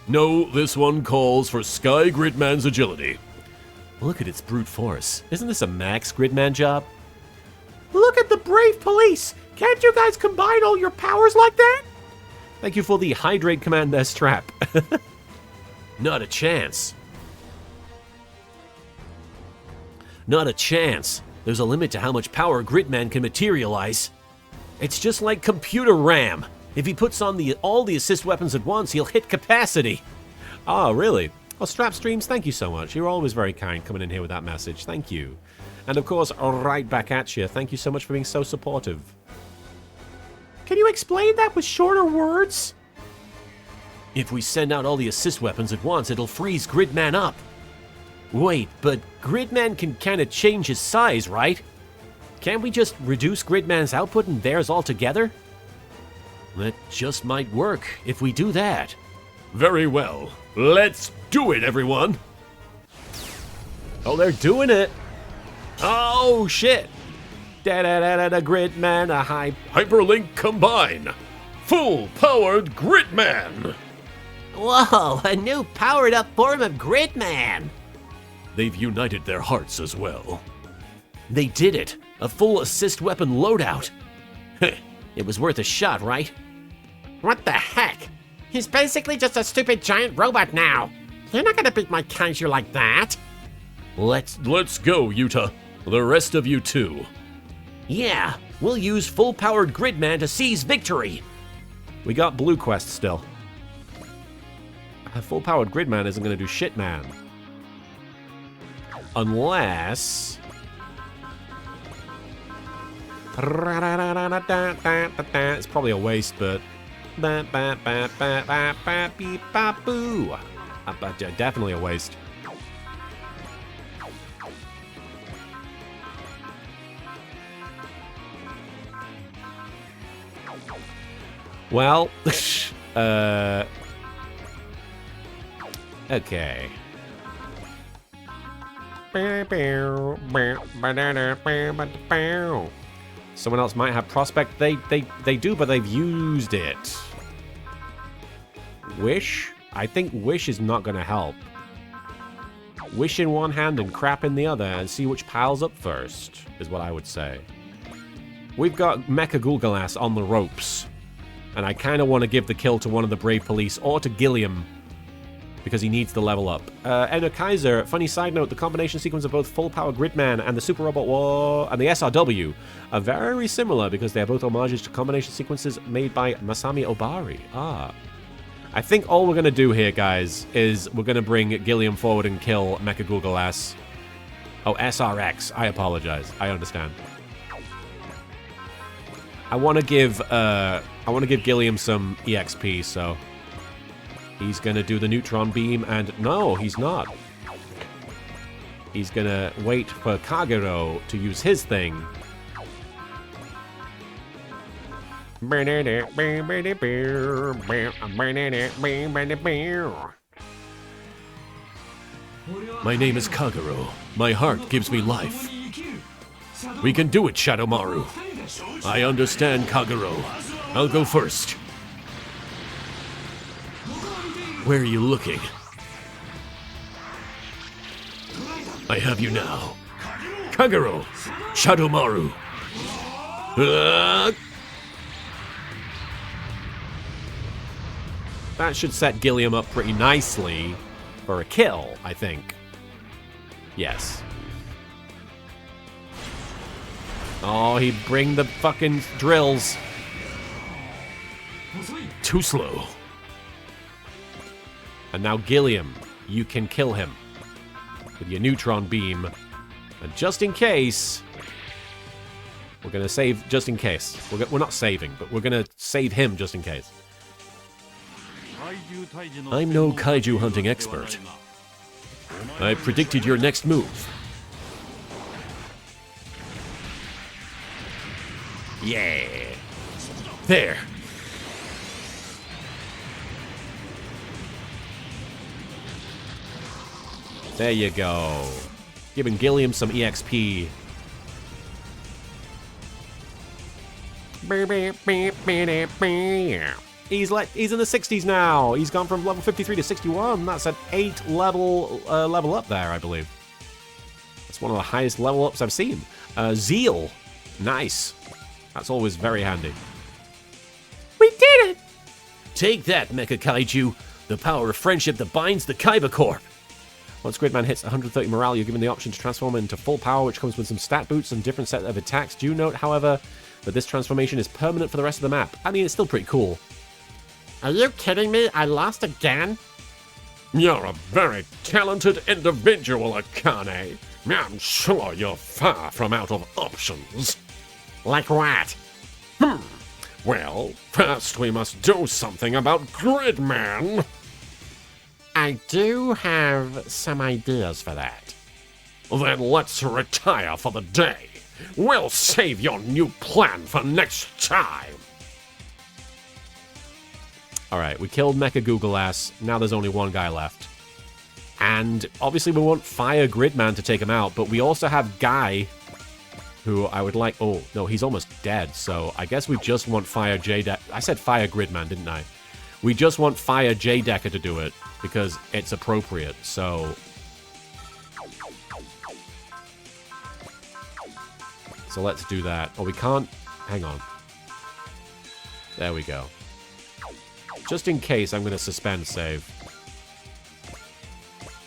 No, this one calls for Sky Gridman's agility. Look at its brute force. Isn't this a max Gridman job? Look at the brave police! Can't you guys combine all your powers like that? Thank you for the hydrate command there, Strap. Not a chance. Not a chance. There's a limit to how much power Gridman can materialize. It's just like computer RAM. If he puts on all the assist weapons at once, he'll hit capacity. Oh, really? Well, Strap Streams, thank you so much. You're always very kind coming in here with that message. Thank you. And of course, right back at you. Thank you so much for being so supportive. Can you explain that with shorter words? If we send out all the assist weapons at once, it'll freeze Gridman up. Wait, but Gridman can kind of change his size, right? Can't we just reduce Gridman's output and theirs altogether? That just might work if we do that. Very well. Let's do it, everyone! Oh, they're doing it! Oh, shit! Da-da-da-da-da, Gridman, a high... Hyperlink combine! Full-powered Gridman! Whoa, a new powered-up form of Gridman. They've united their hearts as well. They did it! A full assist weapon loadout! It was worth a shot, right? What the heck? He's basically just a stupid giant robot now. You're not gonna beat my kaiju like that. Let's go, Yuta. The rest of you too. Yeah, we'll use full-powered Gridman to seize victory. We got Blue Quest still. A full-powered Gridman isn't going to do shit, man. Unless... It's probably a waste, but... Definitely a waste. Well, okay. Someone else might have Prospect. They do, but they've used it. Wish? I think wish is not going to help. Wish in one hand and crap in the other and see which piles up first, is what I would say. We've got Mecha Gulgalas on the ropes. And I kind of want to give the kill to one of the Brave Police or to Gilliam, because he needs the level up. Enno Kaiser, funny side note, the combination sequence of both Full Power Gridman and the Super Robot War and the SRW are very similar because they are both homages to combination sequences made by Masami Obari. I think all we're going to do here, guys, is we're going to bring Gilliam forward and kill Mecha Gulgalas. Oh, SRX. I apologize. I understand. I want to give Gilliam some EXP, so he's going to do the neutron beam, and no, he's not. He's going to wait for Kagero to use his thing. My name is Kagero. My heart gives me life. We can do it, Shadowmaru. I understand, Kagero. I'll go first. Where are you looking? I have you now. Kagero! Shadowmaru! That should set Gilliam up pretty nicely for a kill, I think. Yes. Oh, he'd bring the fucking drills. Too slow. And now Gilliam, you can kill him with your neutron beam. And just in case, we're going to save just in case. We're not saving, but we're going to save him just in case. I'm no kaiju hunting expert. I predicted your next move. Yeah. There. There you go. Giving Gilliam some EXP. He's in the 60s now. He's gone from level 53 to 61. That's an 8 level up there, I believe. That's one of the highest level ups I've seen. Zeal. Nice. That's always very handy. We did it! Take that, Mecha Kaiju. The power of friendship that binds the Kaiba Corp. Once Gridman hits 130 morale, you're given the option to transform into full power, which comes with some stat boosts and different set of attacks. Do note, however, that this transformation is permanent for the rest of the map. I mean, it's still pretty cool. Are you kidding me? I lost again? You're a very talented individual, Akane. I'm sure you're far from out of options. Like what? Well, first we must do something about Gridman. I do have some ideas for that. Then let's retire for the day. We'll save your new plan for next time. Alright, we killed Mecha Gulgalas. Now there's only one guy left. And obviously we want Fire Gridman to take him out, but we also have Guy, who I would like... Oh, no, he's almost dead, so I guess we just want Fire J-Decker... I said Fire Gridman, didn't I? We just want Fire J-Decker to do it, because it's appropriate, so... So let's do that. Oh, we can't... Hang on. There we go. Just in case, I'm going to suspend save.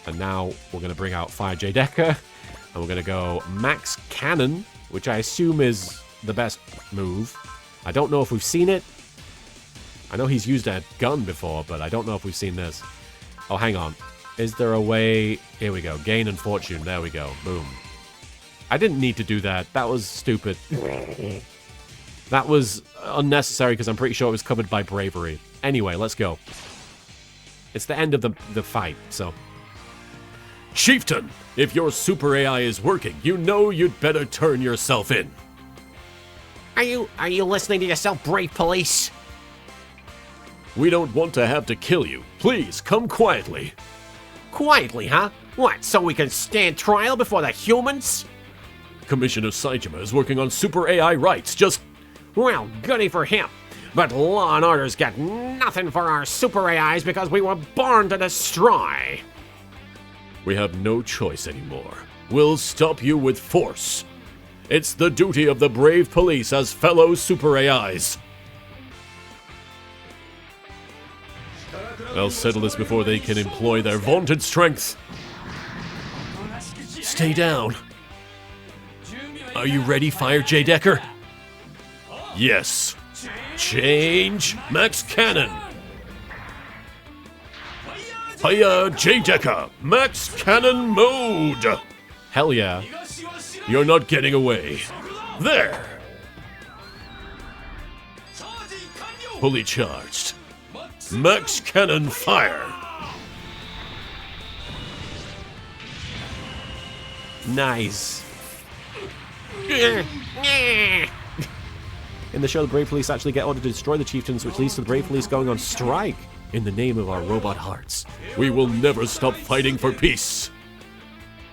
And now we're going to bring out Fire J-Decker. And we're going to go Max Cannon, which I assume is the best move. I don't know if we've seen it. I know he's used a gun before, but I don't know if we've seen this. Oh, hang on. Is there a way... Here we go. Gain and Fortune. There we go. Boom. I didn't need to do that. That was stupid. That was unnecessary because I'm pretty sure it was covered by Bravery. Anyway, let's go. It's the end of the fight, so... Chieftain, if your super AI is working, you know you'd better turn yourself in. Are you listening to yourself, Brave Police? We don't want to have to kill you. Please, come quietly. Quietly, huh? What, so we can stand trial before the humans? Commissioner Saejima is working on super AI rights, just... Well, goody for him. but Law and Order's got nothing for our super AIs because we were born to destroy. We have no choice anymore. We'll stop you with force. It's the duty of the brave police as fellow super AIs. I'll settle this before they can employ their vaunted strength. Stay down. Are you ready, Fire J. Decker? Yes. Change Max Cannon. Hiya, J. Decker. Max Cannon mode. Hell yeah. You're not getting away. There. Fully charged. Max Cannon fire. Nice. In the show, the Brave Police actually get ordered to destroy the chieftains, which leads to the Brave Police going on strike in the name of our robot hearts. We will never stop fighting for peace.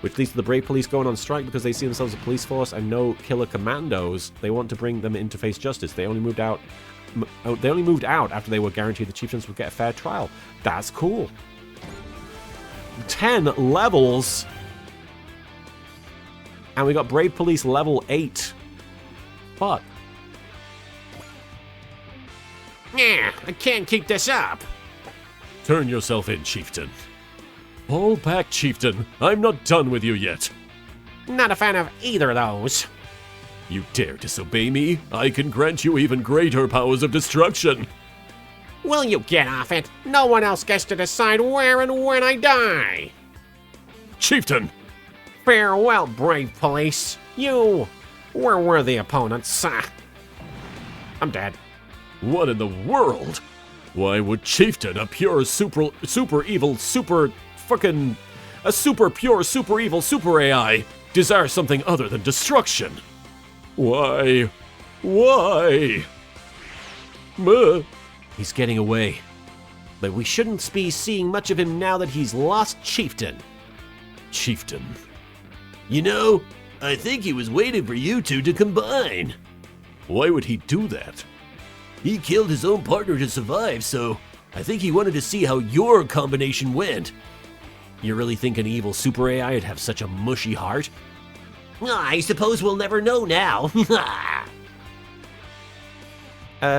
Which leads to the Brave Police going on strike because they see themselves as a police force and no killer commandos. They want to bring them in to face justice. They only moved out after they were guaranteed the chieftains would get a fair trial. That's cool. 10 levels. And we got Brave Police level 8. Fuck. Yeah, I can't keep this up. Turn yourself in, Chieftain. Fall back, Chieftain. I'm not done with you yet. Not a fan of either of those. You dare disobey me? I can grant you even greater powers of destruction. Will you get off it? No one else gets to decide where and when I die. Chieftain! Farewell, Brave Police. You were worthy opponents. I'm dead. What in the world? Why would Chieftain, a pure super evil, super pure, super evil, super AI, desire something other than destruction? Why? Why? He's getting away. But we shouldn't be seeing much of him now that he's lost Chieftain. Chieftain. You know, I think he was waiting for you two to combine. Why would he do that? He killed his own partner to survive, so I think he wanted to see how your combination went. You really think an evil super AI would have such a mushy heart? I suppose we'll never know now.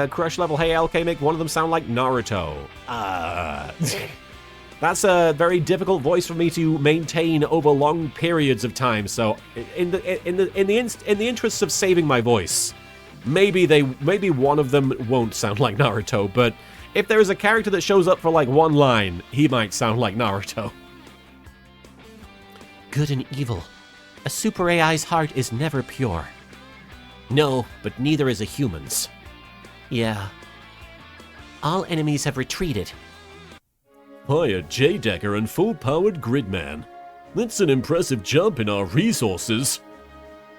Crush level, hey LK, make one of them sound like Naruto. That's a very difficult voice for me to maintain over long periods of time. So, in the interests of saving my voice, maybe one of them won't sound like Naruto. But if there is a character that shows up for like one line, he might sound like Naruto. Good and evil. A super AI's heart is never pure. No, but neither is a human's. Yeah. All enemies have retreated. Hiya, J. Decker and full-powered Gridman. That's an impressive jump in our resources.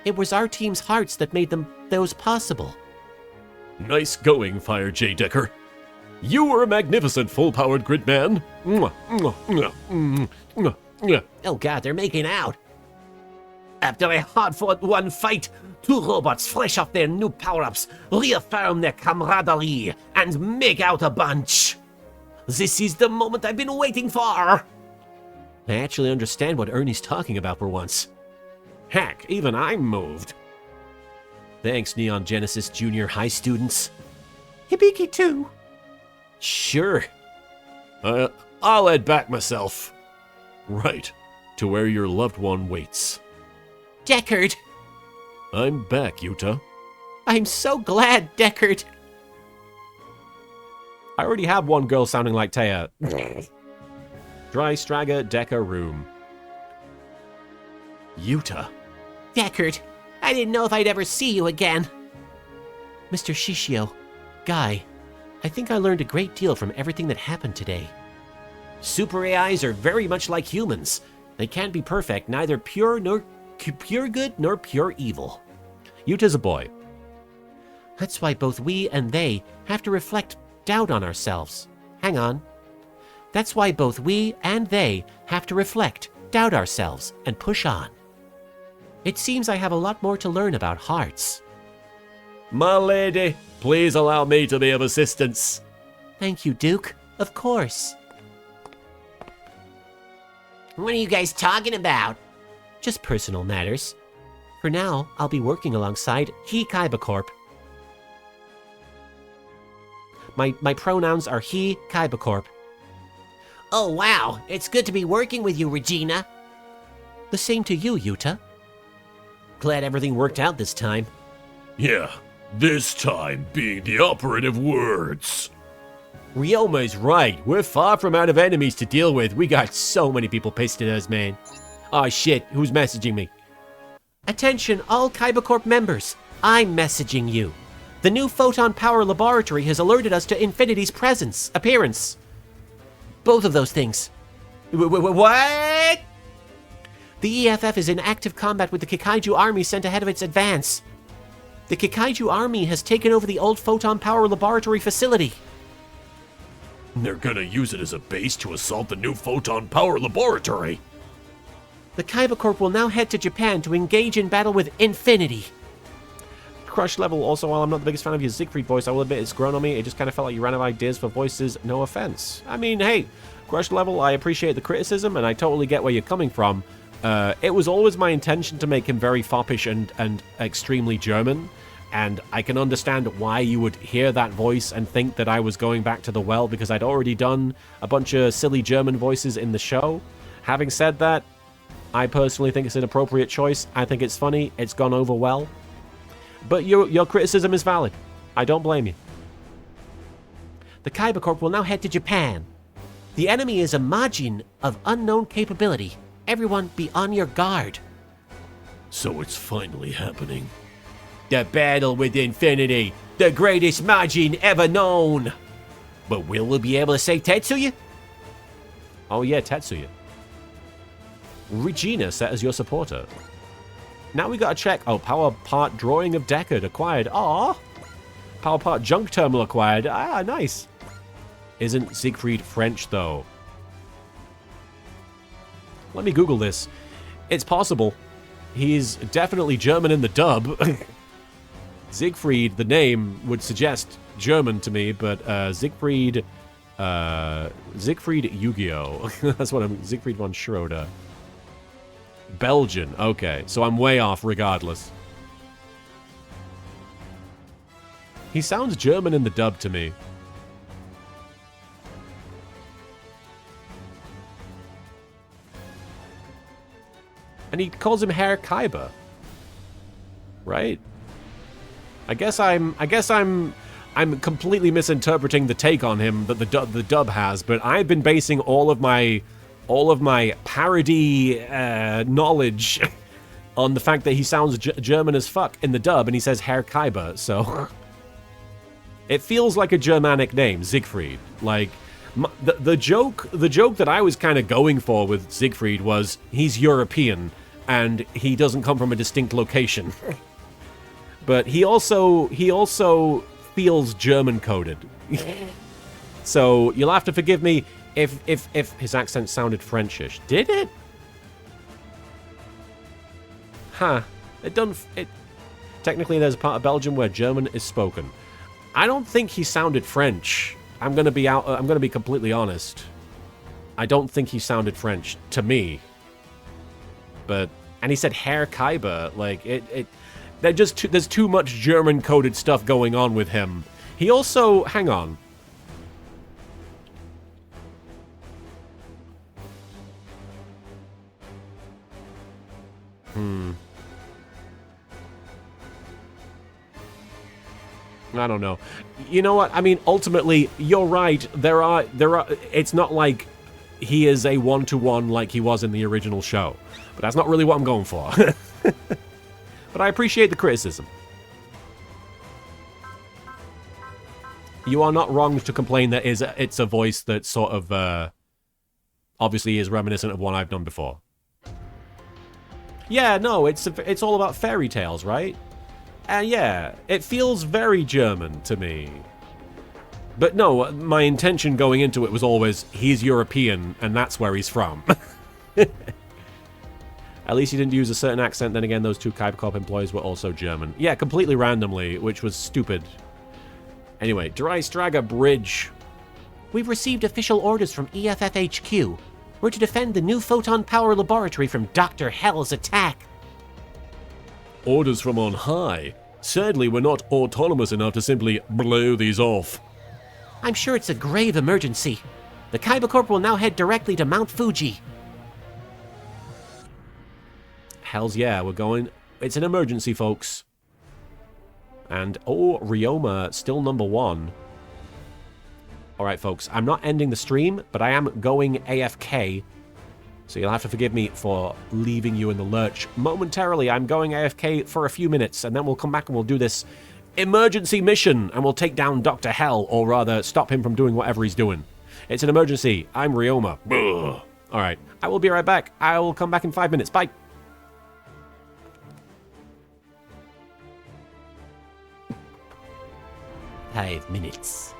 It was our team's hearts that made those possible. Nice going, Fire J. Decker. You were a magnificent full-powered Gridman. Oh god, they're making out. After a hard-fought fight, two robots fresh off their new power-ups reaffirm their camaraderie and make out a bunch. This is the moment I've been waiting for. I actually understand what Ernie's talking about for once. Heck, even I'm moved. Thanks, Neon Genesis Junior High students. Hibiki too. Sure. I'll head back myself. Right, to where your loved one waits. Deckard! I'm back, Yuta. I'm so glad, Deckard. I already have one girl sounding like Taya. Dry Stragger Decker Room. Yuta. Deckard, I didn't know if I'd ever see you again. Mr. Shishio, Guy, I think I learned a great deal from everything that happened today. Super AIs are very much like humans. They can't be perfect, neither pure good nor pure evil. Yuta's a boy. That's why both we and they have to reflect doubt on ourselves. Hang on. That's why both we and they have to reflect, doubt ourselves, and push on. It seems I have a lot more to learn about hearts. My lady, Please allow me to be of assistance. Thank you, Duke. Of course. What are you guys talking about? Just personal matters. For now, I'll be working alongside he Kaiba Corp. My pronouns are he Kaiba Corp. Oh, wow. It's good to be working with you, Regina. The same to you, Yuta. Glad everything worked out this time. Yeah, this time being the operative words. Ryoma's right. We're far from out of enemies to deal with. We got so many people pissed at us, man. Oh shit, who's messaging me? Attention, all Kaiba Corp members. I'm messaging you. The new Photon Power Laboratory has alerted us to Infinity's appearance. Both of those things. What? The EFF is in active combat with the Kikaiju army sent ahead of its advance. The Kikaiju army has taken over the old Photon Power Laboratory facility. They're gonna use it as a base to assault the new Photon Power Laboratory. The Kaiba Corp will now head to Japan to engage in battle with Infinity. Crush level. Also, while I'm not the biggest fan of your Siegfried voice, I will admit it's grown on me. It just kind of felt like you ran out of ideas for voices. No offense. I mean, hey, Crush level, I appreciate the criticism, and I totally get where you're coming from. It was always my intention to make him very foppish and extremely German, and I can understand why you would hear that voice and think that I was going back to the well, because I'd already done a bunch of silly German voices in the show. Having said that, I personally think it's an appropriate choice. I think it's funny. It's gone over well. But your criticism is valid. I don't blame you. The Kaiba Corp will now head to Japan. The enemy is a Majin of unknown capability. Everyone be on your guard. So it's finally happening. The battle with Infinity. The greatest Majin ever known. But will we be able to save Tetsuya? Oh yeah, Tetsuya. Regina set as your supporter. Now we gotta check. Oh, power part drawing of Deckard acquired. Aww. Power part junk terminal acquired. Ah, nice. Isn't Siegfried French though? Let me Google this. It's possible. He's definitely German in the dub. Siegfried, the name, would suggest German to me, but Siegfried Yu-Gi-Oh! That's what I'm... Siegfried von Schroeder. Belgian. Okay, so I'm way off regardless. He sounds German in the dub to me. And he calls him Herr Kaiba. Right? I guess I'm completely misinterpreting the take on him that the dub has, but I've been basing all of my parody knowledge on the fact that he sounds German as fuck in the dub, and he says Herr Kaiba, so it feels like a Germanic name, Siegfried. Like the joke that I was kind of going for with Siegfried was he's European and he doesn't come from a distinct location. But he also feels German coded. So you'll have to forgive me if his accent sounded Frenchish. Did it? Huh. Technically there's a part of Belgium where German is spoken. I don't think he sounded French. I'm gonna be completely honest. I don't think he sounded French to me. And he said Herr Kaiba, like there's too much German coded stuff going on with him. He also, hang on. I don't know. You know what? I mean, ultimately, you're right. There are. It's not like he is a one-to-one like he was in the original show. But that's not really what I'm going for. But I appreciate the criticism. You are not wrong to complain that it's a voice that sort of obviously is reminiscent of one I've done before. Yeah, no, it's all about fairy tales, right? And yeah, it feels very German to me. But no, my intention going into it was always, he's European, and that's where he's from. At least he didn't use a certain accent, then again, those two Kaiba Corp employees were also German. Yeah, completely randomly, which was stupid. Anyway, Drystraga Bridge. We've received official orders from EFFHQ. We're to defend the new photon power laboratory from Dr. Hell's attack. Orders from on high? Sadly, we're not autonomous enough to simply blow these off. I'm sure it's a grave emergency. The Kaiba Corp will now head directly to Mount Fuji. Hells yeah, we're going. It's an emergency, folks. And, oh, Ryoma, still number 1. Alright, folks, I'm not ending the stream, but I am going AFK. So you'll have to forgive me for leaving you in the lurch. Momentarily, I'm going AFK for a few minutes, and then we'll come back and we'll do this emergency mission, and we'll take down Dr. Hell, or rather, stop him from doing whatever he's doing. It's an emergency. I'm Ryoma. Alright, I will be right back. I will come back in 5 minutes. Bye. Five minutes.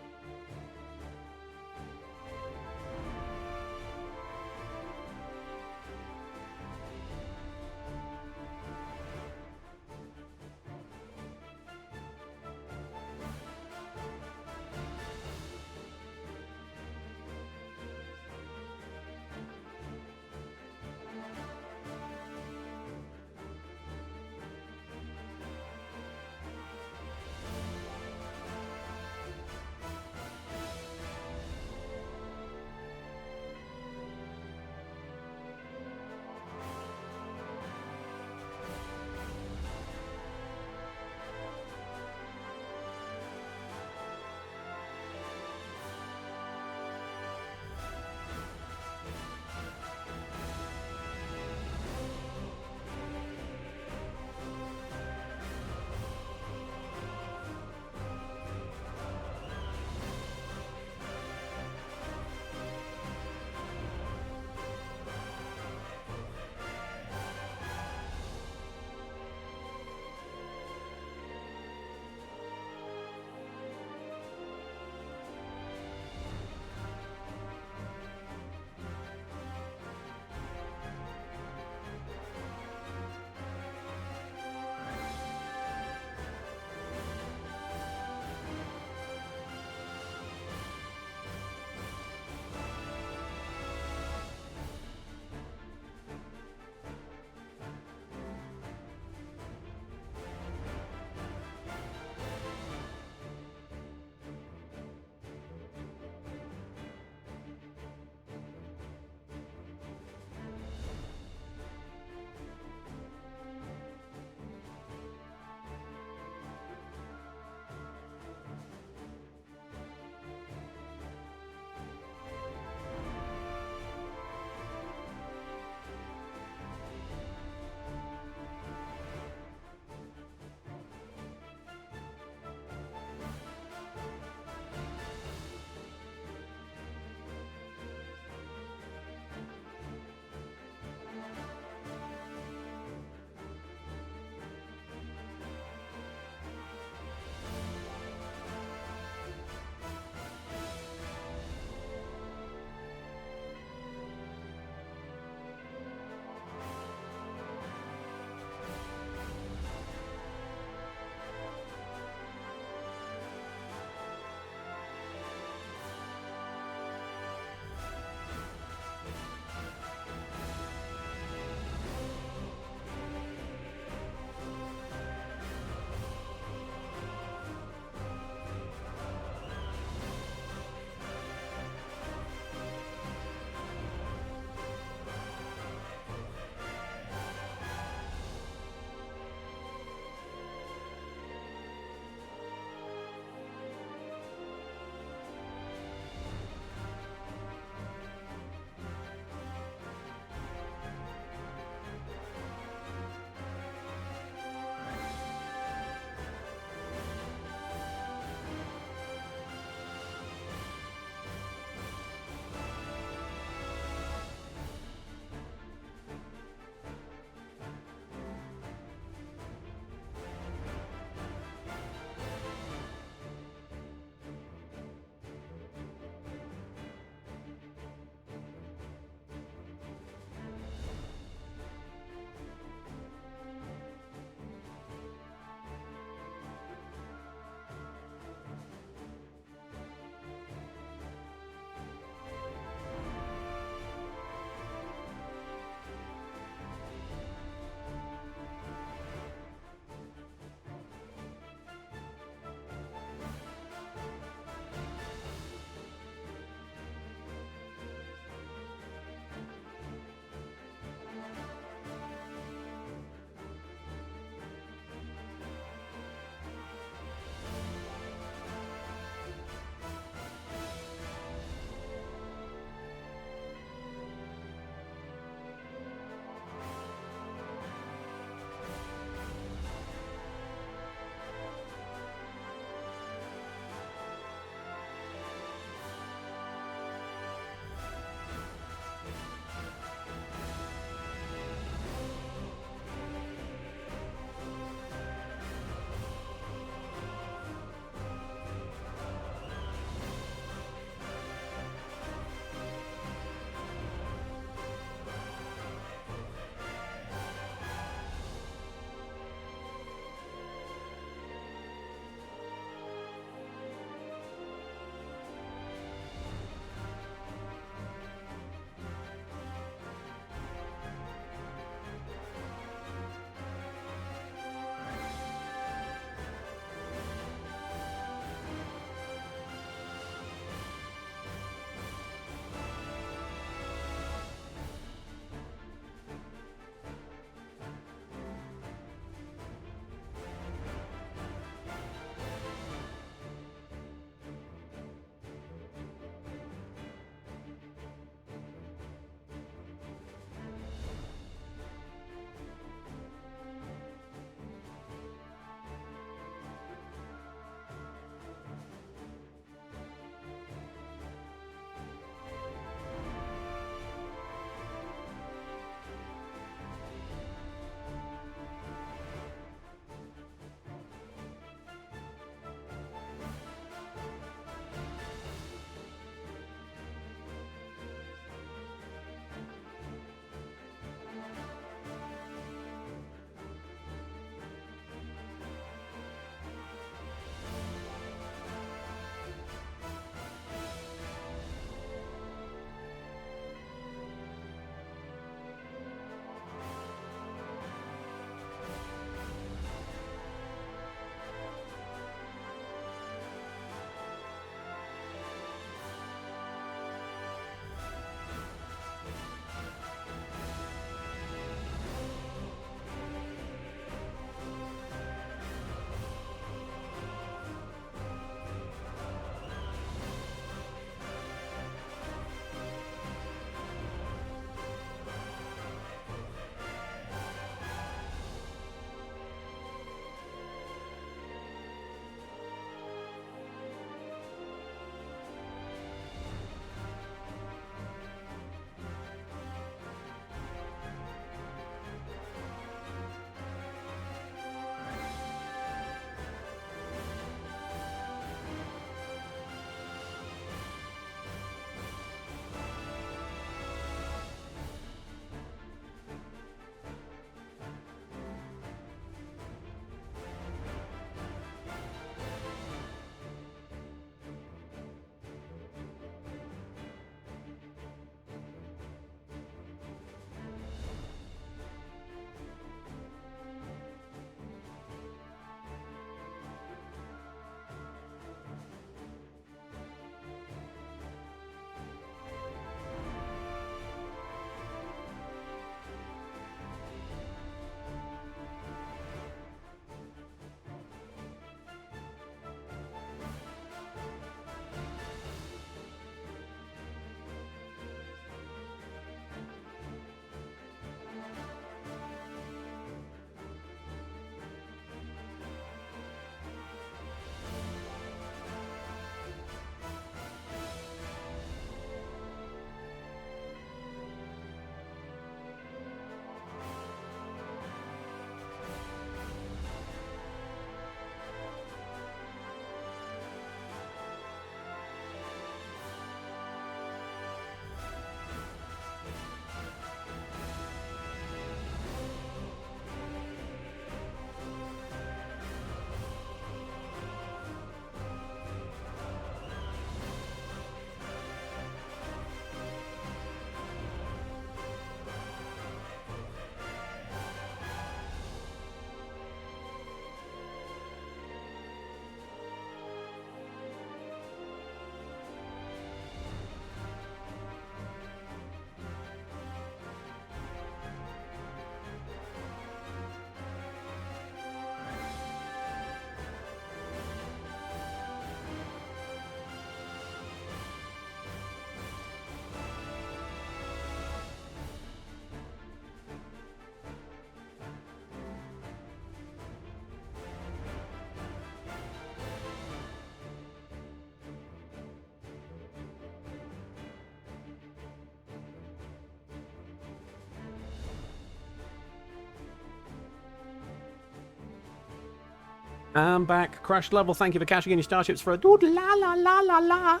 I'm back. Crashed level. Thank you for cashing in your starships for a dood la la la la la.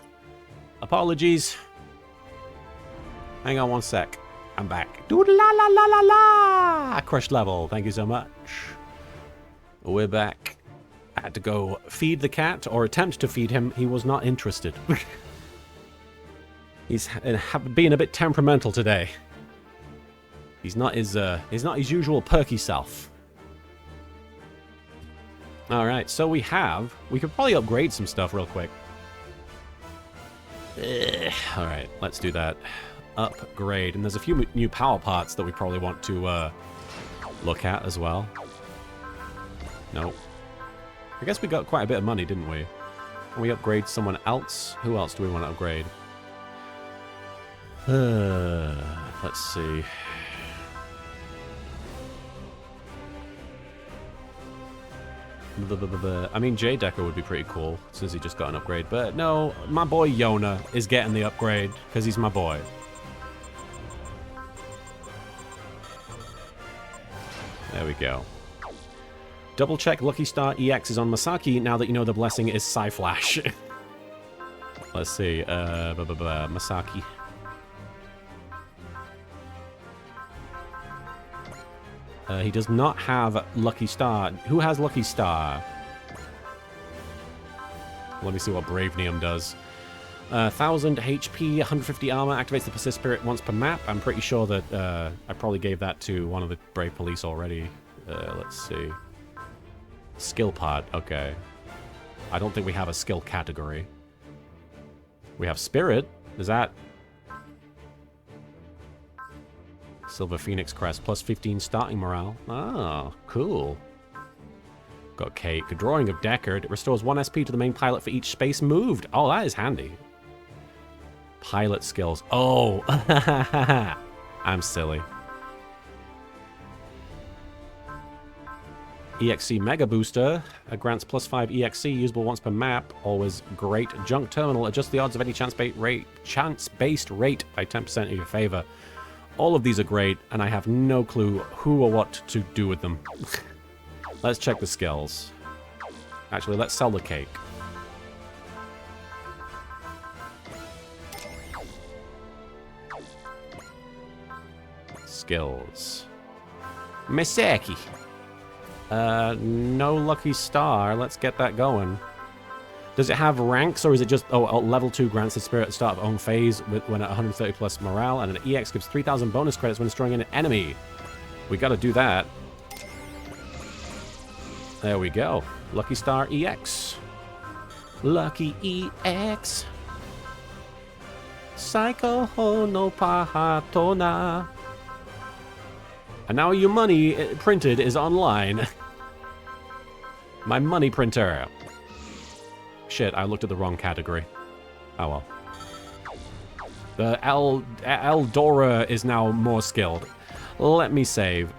Apologies. Hang on one sec. I'm back. Dood la la la la la. Crushed level. Thank you so much. We're back. I had to go feed the cat, or attempt to feed him. He was not interested. He's being a bit temperamental today. He's not his usual perky self. All right, so we could probably upgrade some stuff real quick. All right, let's do that. Upgrade, and there's a few new power parts that we probably want to look at as well. Nope. I guess we got quite a bit of money, didn't we? Can we upgrade someone else? Who else do we want to upgrade? Let's see. I mean, J Decker would be pretty cool since he just got an upgrade. But no, my boy Yona is getting the upgrade because he's my boy. There we go. Double check Lucky Star EX is on Masaki now that you know the blessing is Psy-Flash. Let's see. Masaki. He does not have Lucky Star. Who has Lucky Star? Let me see what Bravenium does. 1000 HP, 150 armor, activates the Persist Spirit once per map. I'm pretty sure that I probably gave that to one of the Brave Police already. Let's see. Skill pod, okay. I don't think we have a skill category. We have Spirit. Is that... Silver Phoenix Crest, plus 15 starting morale. Oh, cool. Got Cake. A drawing of Deckard. It restores 1 SP to the main pilot for each space moved. Oh, that is handy. Pilot skills. Oh, I'm silly. EXC Mega Booster grants plus 5 EXC, usable once per map. Always great. Junk Terminal. Adjust the odds of any chance-based rate by 10% in your favor. All of these are great, and I have no clue who or what to do with them. Let's check the skills. Actually, let's sell the cake. Skills. Misaki. No Lucky Star. Let's get that going. Does it have ranks, or is it just... Oh, level 2 grants the spirit at the start of own phase when at 130 plus morale, and an EX gives 3,000 bonus credits when destroying an enemy. We gotta do that. There we go. Lucky Star EX. Lucky EX. Psycho no pahatona. And now your money printed is online. My money printer. Shit, I looked at the wrong category. Oh well. The Eldora is now more skilled. Let me save.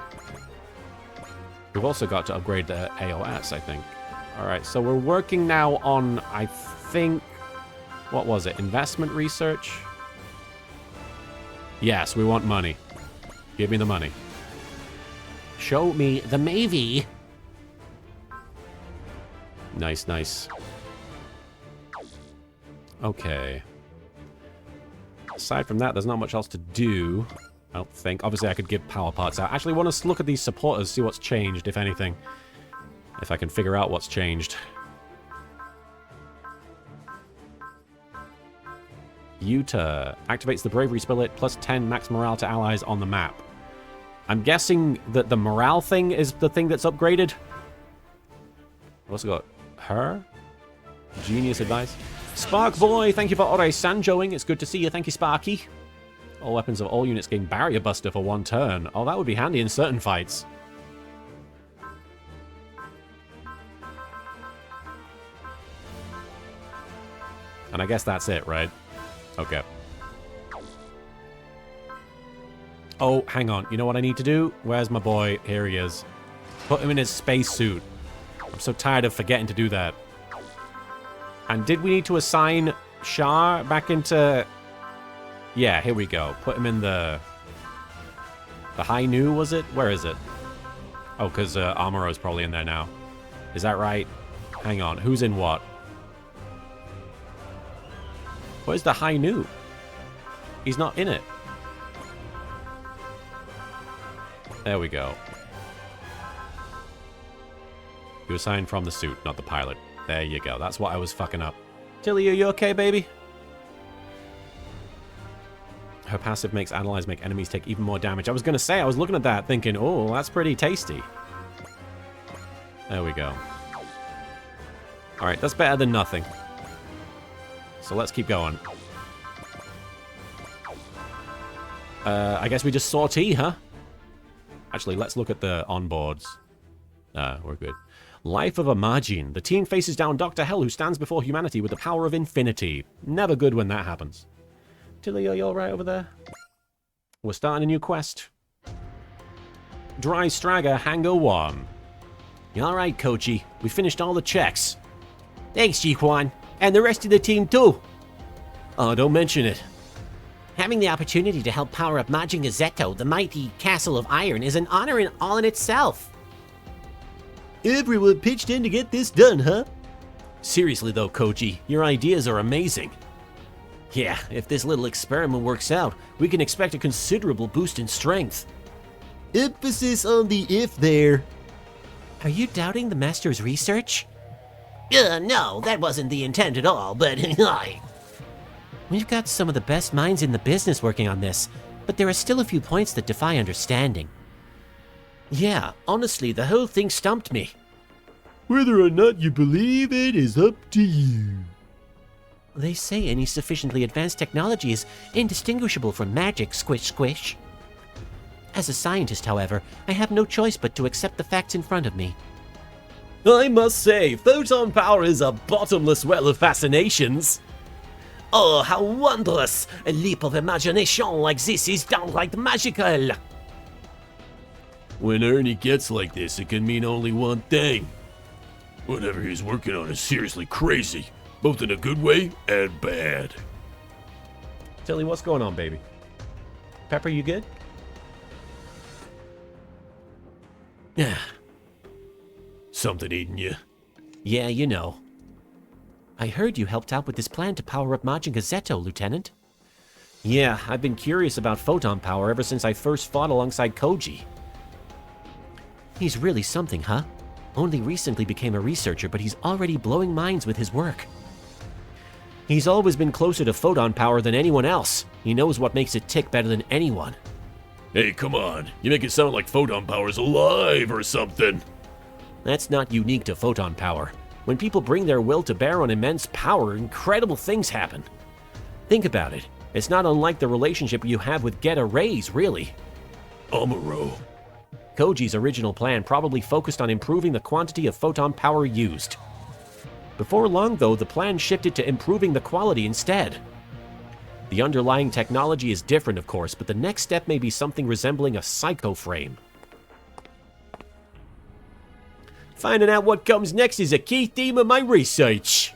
We've also got to upgrade the AOS, I think. Alright, so we're working now on, I think... What was it? Investment research? Yes, we want money. Give me the money. Show me the Mavy. Nice, nice. Okay. Aside from that, there's not much else to do, I don't think. Obviously, I could give power parts out. Actually, I want to look at these supporters, see what's changed, if anything. If I can figure out what's changed. Yuta. Activates the Bravery Spillet, plus 10 max morale to allies on the map. I'm guessing that the morale thing is the thing that's upgraded. I've also got her. Genius advice. Spark Boy, thank you for Ore Sanjoing. It's good to see you. Thank you, Sparky. All weapons of all units gain Barrier Buster for 1 turn. Oh, that would be handy in certain fights. And I guess that's it, right? Okay. Oh, hang on. You know what I need to do? Where's my boy? Here he is. Put him in his spacesuit. I'm so tired of forgetting to do that. And did we need to assign Shar back into... Yeah, here we go. Put him in the High Nu, was it? Where is it? Oh, because Amuro's probably in there now. Is that right? Hang on. Who's in what? Where's the High Noob? He's not in it. There we go. You assigned from the suit, not the pilot. There you go. That's what I was fucking up. Tilly, are you okay, baby? Her passive makes allies make enemies take even more damage. I was going to say, I was looking at that thinking, oh, that's pretty tasty. There we go. Alright, that's better than nothing. So let's keep going. I guess we just sortie, huh? Actually, let's look at the onboards. We're good. Life of Imagine. The team faces down Dr. Hell, who stands before humanity with the power of infinity. Never good when that happens. Tilly, are you alright over there? We're starting a new quest. Dry Stragger, Hangar 1. You alright, Kochi? We finished all the checks. Thanks, Ji-Kwan. And the rest of the team, too. Oh, don't mention it. Having the opportunity to help power up Majin Gazetto, the mighty Castle of Iron, is an honor in all in itself. Everyone pitched in to get this done, huh? Seriously though, Koji, your ideas are amazing. Yeah, if this little experiment works out, we can expect a considerable boost in strength. Emphasis on the if there. Are you doubting the Master's research? No, that wasn't the intent at all, but We've got some of the best minds in the business working on this, but there are still a few points that defy understanding. Yeah, honestly, the whole thing stumped me. Whether or not you believe it is up to you. They say any sufficiently advanced technology is indistinguishable from magic, squish squish. As a scientist, however, I have no choice but to accept the facts in front of me. I must say, photon power is a bottomless well of fascinations. Oh, how wondrous! A leap of imagination like this is downright magical. When Ernie gets like this, it can mean only one thing. Whatever he's working on is seriously crazy, both in a good way and bad. Tilly, what's going on, baby? Pepper, you good? Yeah. Something eating you? Yeah, you know. I heard you helped out with this plan to power up Majin Gazetto, Lieutenant. Yeah, I've been curious about photon power ever since I first fought alongside Koji. He's really something, huh? Only recently became a researcher, but he's already blowing minds with his work. He's always been closer to photon power than anyone else. He knows what makes it tick better than anyone. Hey, come on. You make it sound like photon power's alive or something. That's not unique to photon power. When people bring their will to bear on immense power, incredible things happen. Think about it. It's not unlike the relationship you have with Geta Rays, really. Amuro. Koji's original plan probably focused on improving the quantity of photon power used. Before long, though, the plan shifted to improving the quality instead. The underlying technology is different, of course, but the next step may be something resembling a psycho frame. Finding out what comes next is a key theme of my research.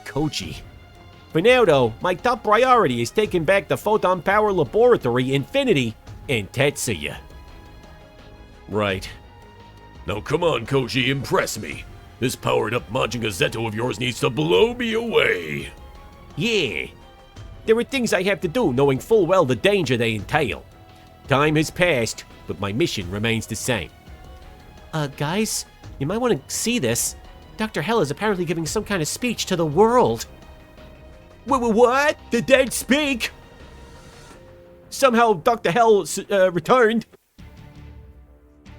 Koji. For now, though, my top priority is taking back the Photon Power Laboratory, Infinity, and Tetsuya. Right. Now come on, Koji, impress me. This powered-up Majin Gazetto of yours needs to blow me away. Yeah. There are things I have to do, knowing full well the danger they entail. Time has passed, but my mission remains the same. Guys, you might want to see this. Dr. Hell is apparently giving some kind of speech to the world. What? The dead speak? Somehow Dr. Hell returned.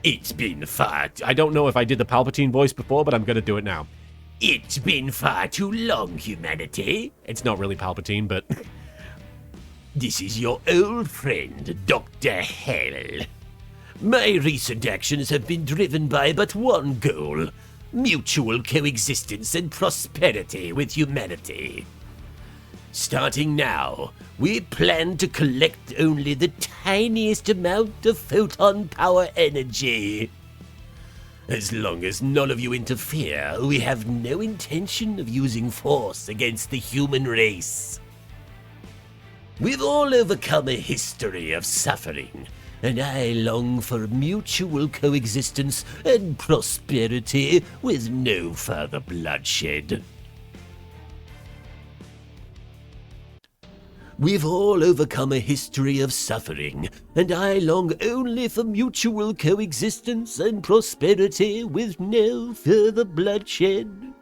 It's been far. I don't know if I did the Palpatine voice before, but I'm gonna do it now. It's been far too long, humanity. It's not really Palpatine, but... This is your old friend, Dr. Hell. My recent actions have been driven by but one goal: mutual coexistence and prosperity with humanity. Starting now, we plan to collect only the tiniest amount of photon power energy. As long as none of you interfere, we have no intention of using force against the human race. We've all overcome a history of suffering, and I long for mutual coexistence and prosperity with no further bloodshed. We've all overcome a history of suffering, and I long only for mutual coexistence and prosperity with no further bloodshed.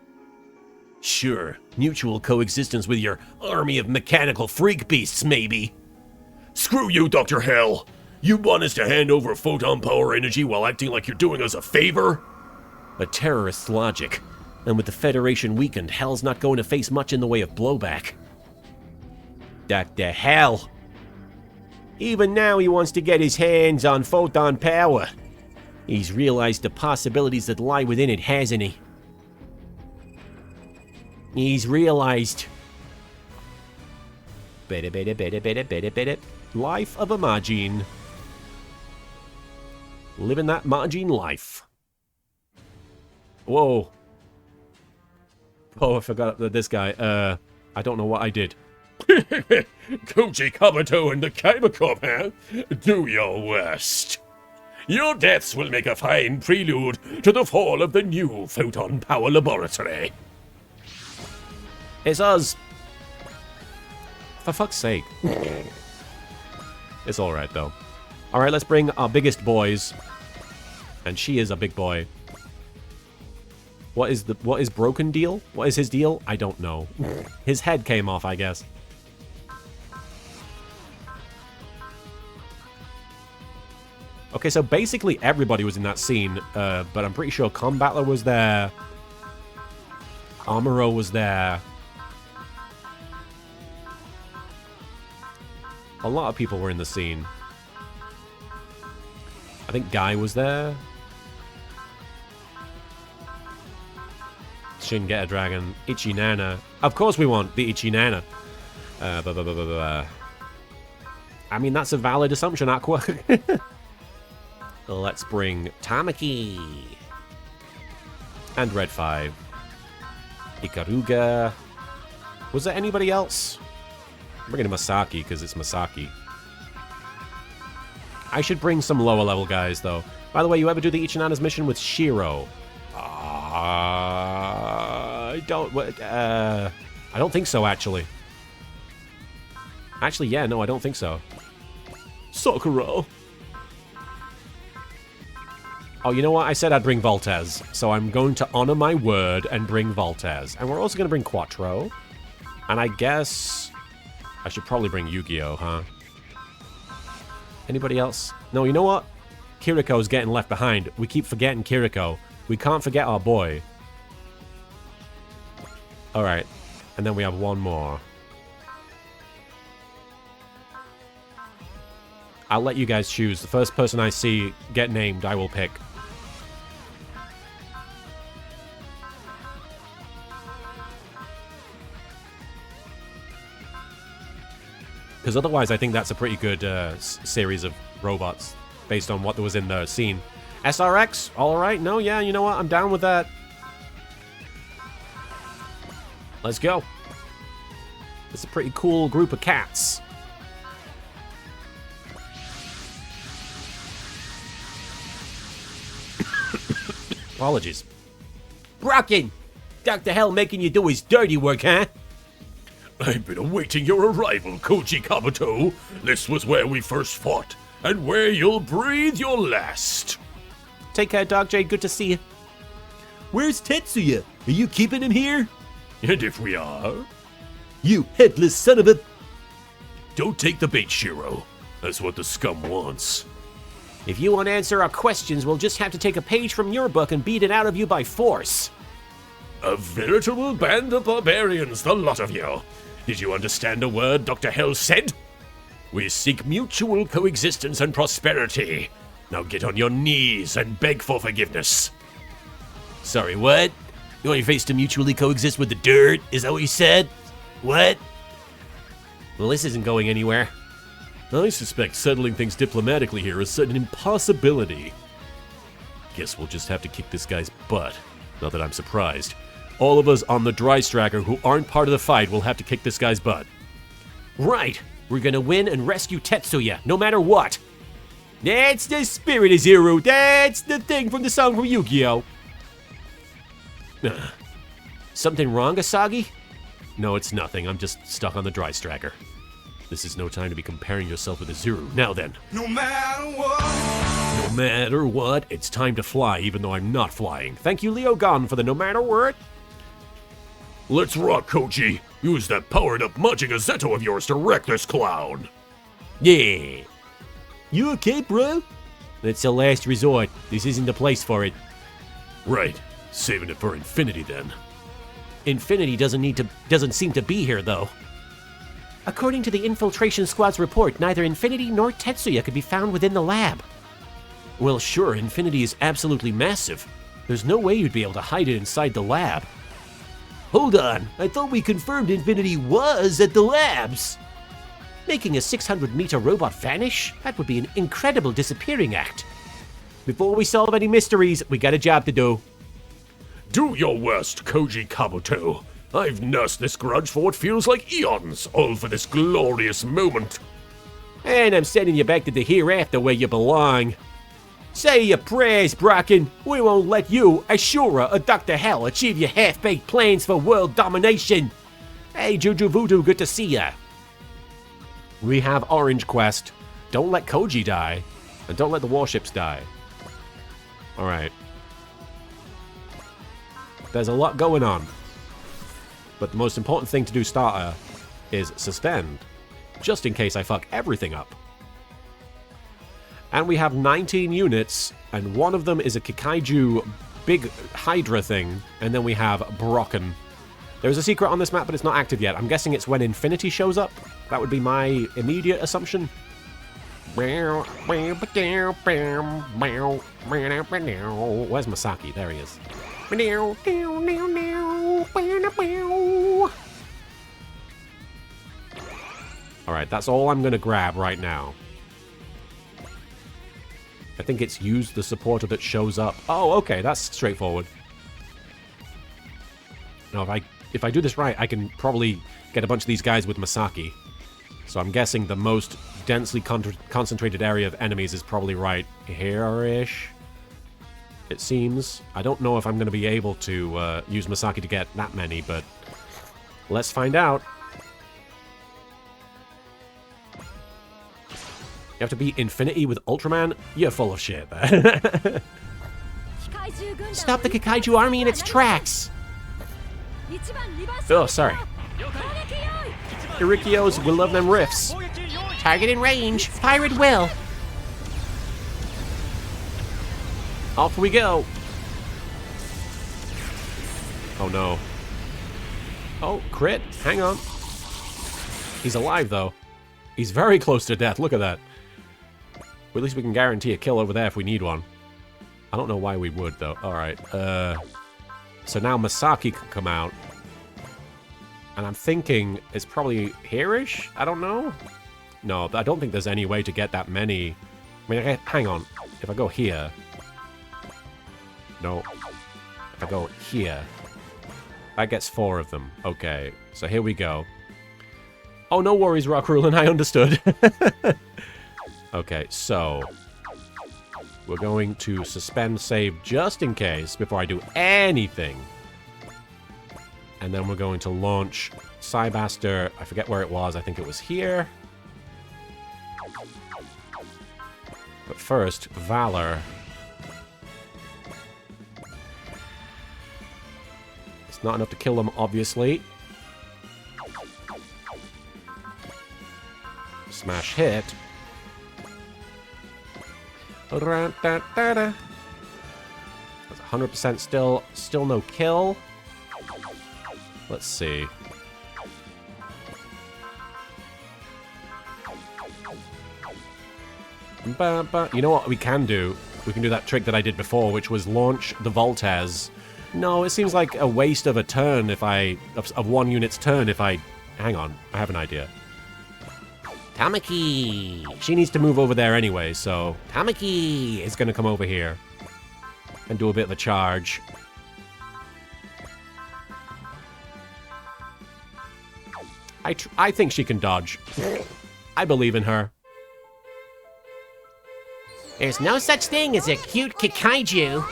Sure, mutual coexistence with your army of mechanical freak beasts, maybe. Screw you, Dr. Hell! You want us to hand over photon power energy while acting like you're doing us a favor? A terrorist's logic. And with the Federation weakened, Hell's not going to face much in the way of blowback. Dr. Hell. Even now he wants to get his hands on photon power. He's realized the possibilities that lie within it, hasn't he? He's realized. Life of a Majin. Living that Majin life. Whoa. Oh, I forgot that this guy. I don't know what I did. Koji Kabuto and the Kaiba huh? Do your worst. Your deaths will make a fine prelude to the fall of the new Photon Power Laboratory. It's us. For fuck's sake. It's alright, though. Alright, let's bring our biggest boys. And she is a big boy. What is Broken deal? What is his deal? I don't know. His head came off, I guess. Okay, so basically everybody was in that scene, but I'm pretty sure Combattler was there. Amuro was there. A lot of people were in the scene. I think Guy was there. Shin Get a Dragon. Ichinana. Of course we want the Ichinana. I mean, that's a valid assumption, Aqua. Let's bring Tamaki. And Red 5. Ikaruga. Was there anybody else? I'm bringing Masaki because it's Masaki. I should bring some lower level guys, though. By the way, you ever do the Ichinana's mission with Shiro? I don't think so, actually. Actually, yeah, no, I don't think so. Sakura. Oh, you know what? I said I'd bring Voltez, so I'm going to honor my word and bring Voltez. And we're also going to bring Quattro. And I guess I should probably bring Yu-Gi-Oh, huh? Anybody else? No, you know what? Kiriko's getting left behind. We keep forgetting Kiriko. We can't forget our boy. Alright. And then we have one more. I'll let you guys choose. The first person I see get named, I will pick. Because otherwise, I think that's a pretty good series of robots based on what there was in the scene. SRX? Alright, no, yeah, you know what? I'm down with that. Let's go. It's a pretty cool group of cats. Apologies. Brocken! Dr. Hell making you do his dirty work, huh? I've been awaiting your arrival, Koji Kabuto. This was where we first fought, and where you'll breathe your last. Take care, Dog J. Good to see you. Where's Tetsuya? Are you keeping him here? And if we are? You headless son of a... Don't take the bait, Shiro. That's what the scum wants. If you want to answer our questions, we'll just have to take a page from your book and beat it out of you by force. A veritable band of barbarians, the lot of you. Did you understand a word Dr. Hell said? We seek mutual coexistence and prosperity. Now get on your knees and beg for forgiveness. Sorry, what? You want your face to mutually coexist with the dirt? Is that what you said? What? Well, this isn't going anywhere. I suspect settling things diplomatically here is an impossibility. Guess we'll just have to kick this guy's butt. Not that I'm surprised. All of us on the Dry Striker who aren't part of the fight will have to kick this guy's butt. Right. We're gonna win and rescue Tetsuya, no matter what. That's the spirit of Zero. That's the thing from the song from Yu-Gi-Oh! Something wrong, Asagi? No, it's nothing. I'm just stuck on the dry stracker. This is no time to be comparing yourself with a Zero. Now then. No matter what. No matter what, it's time to fly, even though I'm not flying. Thank you, Leo Gon, for the no matter what. Let's rock, Koji. Use that powered-up Majigazetto of yours to wreck this clown. Yeah. You okay, bro? That's the last resort. This isn't the place for it. Right. Saving it for Infinity, then. Infinity doesn't seem to be here, though. According to the Infiltration Squad's report, neither Infinity nor Tetsuya could be found within the lab. Well, sure, Infinity is absolutely massive. There's no way you'd be able to hide it inside the lab. Hold on, I thought we confirmed Infinity was at the labs. Making a 600-meter robot vanish? That would be an incredible disappearing act. Before we solve any mysteries, we got a job to do. Do your worst, Koji Kabuto. I've nursed this grudge for what feels like eons, all for this glorious moment. And I'm sending you back to the hereafter where you belong. Say your prayers, Brocken. We won't let you, Ashura, or Dr. Hell achieve your half-baked plans for world domination. Hey, Juju Voodoo, good to see ya. We have Orange Quest. Don't let Koji die. And don't let the warships die. Alright. There's a lot going on. But the most important thing to do, starter, is suspend. Just in case I fuck everything up. And we have 19 units, and one of them is a Kikaiju big Hydra thing, and then we have Brocken. There's a secret on this map, but it's not active yet. I'm guessing it's when Infinity shows up. That would be my immediate assumption. Where's Masaki? There he is. Alright, that's all I'm gonna grab right now. I think it's use the supporter that shows up. Oh, okay, that's straightforward. Now, if I do this right, I can probably get a bunch of these guys with Masaki. So I'm guessing the most densely concentrated area of enemies is probably right here-ish. It seems. I don't know if I'm going to be able to use Masaki to get that many, but let's find out. You have to beat Infinity with Ultraman? You're full of shit, man. Stop the Kikaiju army in its tracks! Oh, sorry. Irikios will love them riffs. Target in range. Pirate will. Off we go. Oh, no. Oh, crit. Hang on. He's alive, though. He's very close to death. Look at that. Well, at least we can guarantee a kill over there if we need one. I don't know why we would, though. Alright, so now Masaki can come out. And I'm thinking it's probably here-ish? I don't know. No, I don't think there's any way to get that many. I mean, hang on. If I go here... No. If I go here... That gets 4 of them. Okay, so here we go. Oh, no worries, Rockrulin, I understood. Okay, so... We're going to suspend save just in case before I do anything. And then we're going to launch Cybaster. I forget where it was. I think it was here. But first, Valor. It's not enough to kill them, obviously. Smash hit. That's 100% still no kill. Let's see. You know what we can do? We can do that trick that I did before, which was launch the Voltez. No, it seems like a waste of a turn if I... of one unit's turn if I... Hang on, I have an idea. Tamaki! She needs to move over there anyway, so... Tamaki! Is going to come over here. And do a bit of a charge. I think she can dodge. I believe in her. There's no such thing as a cute kaiju.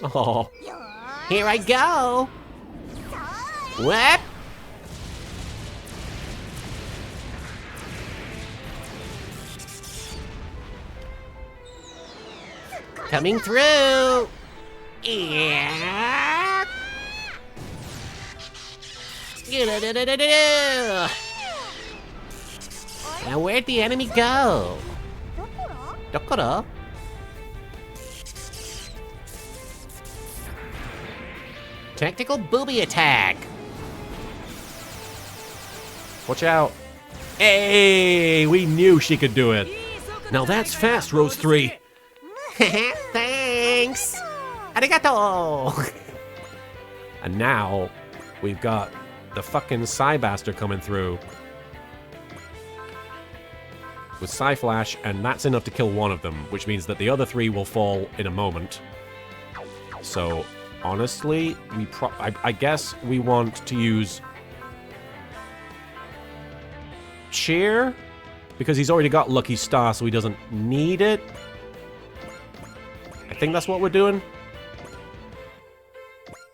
Oh, Here I go. Whoop. Coming through. Yeah. Now where'd the enemy go? Dokoro? Tactical booby attack. watch out. Hey, we knew she could do it. Now that's fast, Rose 3. Thanks. Arigato. And now we've got the fucking Psybaster coming through with Psyflash, and that's enough to kill one of them, which means that the other three will fall in a moment. So honestly, I guess we want to use Cheer, because he's already got Lucky Star, so he doesn't need it. I think that's what we're doing.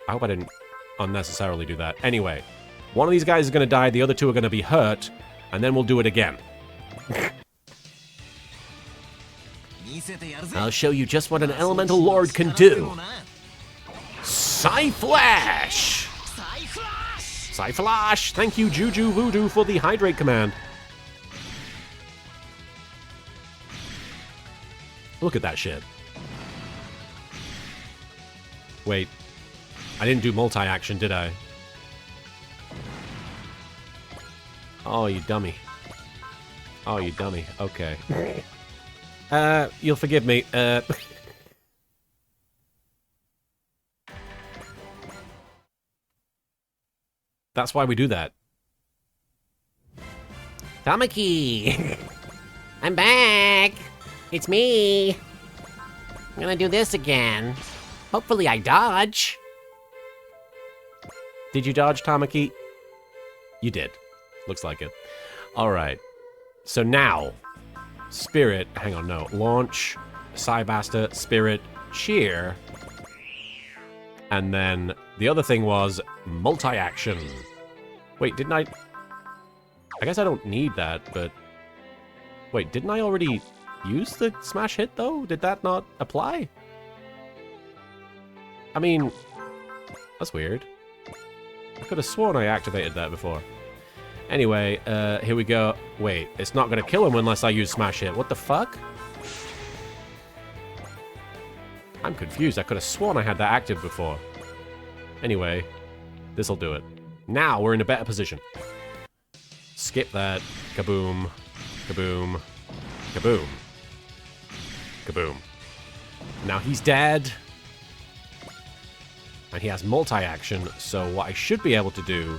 I hope I didn't unnecessarily do that. Anyway, one of these guys is going to die, the other two are going to be hurt, and then we'll do it again. I'll show you just what an elemental lord can do. Psyflash! Psyflash! Thank you, Juju Voodoo, for the hydrate command. Look at that shit. Wait. I didn't do multi-action, did I? Oh, you dummy. Oh, you dummy. Okay. You'll forgive me. That's why we do that. Tamaki! I'm back! It's me! I'm gonna do this again. Hopefully I dodge. Did you dodge, Tamaki? You did. Looks like it. Alright. So now, Spirit, hang on, no. Launch, Psybaster, Spirit, Cheer. And then the other thing was multi-action. Wait, didn't I guess I don't need that, but... Wait, didn't I already use the smash hit, though? Did that not apply? I mean, that's weird. I could have sworn I activated that before. Anyway, here we go. Wait, it's not going to kill him unless I use smash hit. What the fuck? I'm confused. I could have sworn I had that active before. Anyway, this'll do it. Now we're in a better position. Skip that. Kaboom. Kaboom. Kaboom. Kaboom. Now he's dead. And he has multi-action, so what I should be able to do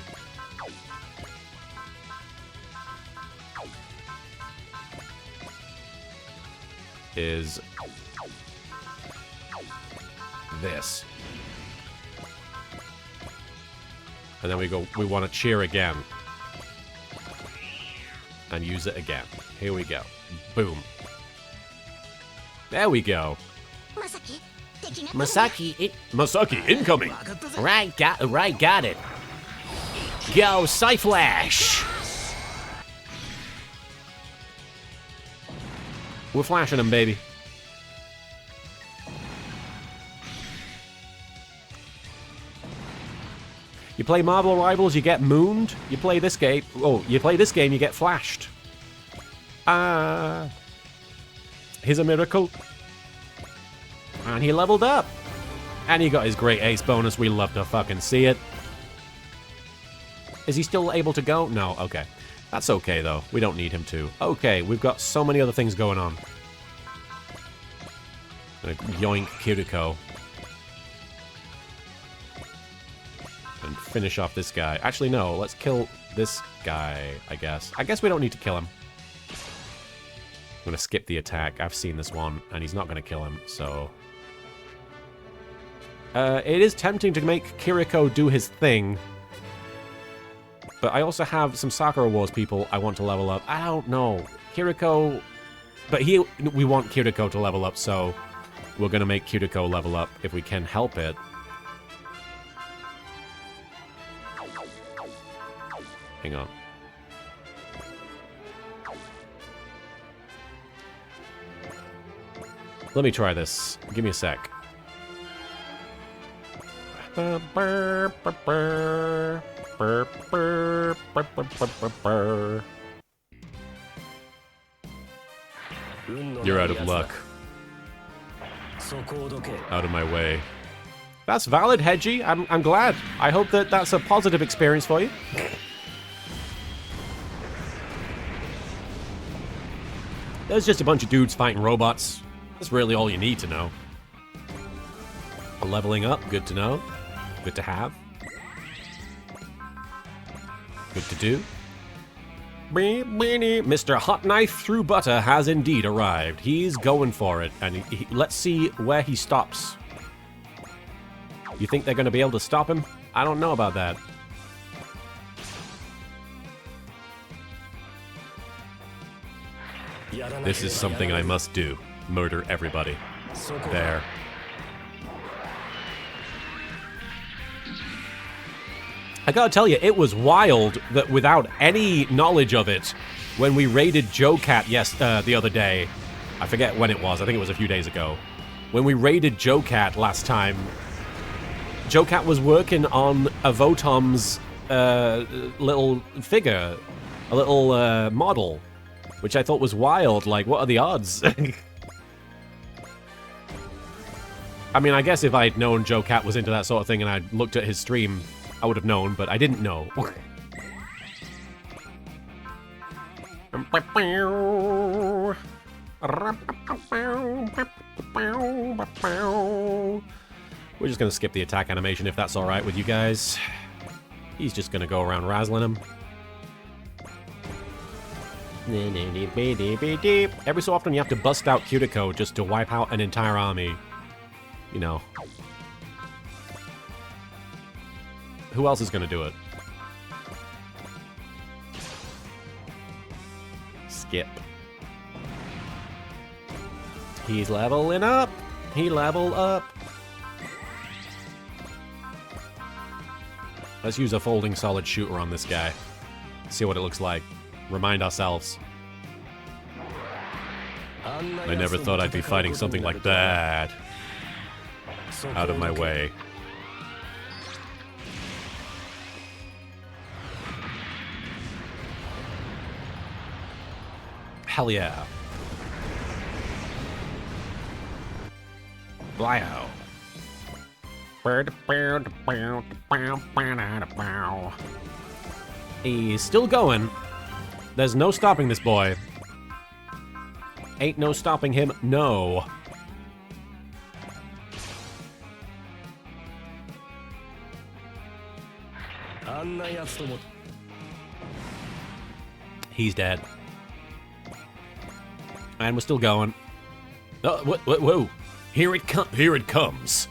is this. And then we want to cheer again. And use it again. Here we go. Boom. There we go. Masaki, Masaki, incoming! got it. Go, Psyflash! We're flashing him, baby. You play Marvel Rivals, you get mooned. You play this game, you get flashed. Here's a miracle. And he leveled up. And he got his great ace bonus. We love to fucking see it. Is he still able to go? No, okay. That's okay, though. We don't need him to. Okay, we've got so many other things going on. Gonna yoink Kiriko. And finish off this guy. Actually, no. Let's kill this guy, I guess. I guess we don't need to kill him. I'm gonna skip the attack. I've seen this one, and he's not gonna kill him, so... it is tempting to make Kiriko do his thing. But I also have some Sakura Wars people I want to level up. I don't know. Kiriko But we want Kiriko to level up, so we're going to make Kiriko level up if we can help it. Hang on. Let me try this. Give me a sec. You're out of luck. Out of my way. That's valid, Hedgie. I'm glad. I hope that that's a positive experience for you. There's just a bunch of dudes fighting robots. That's really all you need to know. Leveling up, good to know. Good to have. Good to do. Mr. Hot Knife Through Butter has indeed arrived. He's going for it, and let's see where he stops. You think they're going to be able to stop him? I don't know about that. This is something I must do. Murder everybody. There. I gotta tell you, it was wild that without any knowledge of it, when we raided JoeCat the other day, I forget when it was, I think it was a few days ago, when we raided JoeCat last time, JoeCat was working on a Votom's little figure, a little model, which I thought was wild. Like, what are the odds? I mean, I guess if I'd known JoeCat was into that sort of thing and I'd looked at his stream, I would have known, but I didn't know. We're just gonna skip the attack animation if that's alright with you guys. He's just gonna go around razzling him. Every so often you have to bust out Kiriko just to wipe out an entire army. You know. Who else is gonna do it? Skip. He's leveling up. He leveled up. Let's use a folding solid shooter on this guy. See what it looks like. Remind ourselves. I never thought I'd be fighting something like that. Out of my way. Hell yeah. Blyo. He's still going. There's no stopping this boy. Ain't no stopping him, no. He's dead. And we're still going. Oh, whoa. Here it comes.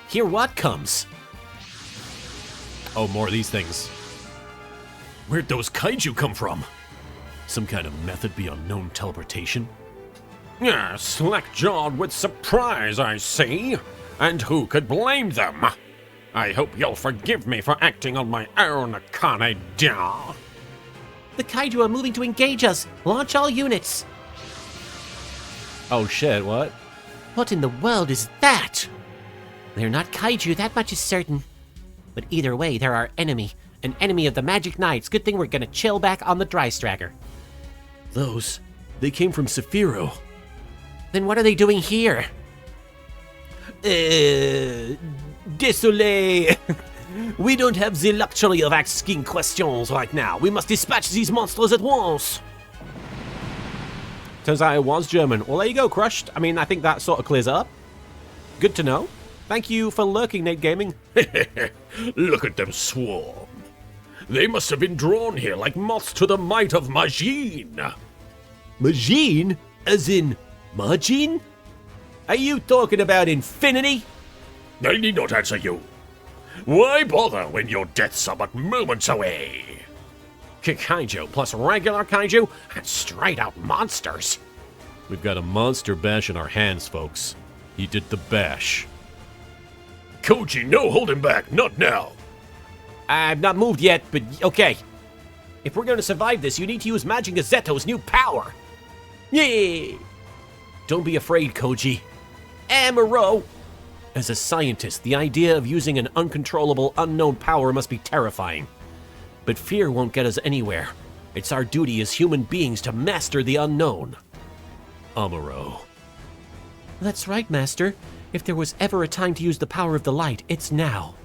Here what comes? Oh, more of these things. Where'd those kaiju come from? Some kind of method beyond known teleportation? Yeah, slack-jawed with surprise, I see. And who could blame them? I hope you'll forgive me for acting on my own, Kaneda. The kaiju are moving to engage us. Launch all units. Oh shit, what? What in the world is that? They're not kaiju, that much is certain. But either way, they're our enemy. An enemy of the Magic Knights. Good thing we're gonna chill back on the Dry Stracker. They came from Saphiro. Then what are they doing here? Désolé. We don't have the luxury of asking questions right now. We must dispatch these monsters at once. Turns out it was German. Well, there you go, Crushed. I mean, I think that sort of clears it up. Good to know. Thank you for lurking, Nate Gaming. Look at them swarm. They must have been drawn here like moths to the might of Majin. Majin? As in Majin? Are you talking about infinity? I need not answer you. Why bother when your deaths are but moments away? Kaiju plus regular kaiju and straight out monsters. We've got a monster bash in our hands, folks. He did the bash. Koji, no holding back, not now. I've not moved yet, but okay. If we're going to survive this, you need to use Majin Zeto's new power. Yeah! Don't be afraid, Koji. Amuro! As a scientist, the idea of using an uncontrollable, unknown power must be terrifying. But fear won't get us anywhere. It's our duty as human beings to master the unknown. Amuro. That's right, Master. If there was ever a time to use the power of the light, it's now.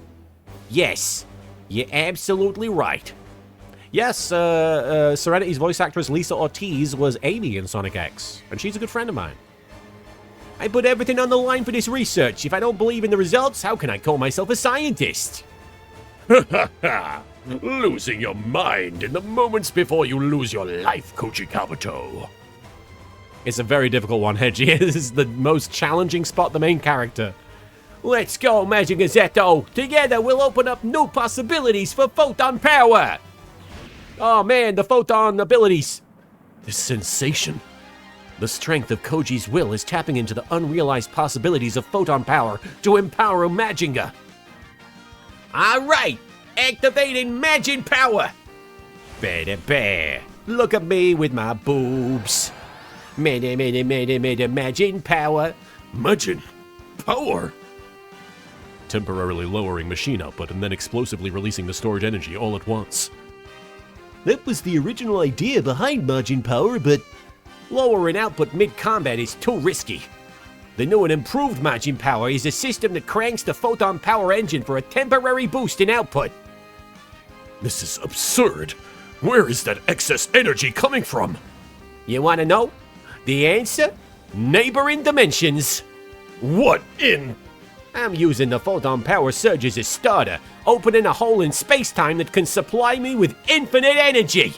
Yes, you're absolutely right. Yes, Serenity's voice actress Lisa Ortiz was Amy in Sonic X, and she's a good friend of mine. I put everything on the line for this research. If I don't believe in the results, how can I call myself a scientist? Losing your mind in the moments before you lose your life, Koji Kabuto. It's a very difficult one, Hedgie. This is the most challenging spot, the main character. Let's go, Majin Zeto! Together we'll open up new possibilities for photon power! Oh man, the photon abilities! This sensation. The strength of Koji's will is tapping into the unrealized possibilities of photon power to empower Majinga. Alright! Activating Majin power! Bear. Look at me with my boobs. Majin power. Majin power? Temporarily lowering machine output and then explosively releasing the stored energy all at once. That was the original idea behind Majin power, but lowering output mid-combat is too risky. The new and improved Majin power is a system that cranks the photon power engine for a temporary boost in output. This is absurd. Where is that excess energy coming from? You wanna know? The answer? Neighboring dimensions. What in? I'm using the photon power surge as a starter, opening a hole in space-time that can supply me with infinite energy.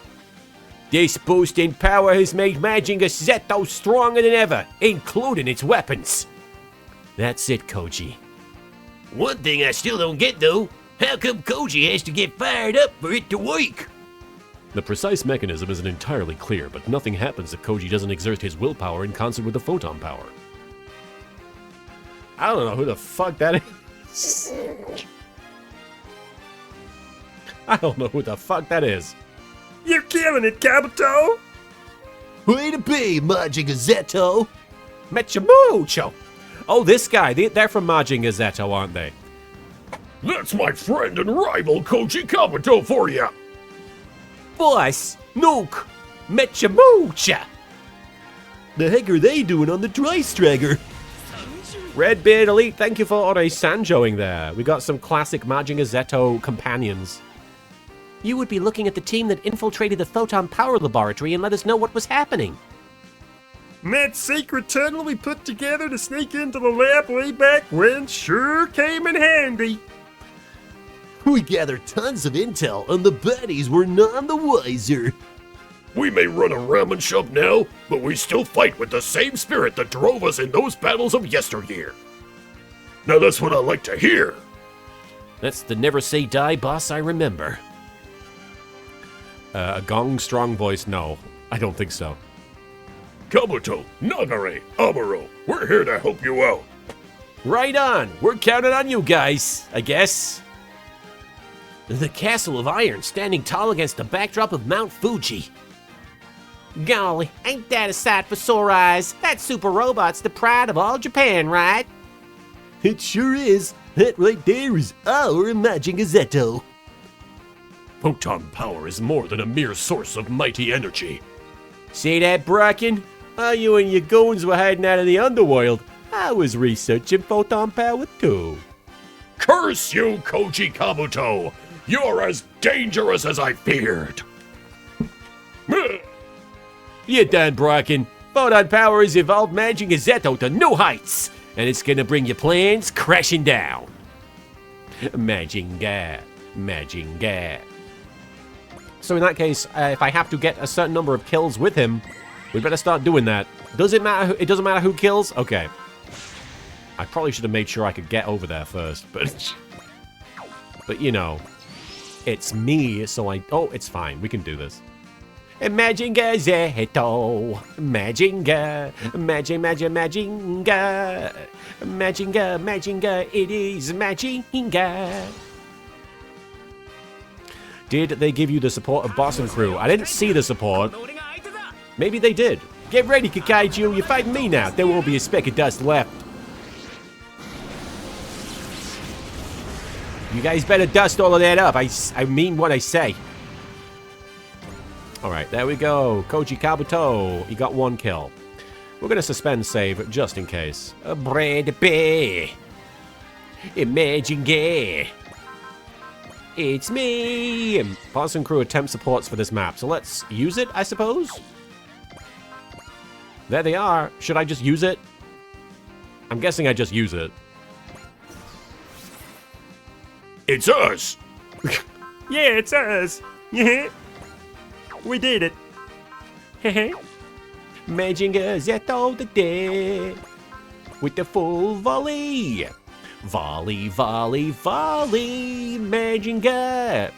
This boost in power has made Majin Zeto stronger than ever, including its weapons. That's it, Koji. One thing I still don't get, though, how come Koji has to get fired up for it to work? The precise mechanism isn't entirely clear, but nothing happens if Koji doesn't exert his willpower in concert with the photon power. I don't know who the fuck that is. I don't know who the fuck that is. You're killing it, Kabuto! Way to be, Majin Zeto! Mechamucho! Oh, this guy. They're from Majin Zeto, aren't they? That's my friend and rival Koji Kabuto for you. Boss, Nuke, Mechamucha! The heck are they doing on the Tri-Stragger? Redbeard Elite, thank you for already Sanjoing there. We got some classic Majin Zeto companions. You would be looking at the team that infiltrated the photon power laboratory and let us know what was happening. That secret tunnel we put together to sneak into the lab way back when sure came in handy. We gathered tons of intel, and the baddies were none the wiser. We may run a ramen shop now, but we still fight with the same spirit that drove us in those battles of yesteryear. Now that's what I like to hear. That's the never say die boss I remember. A gong strong voice, no. I don't think so. Kabuto, Nagare, Amuro, we're here to help you out. Right on, we're counting on you guys, I guess. The Castle of Iron standing tall against the backdrop of Mount Fuji. Golly, ain't that a sight for sore eyes? That super robot's the pride of all Japan, right? It sure is. That right there is our Majin Zeto. Photon power is more than a mere source of mighty energy. See that, Bracken? While you and your goons were hiding out in the underworld, I was researching photon power too. Curse you, Koji Kabuto! You're as dangerous as I feared! You're done, Bracken. Photon power has evolved Majin Zeto to new heights, and it's gonna bring your plans crashing down. Majinga. So in that case, if I have to get a certain number of kills with him, we better start doing that. Does it matter? It doesn't matter who kills? Okay. I probably should have made sure I could get over there first, but you know, it's me, so oh, it's fine. We can do this. Majinga Zeto. Majinga. Majinga. It is Majinga. Did they give you the support of boss and crew? I didn't see the support. Maybe they did. Get ready, Kakaiju. You're fighting me now. There won't be a speck of dust left. You guys better dust all of that up. I mean what I say. Alright, there we go. Koji Kabuto. He got 1 kill. We're going to suspend save just in case. Bread Bay. Imagine gay. It's me. Boss and crew attempt supports for this map. So let's use it, I suppose. There they are. Should I just use it? I'm guessing I just use it. It's us! Yeah, it's us. Yeah. We did it. Hehe. Majinga Zeto the day. With the full volley. Volley, volley, volley. Majinga.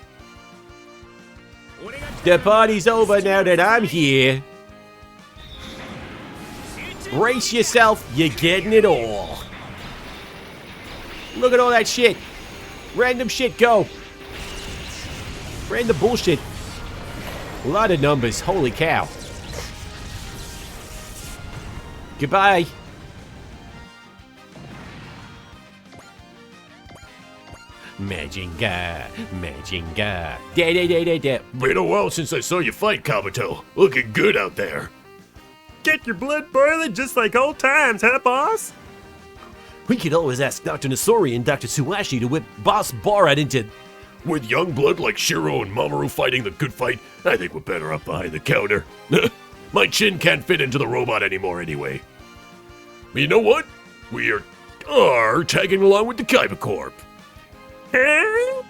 The party's over now that I'm here. Brace yourself, you're getting it all. Look at all that shit. Random shit, go. Random bullshit. A lot of numbers, holy cow. Goodbye. Majinga, Majinga. Da. Been a while since I saw you fight, Kabuto. Looking good out there. Get your blood boiling just like old times, huh, boss? We could always ask Dr. Nasori and Dr. Suwashi to whip Boss Borat into... With young blood like Shiro and Mamoru fighting the good fight, I think we're better up behind the counter. My chin can't fit into the robot anymore anyway. But you know what? We are tagging along with the Kaiba Corp. Huh?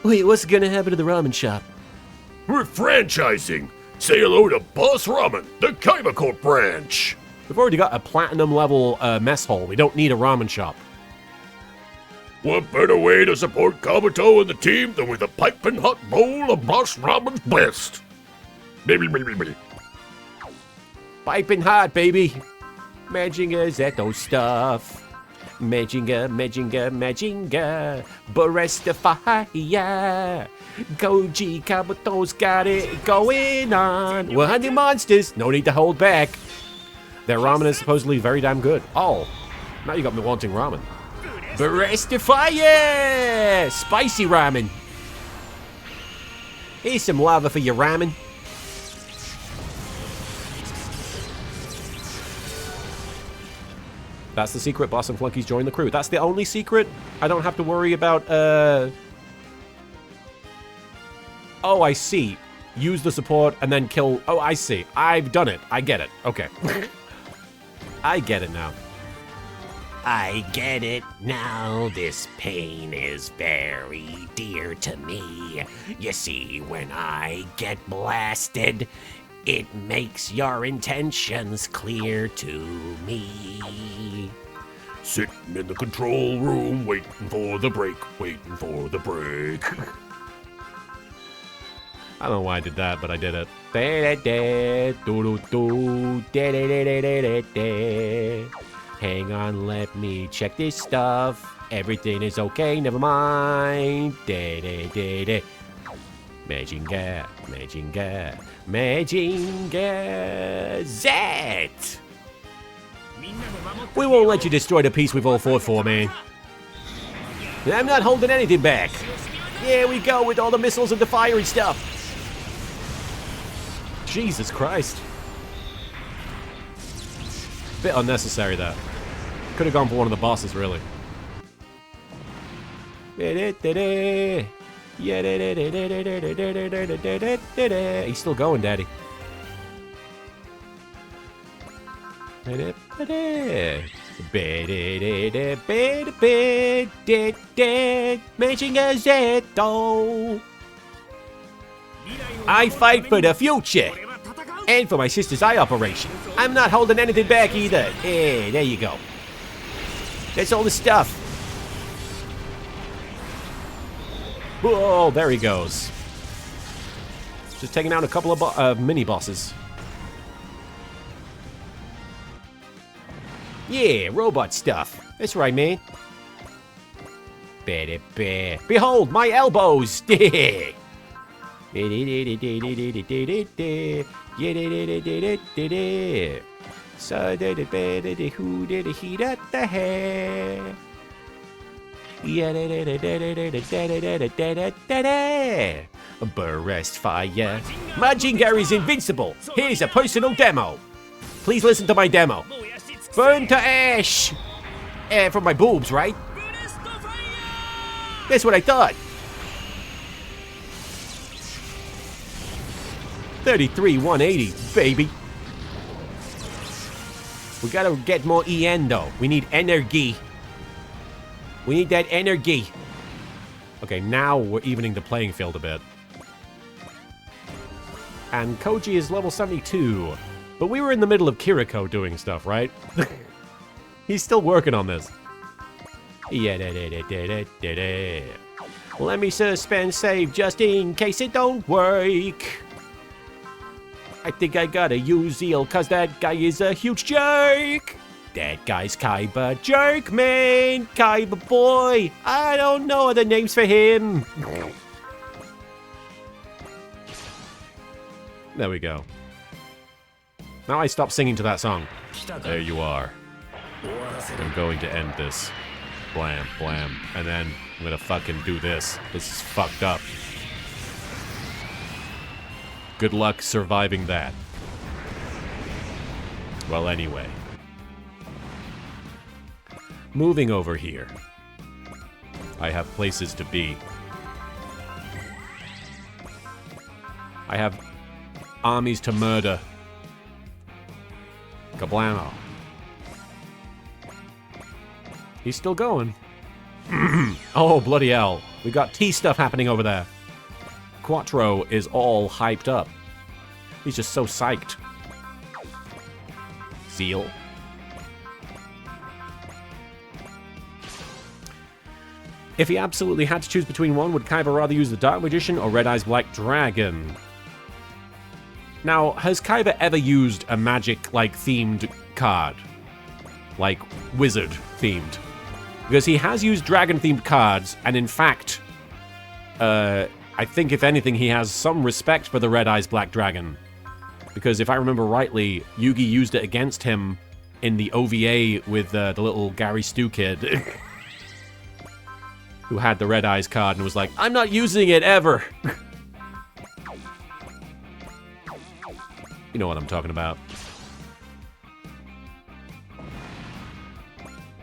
Wait, what's gonna happen to the ramen shop? We're franchising. Say hello to Boss Ramen, the Kaiba Corp branch. We've already got a platinum level mess hall. We don't need a ramen shop. What better way to support Kabuto and the team than with a piping hot bowl of Boss Ramen's best? Piping hot, baby. Majinga Zeto stuff. Majinga. Baresta fire. Koji Kabuto's got it going on. We're hunting monsters. No need to hold back. Their ramen is supposedly very damn good. Oh, now you got me wanting ramen. Baresta fire! Spicy ramen. Here's some lava for your ramen. That's the secret. Boss and Flunkies join the crew. That's the only secret. I don't have to worry about, Oh, I see. Use the support and then kill... Oh, I see. I've done it. I get it. Okay. I get it now. I get it now. This pain is very dear to me. You see, when I get blasted, it makes your intentions clear to me. Sitting in the control room, waiting for the break. I don't know why I did that, but I did it. Hang on, let me check this stuff. Everything is okay, never mind. Majinga Z! We won't let you destroy the peace we've all fought for, man. I'm not holding anything back. Here we go with all the missiles and the fiery stuff. Jesus Christ. Bit unnecessary, that. Could have gone for one of the bosses, really. He's still going, Daddy. I fight for the future. And for my sister's eye operation. I'm not holding anything back either. Hey, there you go. That's all the stuff. Oh, there he goes. Just taking out a couple of mini bosses. Yeah, robot stuff. That's right, man. Behold, my elbows! So did it, who did it, he at the hair. Burst fire. Majin Gary's invincible. Here's a personal demo. Please listen to my demo. Burn to ash. From my boobs, right? That's what I thought. 33,180, baby. We gotta get more EN though. We need energy. We need that energy. Okay, now we're evening the playing field a bit. And Koji is level 72. But we were in the middle of Kiriko doing stuff, right? He's still working on this. Let me suspend save just in case it don't work. I think I gotta use Zeal cause that guy is a huge jerk. That guy's Kaiba jerk, man. Kaiba boy. I don't know other names for him. There we go. Now I stop singing to that song. There you are. I'm going to end this. Blam, blam. And then I'm gonna fucking do this. This is fucked up. Good luck surviving that. Well, anyway. Moving over here. I have places to be. I have armies to murder. Kablamo. He's still going. Oh, bloody hell. We got tea stuff happening over there. Quattro is all hyped up. He's just so psyched. Zeal. If he absolutely had to choose between one, would Kaiba rather use the Dark Magician or Red Eyes Black Dragon? Now, has Kaiba ever used a magic-like themed card? Like, wizard-themed? Because he has used dragon-themed cards, and in fact, I think if anything, he has some respect for the Red Eyes Black Dragon. Because if I remember rightly, Yugi used it against him in the OVA with the little Gary Stu kid. Who had the Red Eyes card and was like, I'm not using it ever! You know what I'm talking about.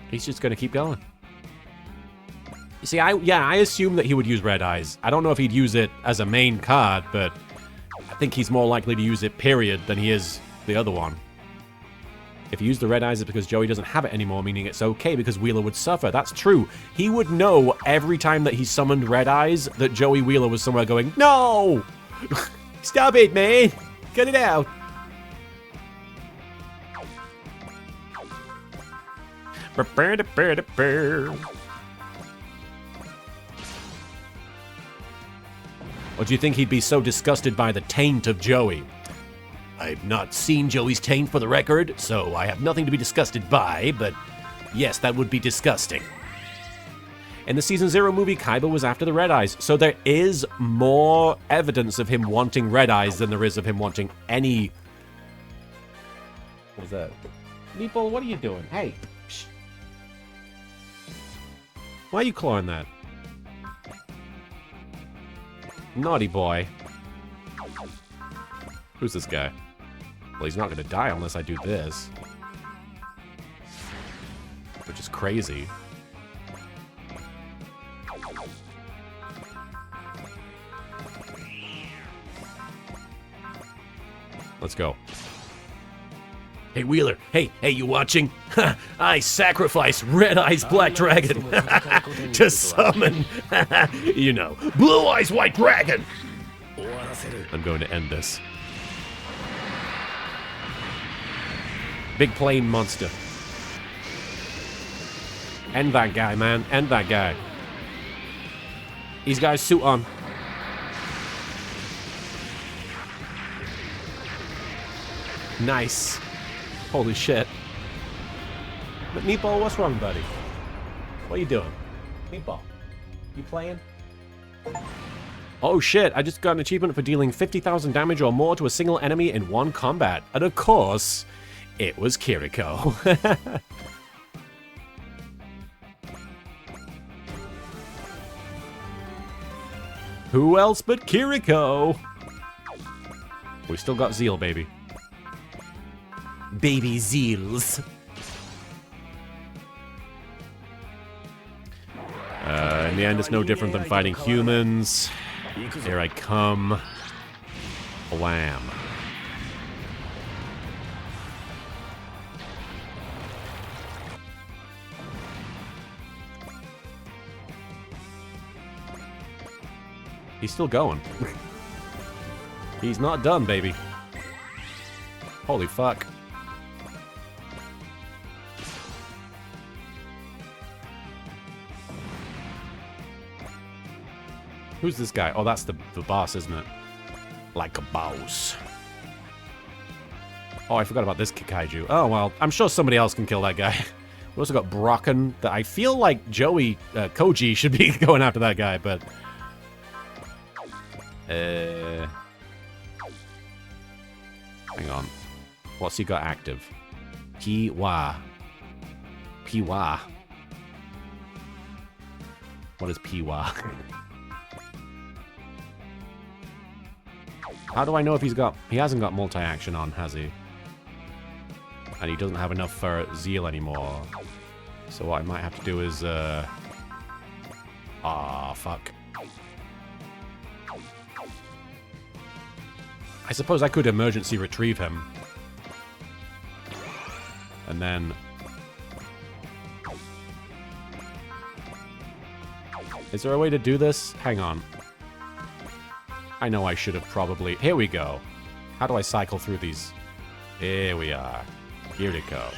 He's just gonna keep going. You see, I assume that he would use Red Eyes. I don't know if he'd use it as a main card, but I think he's more likely to use it, period, than he is the other one. If he used the Red Eyes, it's because Joey doesn't have it anymore, meaning it's okay because Wheeler would suffer. That's true. He would know every time that he summoned Red Eyes that Joey Wheeler was somewhere going, no! Stop it, man! Cut it out! Or do you think he'd be so disgusted by the taint of Joey? I've not seen Joey's taint for the record, so I have nothing to be disgusted by, but yes, that would be disgusting. In the Season 0 movie, Kaiba was after the Red Eyes, so there is more evidence of him wanting Red Eyes than there is of him wanting any... What was that? Meeple, what are you doing? Hey! Psh. Why are you clawing that? Naughty boy. Who's this guy? Well, he's not gonna die unless I do this. Which is crazy. Let's go. Hey, Wheeler. Hey, you watching? I sacrifice Red Eyes Black Dragon to summon, you know, Blue Eyes White Dragon. I'm going to end this. Big plane monster. End that guy, man. End that guy. He's got his suit on. Nice. Holy shit. But Meatball, what's wrong, buddy? What are you doing? Meatball, you playing? Oh shit, I just got an achievement for dealing 50,000 damage or more to a single enemy in one combat. And of course, it was Kiriko. Who else but Kiriko? We still got Zeal, baby. Baby Zeals. In the end, it's no different than fighting humans. Here I come. Blam. He's still going. He's not done, baby. Holy fuck. Who's this guy? Oh, that's the boss, isn't it? Like a boss. Oh, I forgot about this kaiju. Oh, well, I'm sure somebody else can kill that guy. We also got Brocken. That I feel like Joey, Koji should be going after that guy, but... hang on. What's he got active? Piwa. Piwa. What is Piwa? How do I know if he's got... He hasn't got multi-action on, has he? And he doesn't have enough for Zeal anymore. So what I might have to do is, fuck. I suppose I could emergency retrieve him. And then... Is there a way to do this? Hang on. I know I should have probably... Here we go. How do I cycle through these? Here we are. Kiriko.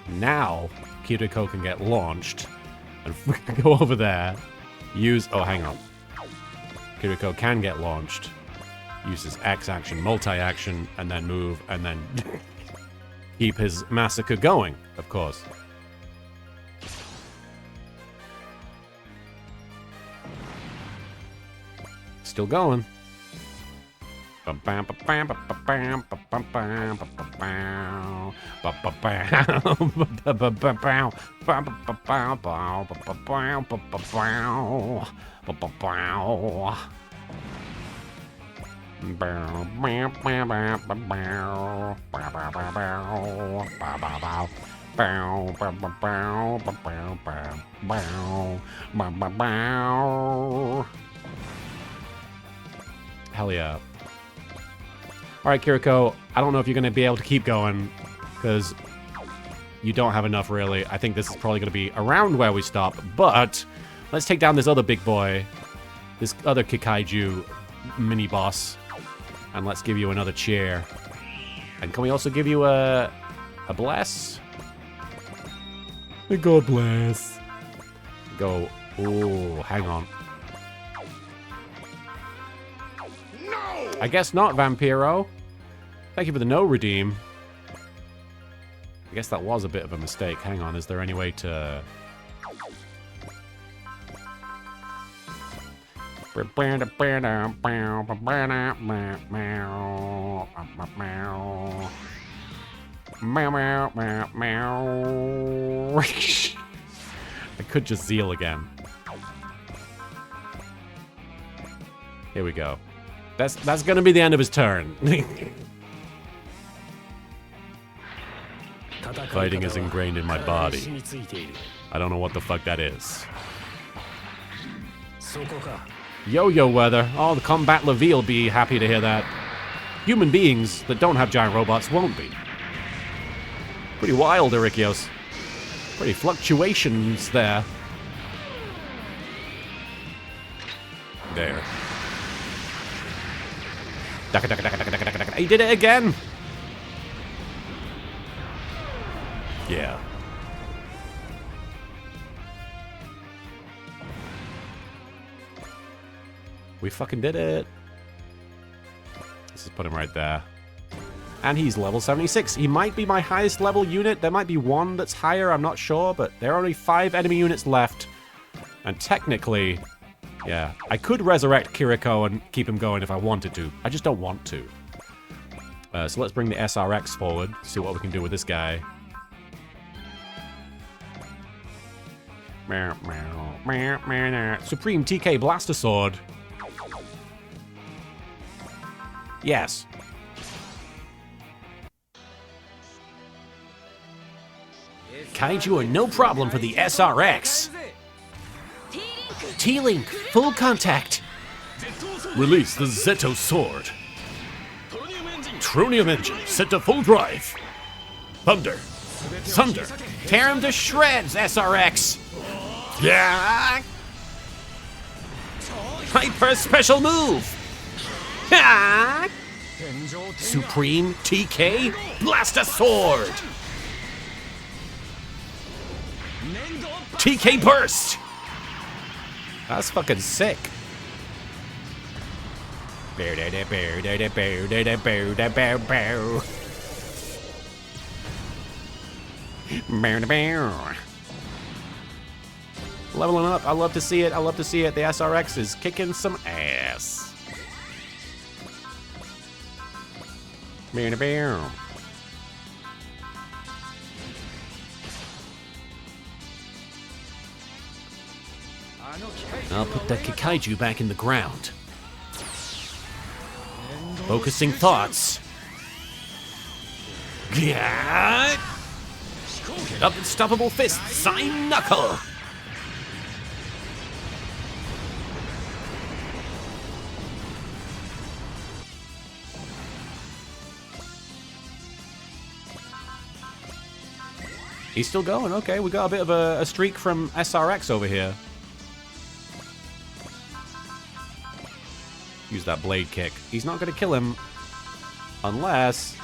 Now, Kiriko can get launched. And go over there. Use... Oh, hang on. Kiriko can get launched. Uses X action, multi-action, and then move, and then... keep his massacre going, of course. Still going. Hell yeah. Alright, Kiriko, I don't know if you're going to be able to keep going, because you don't have enough, really. I think this is probably going to be around where we stop, but let's take down this other big boy, this other Kikaiju mini-boss, and let's give you another cheer. And can we also give you a bless? A God bless. Go. Ooh, hang on. I guess not, Vampiro. Thank you for the no redeem. I guess that was a bit of a mistake. Hang on, is there any way to... I could just Zeal again. Here we go. That's gonna be the end of his turn. Fighting is ingrained in my body. I don't know what the fuck that is. Yo-yo weather. Oh, the combat Levy will be happy to hear that. Human beings that don't have giant robots won't be. Pretty wild, Erikios. Pretty fluctuations there. There. He did it again! Yeah. We fucking did it. Let's just put him right there. And he's level 76. He might be my highest level unit. There might be one that's higher, I'm not sure, but there are only 5 enemy units left. And technically, yeah, I could resurrect Kiriko and keep him going if I wanted to. I just don't want to. So let's bring the SRX forward, see what we can do with this guy. Supreme TK Blaster Sword. Yes. Kaiju are no problem for the SRX. T-Link, full contact. Release the Zeto Sword. Tronium engine set to full drive. Thunder. Thunder, tear him to shreds, SRX. Yeah. Hyper special move. Ah! Supreme TK Blaster Sword. TK Burst. That's fucking sick. Leveling up. I love to see it. I love to see it. The SRX is kicking some ass. I'll put that Kikaiju back in the ground. Focusing thoughts. Yeah. Up unstoppable fist, Sign Knuckle. He's still going. Okay, we got a bit of a streak from SRX over here. Use that blade kick. He's not going to kill him unless...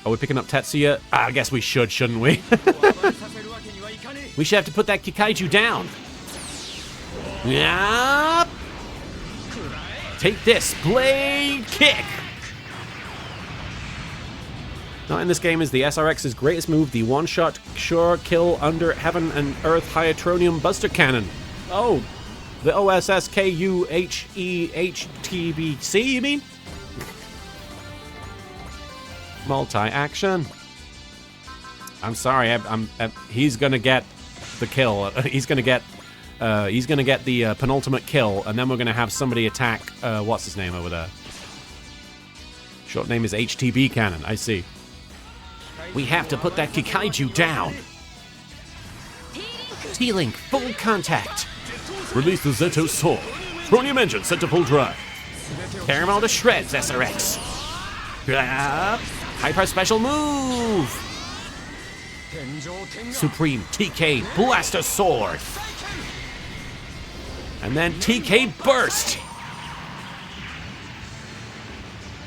Are we picking up Tetsuya? I guess we should, shouldn't we? We should have to put that Kikaiju down. Yep. Take this, blade kick. Not in this game is the SRX's greatest move, the one-shot sure kill under Heaven and Earth Hyatronium Buster Cannon. Oh, the OSSKUHEHTBC, you mean? Multi-action. I'm sorry, he's gonna get the kill. He's gonna get the penultimate kill, and then we're gonna have somebody attack. What's his name over there? Short name is HTB Cannon. I see. We have to put that Kikaiju down. T-Link, full contact. Release the Zeto Sword. Tronium engine set to full drive. Tear him all to shreds, SRX. Hyper special move. Supreme TK Blaster Sword. And then TK Burst.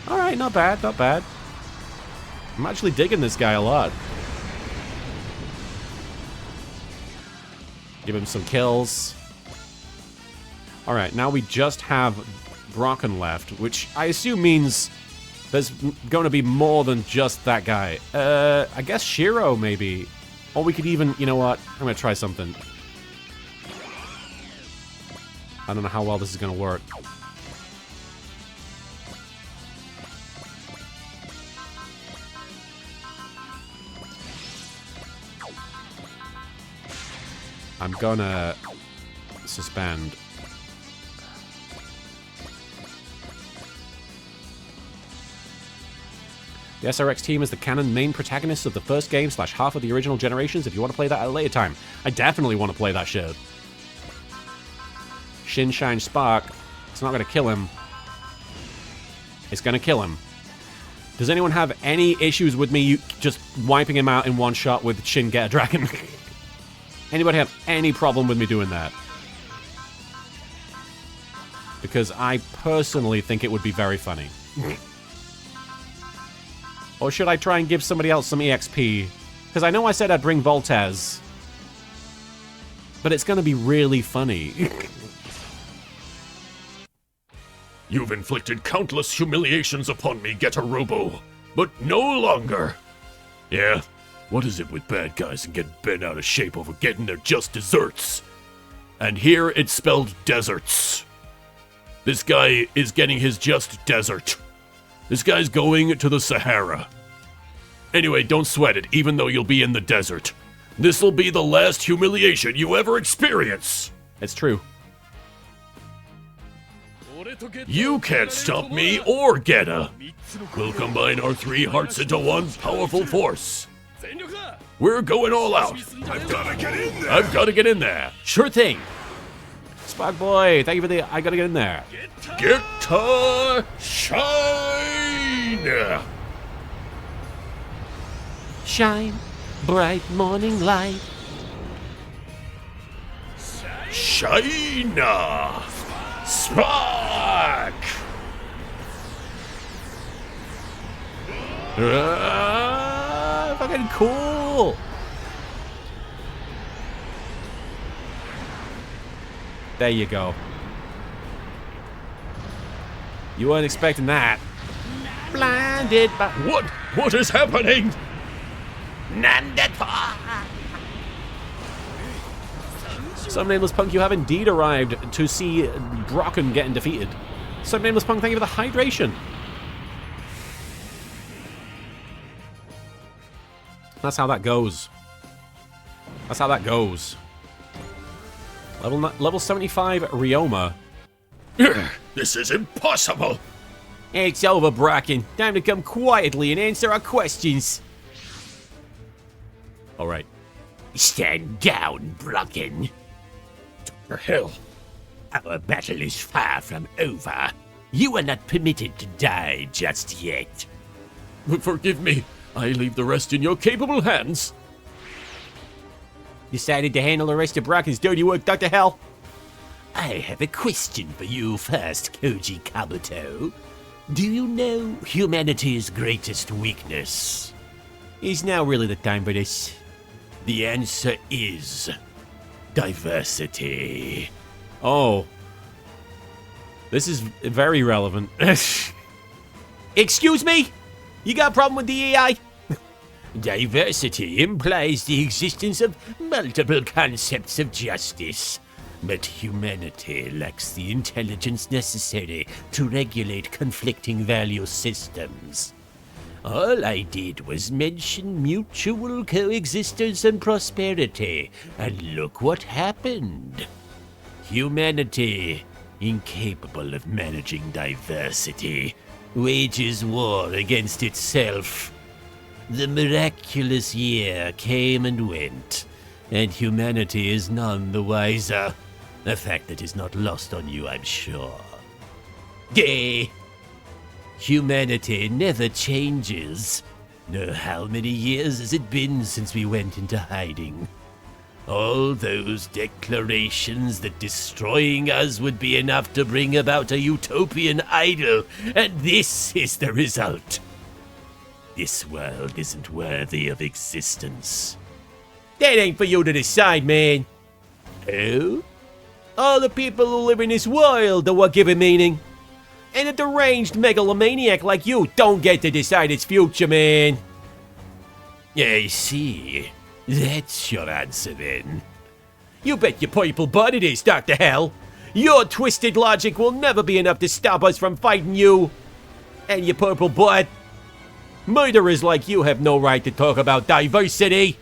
Alright, not bad, not bad. I'm actually digging this guy a lot. Give him some kills. Alright, now we just have Brocken left, which I assume means there's going to be more than just that guy. I guess Shiro, maybe. Or we could even, you know what? I'm going to try something. I don't know how well this is going to work. I'm gonna suspend. The SRX team is the canon main protagonists of the first game / half of the original generations. If you want to play that at a later time, I definitely want to play that shit. Shin Shine Spark. It's not gonna kill him. It's gonna kill him. Does anyone have any issues with me just wiping him out in one shot with Shin Get a Dragon? Anybody have any problem with me doing that? Because I personally think it would be very funny. Or should I try and give somebody else some EXP? Because I know I said I'd bring Voltez. But it's going to be really funny. You've inflicted countless humiliations upon me, LittleKuriboh, but no longer. Yeah, what is it with bad guys and getting bent out of shape over getting their just desserts? And here it's spelled deserts. This guy is getting his just desert. This guy's going to the Sahara. Anyway, don't sweat it, even though you'll be in the desert. This'll be the last humiliation you ever experience. It's true. You can't stop me or Geta. We'll combine our 3 hearts into one powerful force. We're going all out. I've gotta get in there. Sure thing. Spark Boy, thank you for the I gotta get in there. Get to shine! Shine, bright morning light. Shine! Spark! Fucking cool. There you go. You weren't expecting that. Blinded by... What is happening? Some nameless punk, you have indeed arrived to see Brocken getting defeated. Some nameless punk, thank you for the hydration. That's how that goes. That's how that goes. Level 75 Ryoma. This is impossible. It's over, Brocken. Time to come quietly and answer our questions. All right. Stand down, Brocken. For hell. Our battle is far from over. You are not permitted to die just yet. Forgive me. I leave the rest in your capable hands. Decided to handle the rest of Brocken's dirty work, Dr. Hell? I have a question for you first, Koji Kabuto. Do you know humanity's greatest weakness? Is now really the time for this? The answer is diversity. Oh. This is very relevant. Excuse me? You got a problem with the AI? Diversity implies the existence of multiple concepts of justice, but humanity lacks the intelligence necessary to regulate conflicting value systems. All I did was mention mutual coexistence and prosperity, and look what happened. Humanity, incapable of managing diversity, wages war against itself. The miraculous year came and went, and humanity is none the wiser. A fact that is not lost on you, I'm sure. Gay! Humanity never changes. No, how many years has it been since we went into hiding? All those declarations that destroying us would be enough to bring about a utopian idol, and this is the result. This world isn't worthy of existence. That ain't for you to decide, man. Oh? All the people who live in this world are what give it meaning. And a deranged megalomaniac like you don't get to decide its future, man. I see. That's your answer, then. You bet your purple butt it is, Dr. Hell. Your twisted logic will never be enough to stop us from fighting you. And your purple butt. Murderers like you have no right to talk about diversity.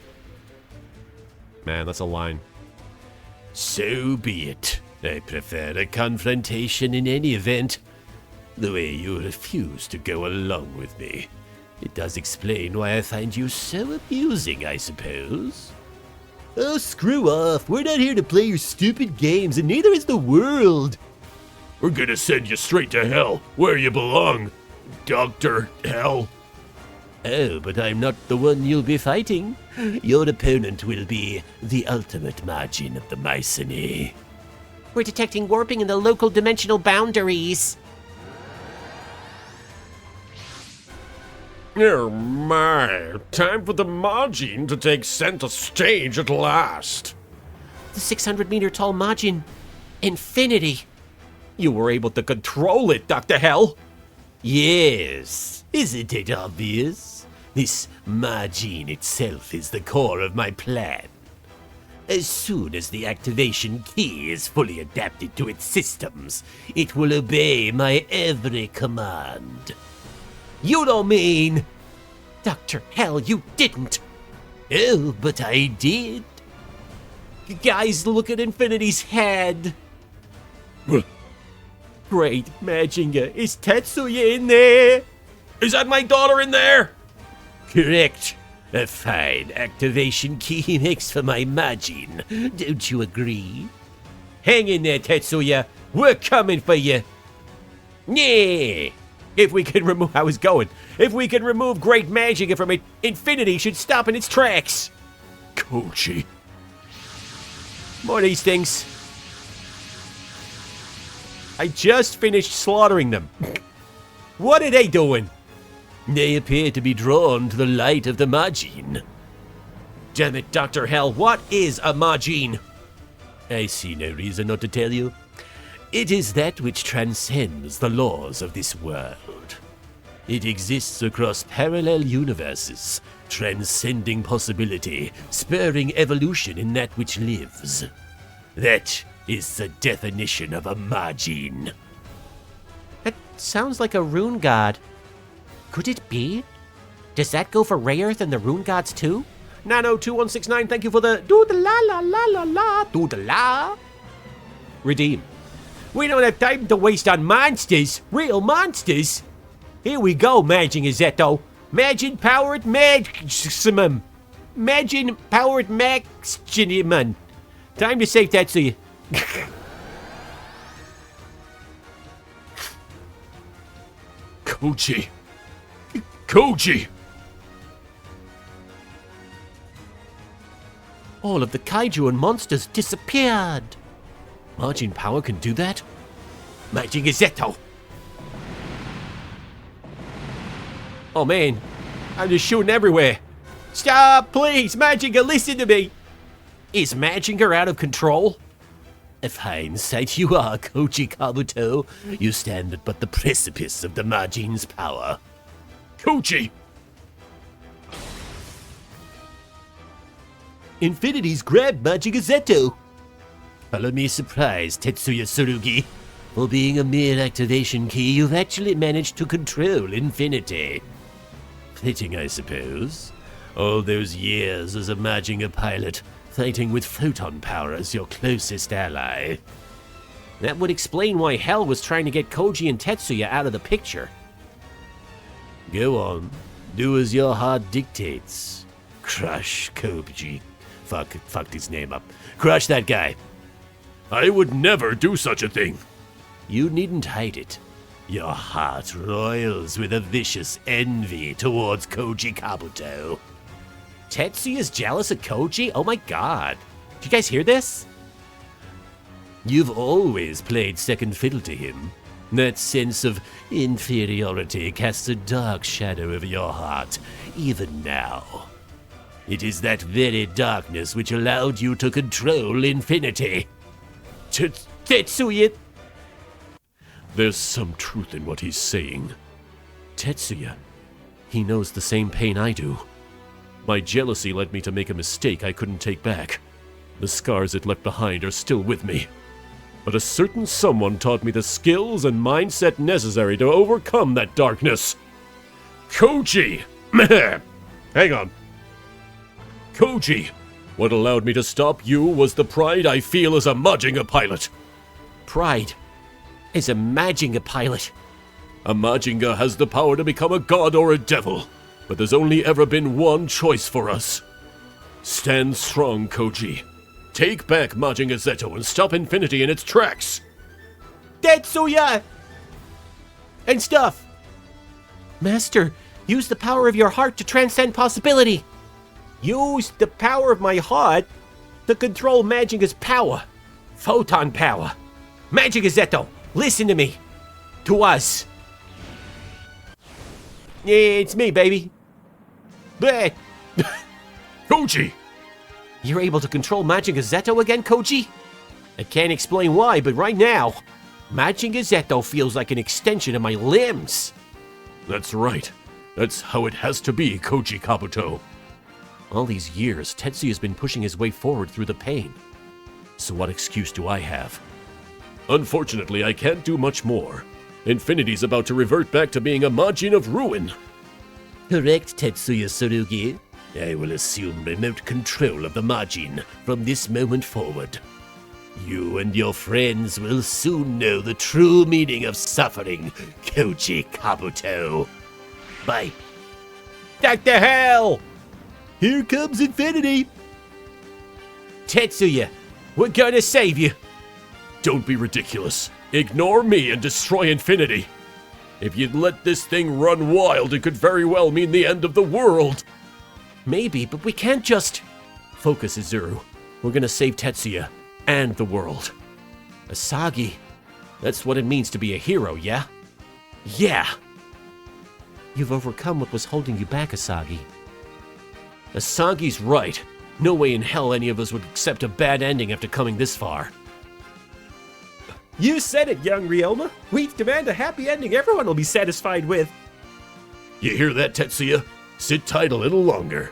Man, that's a line. So be it. I prefer a confrontation in any event. The way you refuse to go along with me. It does explain why I find you so amusing, I suppose. Oh, screw off. We're not here to play your stupid games, and neither is the world. We're gonna send you straight to hell, where you belong, Dr. Hell. Oh, but I'm not the one you'll be fighting. Your opponent will be the ultimate margin of the Mycenae. We're detecting warping in the local dimensional boundaries. Oh my, time for the margin to take center stage at last. The 600-meter tall Majin. Infinity. You were able to control it, Dr. Hell. Yes, isn't it obvious? This Majin itself is the core of my plan. As soon as the activation key is fully adapted to its systems, it will obey my every command. You don't mean... Dr. Hell, you didn't! Oh, but I did. Guys, look at Infinity's head! Great, Majinga, is Tetsuya in there? Is that my daughter in there? Correct. A fine activation key mix for my Majin. Don't you agree? Hang in there, Tetsuya. We're coming for you. Yeah. If we can remove... I was going. If we can remove Great Majinga from it, Infinity should stop in its tracks. Koji. More of these things. I just finished slaughtering them. What are they doing? They appear to be drawn to the light of the Majin. Damn it, Dr. Hell, what is a Majin? I see no reason not to tell you. It is that which transcends the laws of this world. It exists across parallel universes, transcending possibility, spurring evolution in that which lives. That is the definition of a Majin. That sounds like a rune god. Could it be? Does that go for Ray Earth and the rune gods too? Nano2169, thank you for the do-da-la-la-la-la-la, redeem. We don't have time to waste on monsters, real monsters. Here we go, Majin Zetto. Majin powered maximum. Majin powered maximum. Time to save Tetsuya. Koji. Koji! All of the kaiju and monsters disappeared. Majin power can do that? Majin Zetto. Oh man, I'm just shooting everywhere. Stop, please, Majinga, listen to me. Is Majinga out of control? Of hindsight, you are, Koji Kabuto. You stand at but the precipice of the Majin's power. Koji! Infinity's grabbed Majinga Zetto. Follow me surprised, Tetsuya Tsurugi. For being a mere activation key, you've actually managed to control Infinity. Fitting, I suppose. All those years as a Majinga pilot, fighting with photon power as your closest ally. That would explain why Hell was trying to get Koji and Tetsuya out of the picture. Go on. Do as your heart dictates. Crush Koji. Fucked his name up. Crush that guy. I would never do such a thing. You needn't hide it. Your heart roils with a vicious envy towards Koji Kabuto. Tetsuya's jealous of Koji? Oh my god. Did you guys hear this? You've always played second fiddle to him. That sense of inferiority casts a dark shadow over your heart, even now. It is that very darkness which allowed you to control Infinity. Tetsuya! There's some truth in what he's saying. Tetsuya. He knows the same pain I do. My jealousy led me to make a mistake I couldn't take back. The scars it left behind are still with me. But a certain someone taught me the skills and mindset necessary to overcome that darkness. Koji! Hang on. Koji! What allowed me to stop you was the pride I feel as a Majinga pilot. Pride? As a Majinga pilot? A Majinga has the power to become a god or a devil, but there's only ever been one choice for us. Stand strong, Koji. Take back Majinga Zetto and stop Infinity in its tracks. Tetsuya! And stuff! Master, use the power of your heart to transcend possibility! Use the power of my heart to control Majinga's power. Photon power. Majinga Zetto, listen to me. To us. Yeah, it's me, baby. Bleh. Koji! You're able to control Majinga Zetto again, Koji? I can't explain why, but right now, Majinger Zetto feels like an extension of my limbs. That's right. That's how it has to be, Koji Kabuto. All these years, Tetsuya's been pushing his way forward through the pain. So what excuse do I have? Unfortunately, I can't do much more. Infinity's about to revert back to being a Majin of ruin. Correct, Tetsuya Tsurugi. I will assume remote control of the Majin from this moment forward. You and your friends will soon know the true meaning of suffering, Koji Kabuto. Bye. Dr. Hell! Here comes Infinity! Tetsuya, we're gonna save you! Don't be ridiculous. Ignore me and destroy Infinity. If you'd let this thing run wild, it could very well mean the end of the world. Maybe, but we can't just... Focus, Izuru. We're gonna save Tetsuya and the world. Asagi, that's what it means to be a hero, yeah? Yeah! You've overcome what was holding you back, Asagi. Asagi's right. No way in hell any of us would accept a bad ending after coming this far. You said it, young Ryoma. We demand a happy ending everyone will be satisfied with. You hear that, Tetsuya? Sit tight a little longer.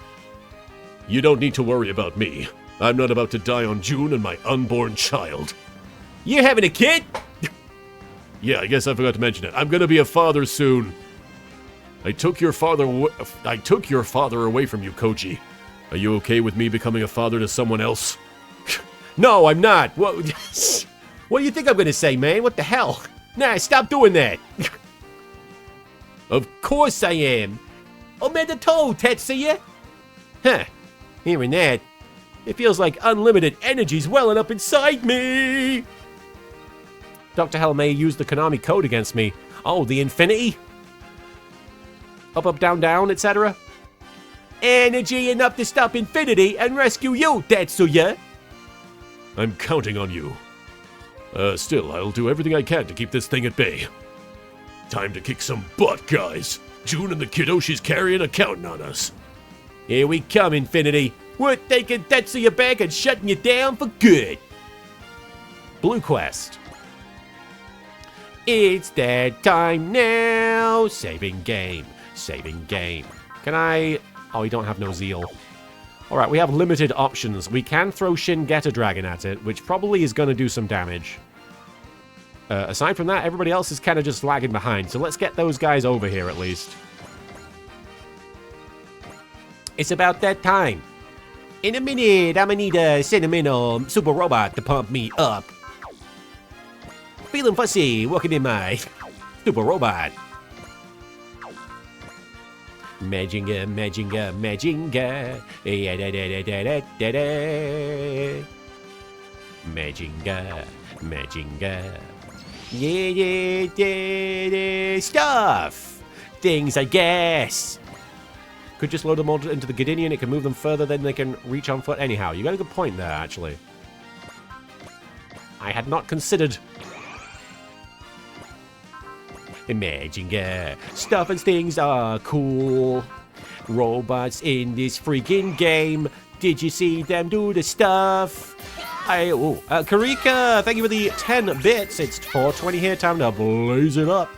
You don't need to worry about me. I'm not about to die on June and my unborn child. You having a kid? Yeah, I guess I forgot to mention it. I'm gonna be a father soon. I took your father away from you, Koji. Are you okay with me becoming a father to someone else? No, I'm not. What do you think I'm gonna say, man? What the hell? Nah, stop doing that. Of course I am. Omedetou, Tetsuya. Huh. Hearing that, it feels like unlimited energy's welling up inside me. Dr. Hell may use the Konami code against me. Oh, the Infinity? Up, up, down, down, etc. Energy enough to stop Infinity and rescue you, Tetsuya. I'm counting on you. Still, I'll do everything I can to keep this thing at bay. Time to kick some butt, guys. June and the kiddo she's carrying are counting on us. Here we come, Infinity. We're taking Tetsuya back and shutting you down for good. Blue Quest. It's that time now. Saving game. Saving game. Can I... Oh, we don't have no zeal. Alright, we have limited options. We can throw Shin Getter Dragon at it, which probably is going to do some damage. Aside from that, everybody else is kind of just lagging behind, so let's get those guys over here at least. It's about that time. In a minute, I'ma need a sentimental super robot to pump me up. Feeling fussy, walking in my super robot. Majinga, Majinga, Majinga. Yeah, da, da, da, da, da, da. Majinga, Majinga. Yeah, yeah, da, da. Stuff. Things, I guess. Could just load them all into the Gideon, it can move them further than they can reach on foot. Anyhow, you got a good point there, actually. I had not considered. Majinga. Stuff and things are cool. Robots in this freaking game. Did you see them do the stuff? Karika, thank you for the 10 bits. It's 4:20 here, time to blaze it up.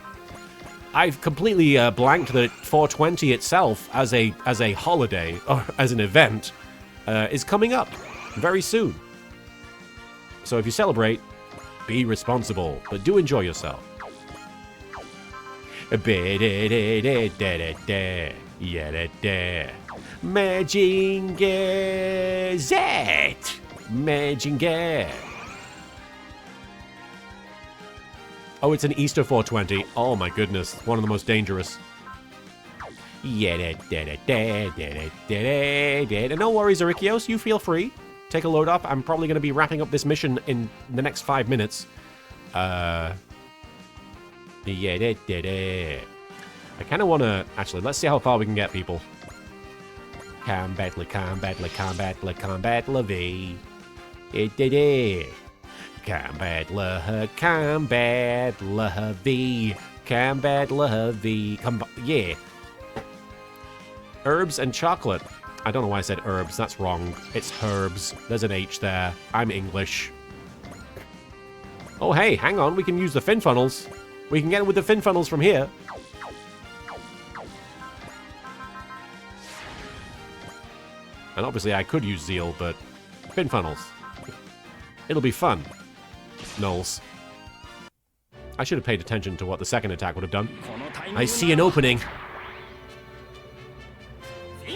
I've completely blanked that 420 itself as a holiday, or as an event, is coming up very soon. So if you celebrate, be responsible, but do enjoy yourself. Majinga Z. Majinga. Oh, it's an Easter 420. Oh my goodness, one of the most dangerous. Yeah, No worries, Arikios, you feel free. Take a load up. I'm probably going to be wrapping up this mission in the next 5 minutes. I kind of want to... Actually, let's see how far we can get, people. Combat V. Combat V. Yeah. Herbs and chocolate. I don't know why I said herbs. That's wrong. It's herbs. There's an H there. I'm English. Oh, hey, hang on. We can use the fin funnels. We can get it with the fin funnels from here. And obviously I could use Zeal, but fin funnels. It'll be fun. Knowles. I should have paid attention to what the second attack would have done. I see an opening.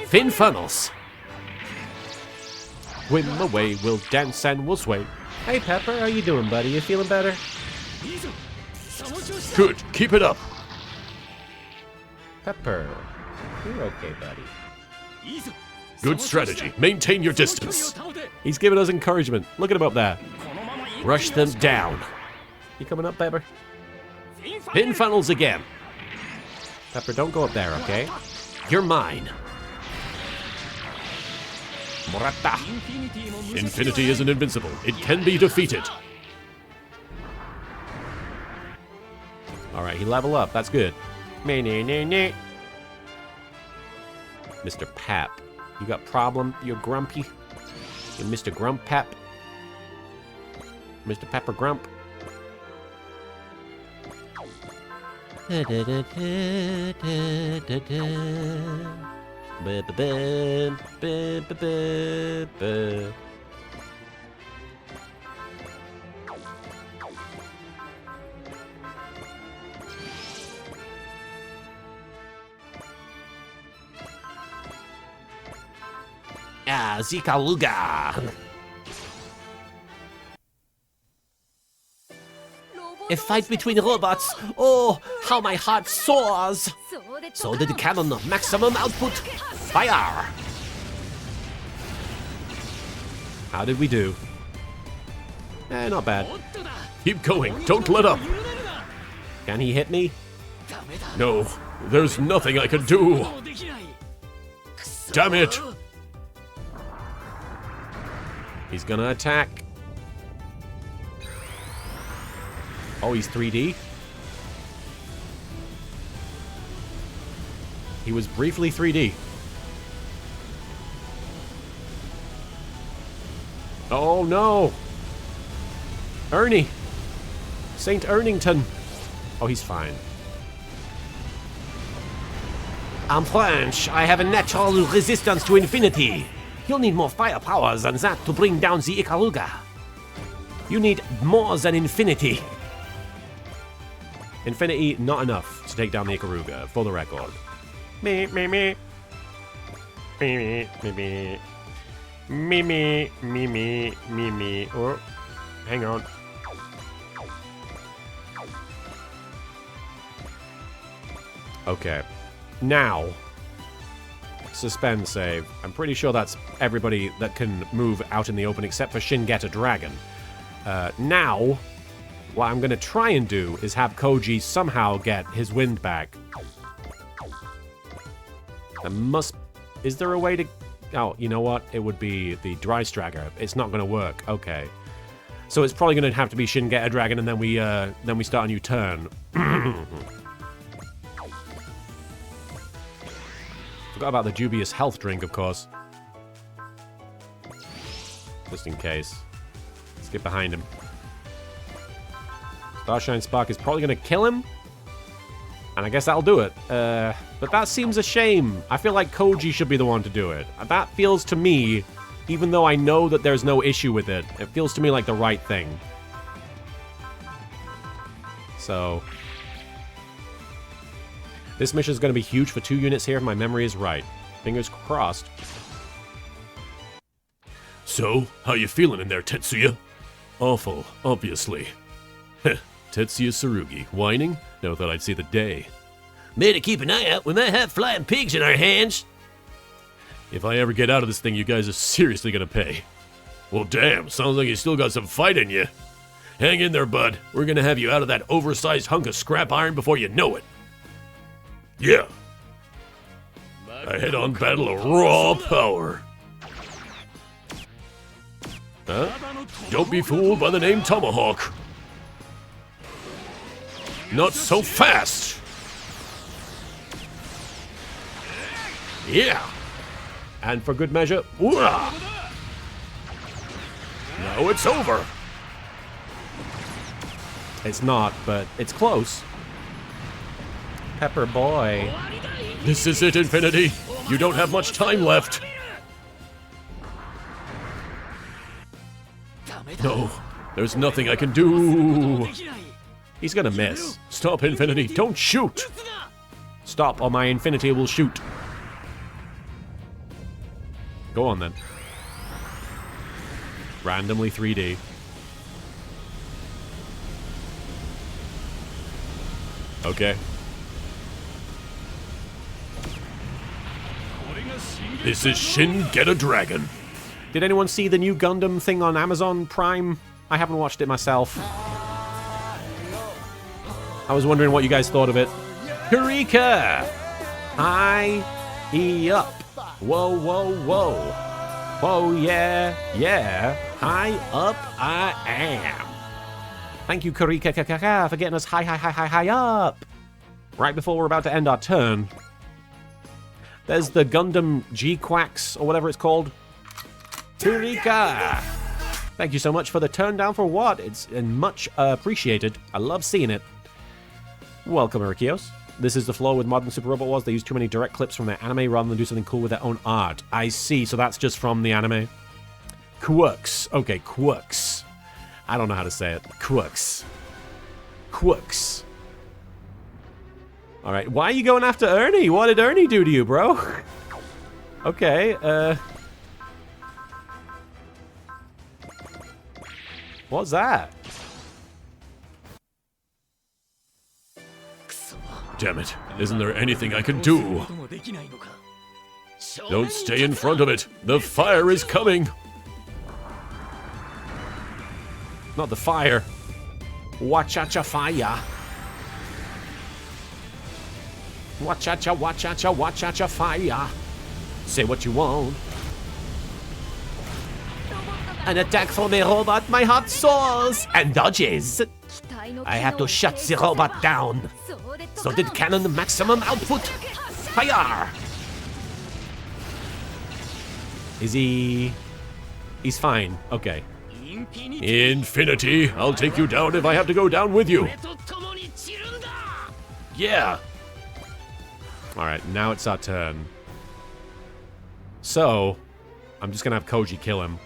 Fin funnels. Whim away, we'll dance and we'll sway. Hey, Pepper, how you doing, buddy? You feeling better? Good, keep it up. Pepper, you're okay, buddy. Good strategy. Maintain your distance. He's giving us encouragement. Look at him up there. Rush them down. You coming up, Pepper? Fin funnels again. Pepper, don't go up there, okay? You're mine. Morata. Infinity isn't invincible. It can be defeated. All right, he level up. That's good. Mr. Pap, you got problem? You're grumpy? You're Mr. Grump Pap? Mr. Pepper Grump? Ah, Zikaluga. A fight between robots. Oh, how my heart soars. So did the cannon. Maximum output. Fire. How did we do? Not bad. Keep going. Don't let up. Can he hit me? No, there's nothing I can do. Damn it. He's gonna attack. Oh, he's 3D? He was briefly 3D. Oh no! Ernie! Saint Ernington! Oh, he's fine. I'm French. I have a natural resistance to infinity. You'll need more firepower than that to bring down the Ikaruga. You need more than infinity. Infinity, not enough to take down the Ikaruga, for the record. Me. Me. Oh, hang on. Okay. Now, suspend save. I'm pretty sure that's everybody that can move out in the open except for Shingeta Dragon. Now, what I'm going to try and do is have Koji somehow get his wind back. Is there a way to... Oh, you know what? It would be the Dry Stragger. It's not going to work. Okay. So it's probably going to have to be Shingeta Dragon, and then we start a new turn. Forgot about the dubious health drink, of course. Just in case. Let's get behind him. Starshine Spark is probably going to kill him. And I guess that'll do it. But that seems a shame. I feel like Koji should be the one to do it. That feels to me, even though I know that there's no issue with it, it feels to me like the right thing. So... this mission is going to be huge for 2 units here if my memory is right. Fingers crossed. So, how you feeling in there, Tetsuya? Awful, obviously. Heh, Tetsuya Tsurugi, whining? Never thought I'd see the day. Better keep an eye out. We might have flying pigs in our hands. If I ever get out of this thing, you guys are seriously gonna pay. Well, damn, sounds like you still got some fight in you. Hang in there, bud. We're gonna have you out of that oversized hunk of scrap iron before you know it. Yeah. A head-on battle of raw power. Huh? Don't be fooled by the name Tomahawk. Not so fast! Yeah! And for good measure, Now it's over! It's not, but it's close. Pepper boy. This is it, Infinity. You don't have much time left. No, there's nothing I can do. He's gonna miss. Stop, Infinity. Don't shoot. Stop, or my Infinity will shoot. Go on, then. Randomly 3D. Okay. This is Shin Get a Dragon. Did anyone see the new Gundam thing on Amazon Prime? I haven't watched it myself. I was wondering what you guys thought of it. Kurika! Hi, up. Whoa, whoa, whoa. Whoa, yeah, yeah. High up I am. Thank you, Kurika, for getting us high up. Right before we're about to end our turn. There's the Gundam G-Quacks, or whatever it's called. Kurika! Thank you so much for the turn down for what? It's much appreciated. I love seeing it. Welcome, Arikios. This is the flaw with modern Super Robot Wars. They use too many direct clips from their anime rather than do something cool with their own art. I see, so that's just from the anime. Quirks. Okay, quirks. I don't know how to say it. Quirks. Quirks. Alright, why are you going after Ernie? What did Ernie do to you, bro? Okay, what's that? Damn it. Isn't there anything I can do? Don't stay in front of it. The fire is coming. Not the fire. Wachacha fire. Wachacha fire. Say what you want. An attack from a robot, my heart soars and dodges. I have to shut the robot down. So did cannon maximum output. Fire! Is he... He's fine. Okay. Infinity, I'll take you down if I have to go down with you. Yeah. Alright, now it's our turn. So, I'm just gonna have Koji kill him.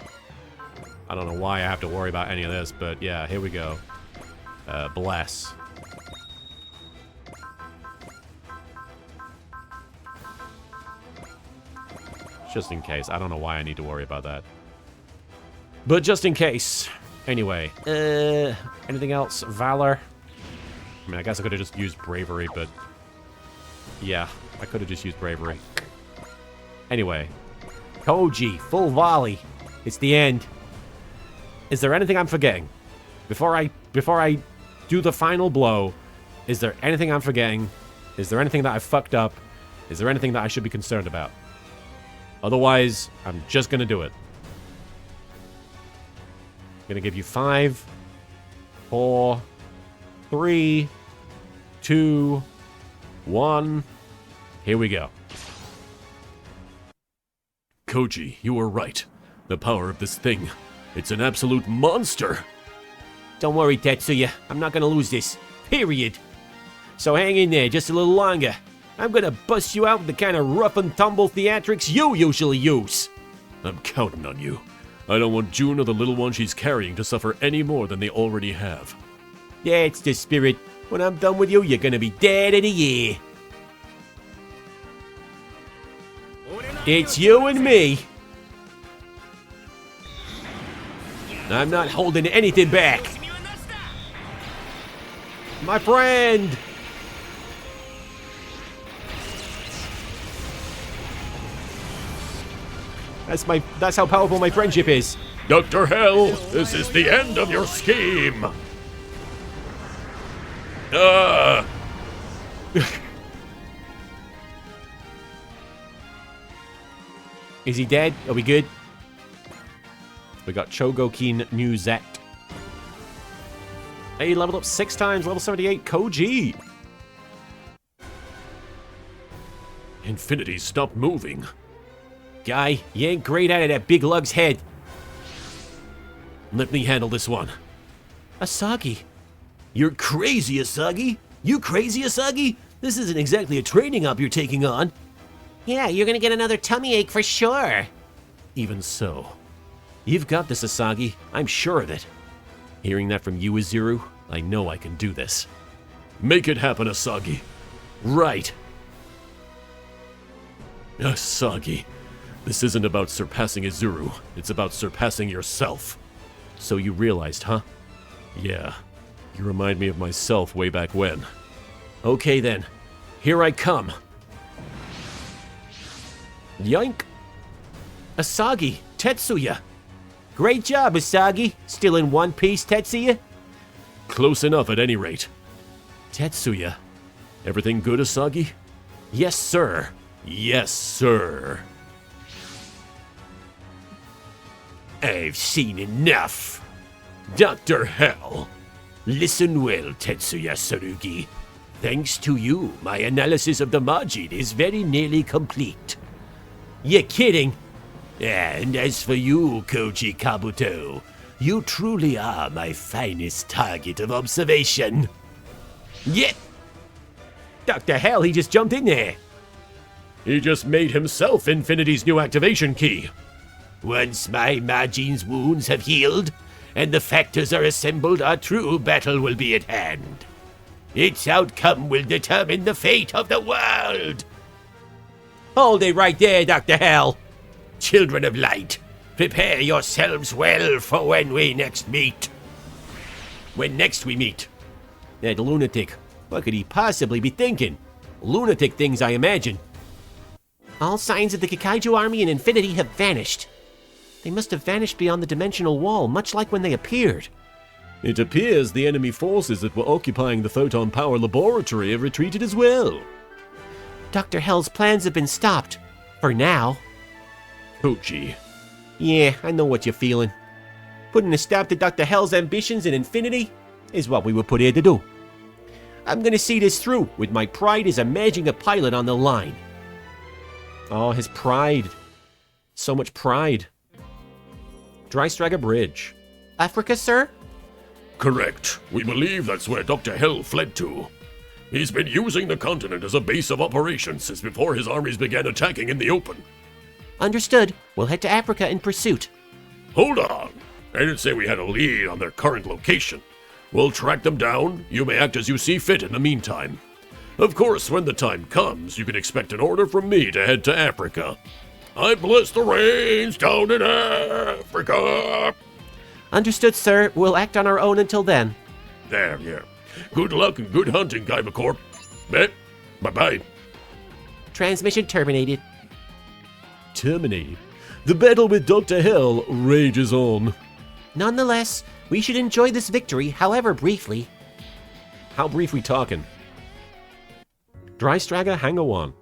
I don't know why I have to worry about any of this, but yeah, here we go. Bless. Just in case. I don't know why I need to worry about that. But just in case. Anyway. Anything else? Valor? I mean, I guess I could have just used Bravery, but... Yeah, I could have just used Bravery. Anyway. Koji, full volley. It's the end. Is there anything I'm forgetting? Before I do the final blow, is there anything I'm forgetting? Is there anything that I fucked up? Is there anything that I should be concerned about? Otherwise, I'm just gonna do it. I'm gonna give you 5, 4, 3, 2, 1. Here we go. Koji, you were right. The power of this thing. It's an absolute monster. Don't worry, Tetsuya. I'm not gonna lose this. Period. So hang in there just a little longer. I'm gonna bust you out with the kind of rough and tumble theatrics you usually use. I'm counting on you. I don't want June or the little one she's carrying to suffer any more than they already have. That's the spirit. When I'm done with you, you're gonna be dead in a year. It's you and me. I'm not holding anything back. My friend. That's how powerful my friendship is. Dr. Hell, this is the end of your scheme. Is he dead? Are we good? We got Chogokin New Zet. Hey, leveled up 6 times, level 78, Koji. Infinity, stop moving. Guy, you ain't great out of that big lug's head. Let me handle this one. Asagi. You're crazy, Asagi. You crazy, Asagi? This isn't exactly a training op you're taking on. Yeah, you're gonna get another tummy ache for sure. Even so. You've got this, Asagi. I'm sure of it. Hearing that from you, Izuru, I know I can do this. Make it happen, Asagi. Right. Asagi, this isn't about surpassing Izuru. It's about surpassing yourself. So you realized, huh? Yeah, you remind me of myself way back when. Okay then. Here I come. Yoink. Asagi, Tetsuya. Great job, Asagi. Still in one piece, Tetsuya? Close enough at any rate. Tetsuya. Everything good, Asagi? Yes, sir. Yes, sir. I've seen enough. Dr. Hell. Listen well, Tetsuya Tsurugi. Thanks to you, my analysis of the Majin is very nearly complete. You're kidding. And as for you, Koji Kabuto, you truly are my finest target of observation. Yet. Dr. Hell, he just jumped in there. He just made himself Infinity's new activation key. Once my Majin's wounds have healed, and the factors are assembled, our true battle will be at hand. Its outcome will determine the fate of the world. Hold it right there, Dr. Hell. Children of Light, prepare yourselves well for when we next meet. When next we meet. That lunatic. What could he possibly be thinking? Lunatic things, I imagine. All signs of the Kikaiju army in Infinity have vanished. They must have vanished beyond the dimensional wall, much like when they appeared. It appears the enemy forces that were occupying the Photon Power Laboratory have retreated as well. Dr. Hell's plans have been stopped. For now. Koji. Yeah, I know what you're feeling. Putting a stop to Dr. Hell's ambitions in Infinity is what we were put here to do. I'm gonna see this through with my pride as a Magic pilot on the line. Oh, his pride. So much pride. Drystraga Bridge. Africa, sir? Correct. We believe that's where Dr. Hell fled to. He's been using the continent as a base of operations since before his armies began attacking in the open. Understood. We'll head to Africa in pursuit. Hold on. I didn't say we had a lead on their current location. We'll track them down. You may act as you see fit in the meantime. Of course, when the time comes, you can expect an order from me to head to Africa. I bless the rains down in Africa. Understood, sir. We'll act on our own until then. There, yeah. Good luck and good hunting, Kaiba Corp. Bye-bye. Transmission terminated. Terminated. The battle with Dr. Hell rages on. Nonetheless, we should enjoy this victory, however briefly. How brief we talking? Drystraga Hangawan.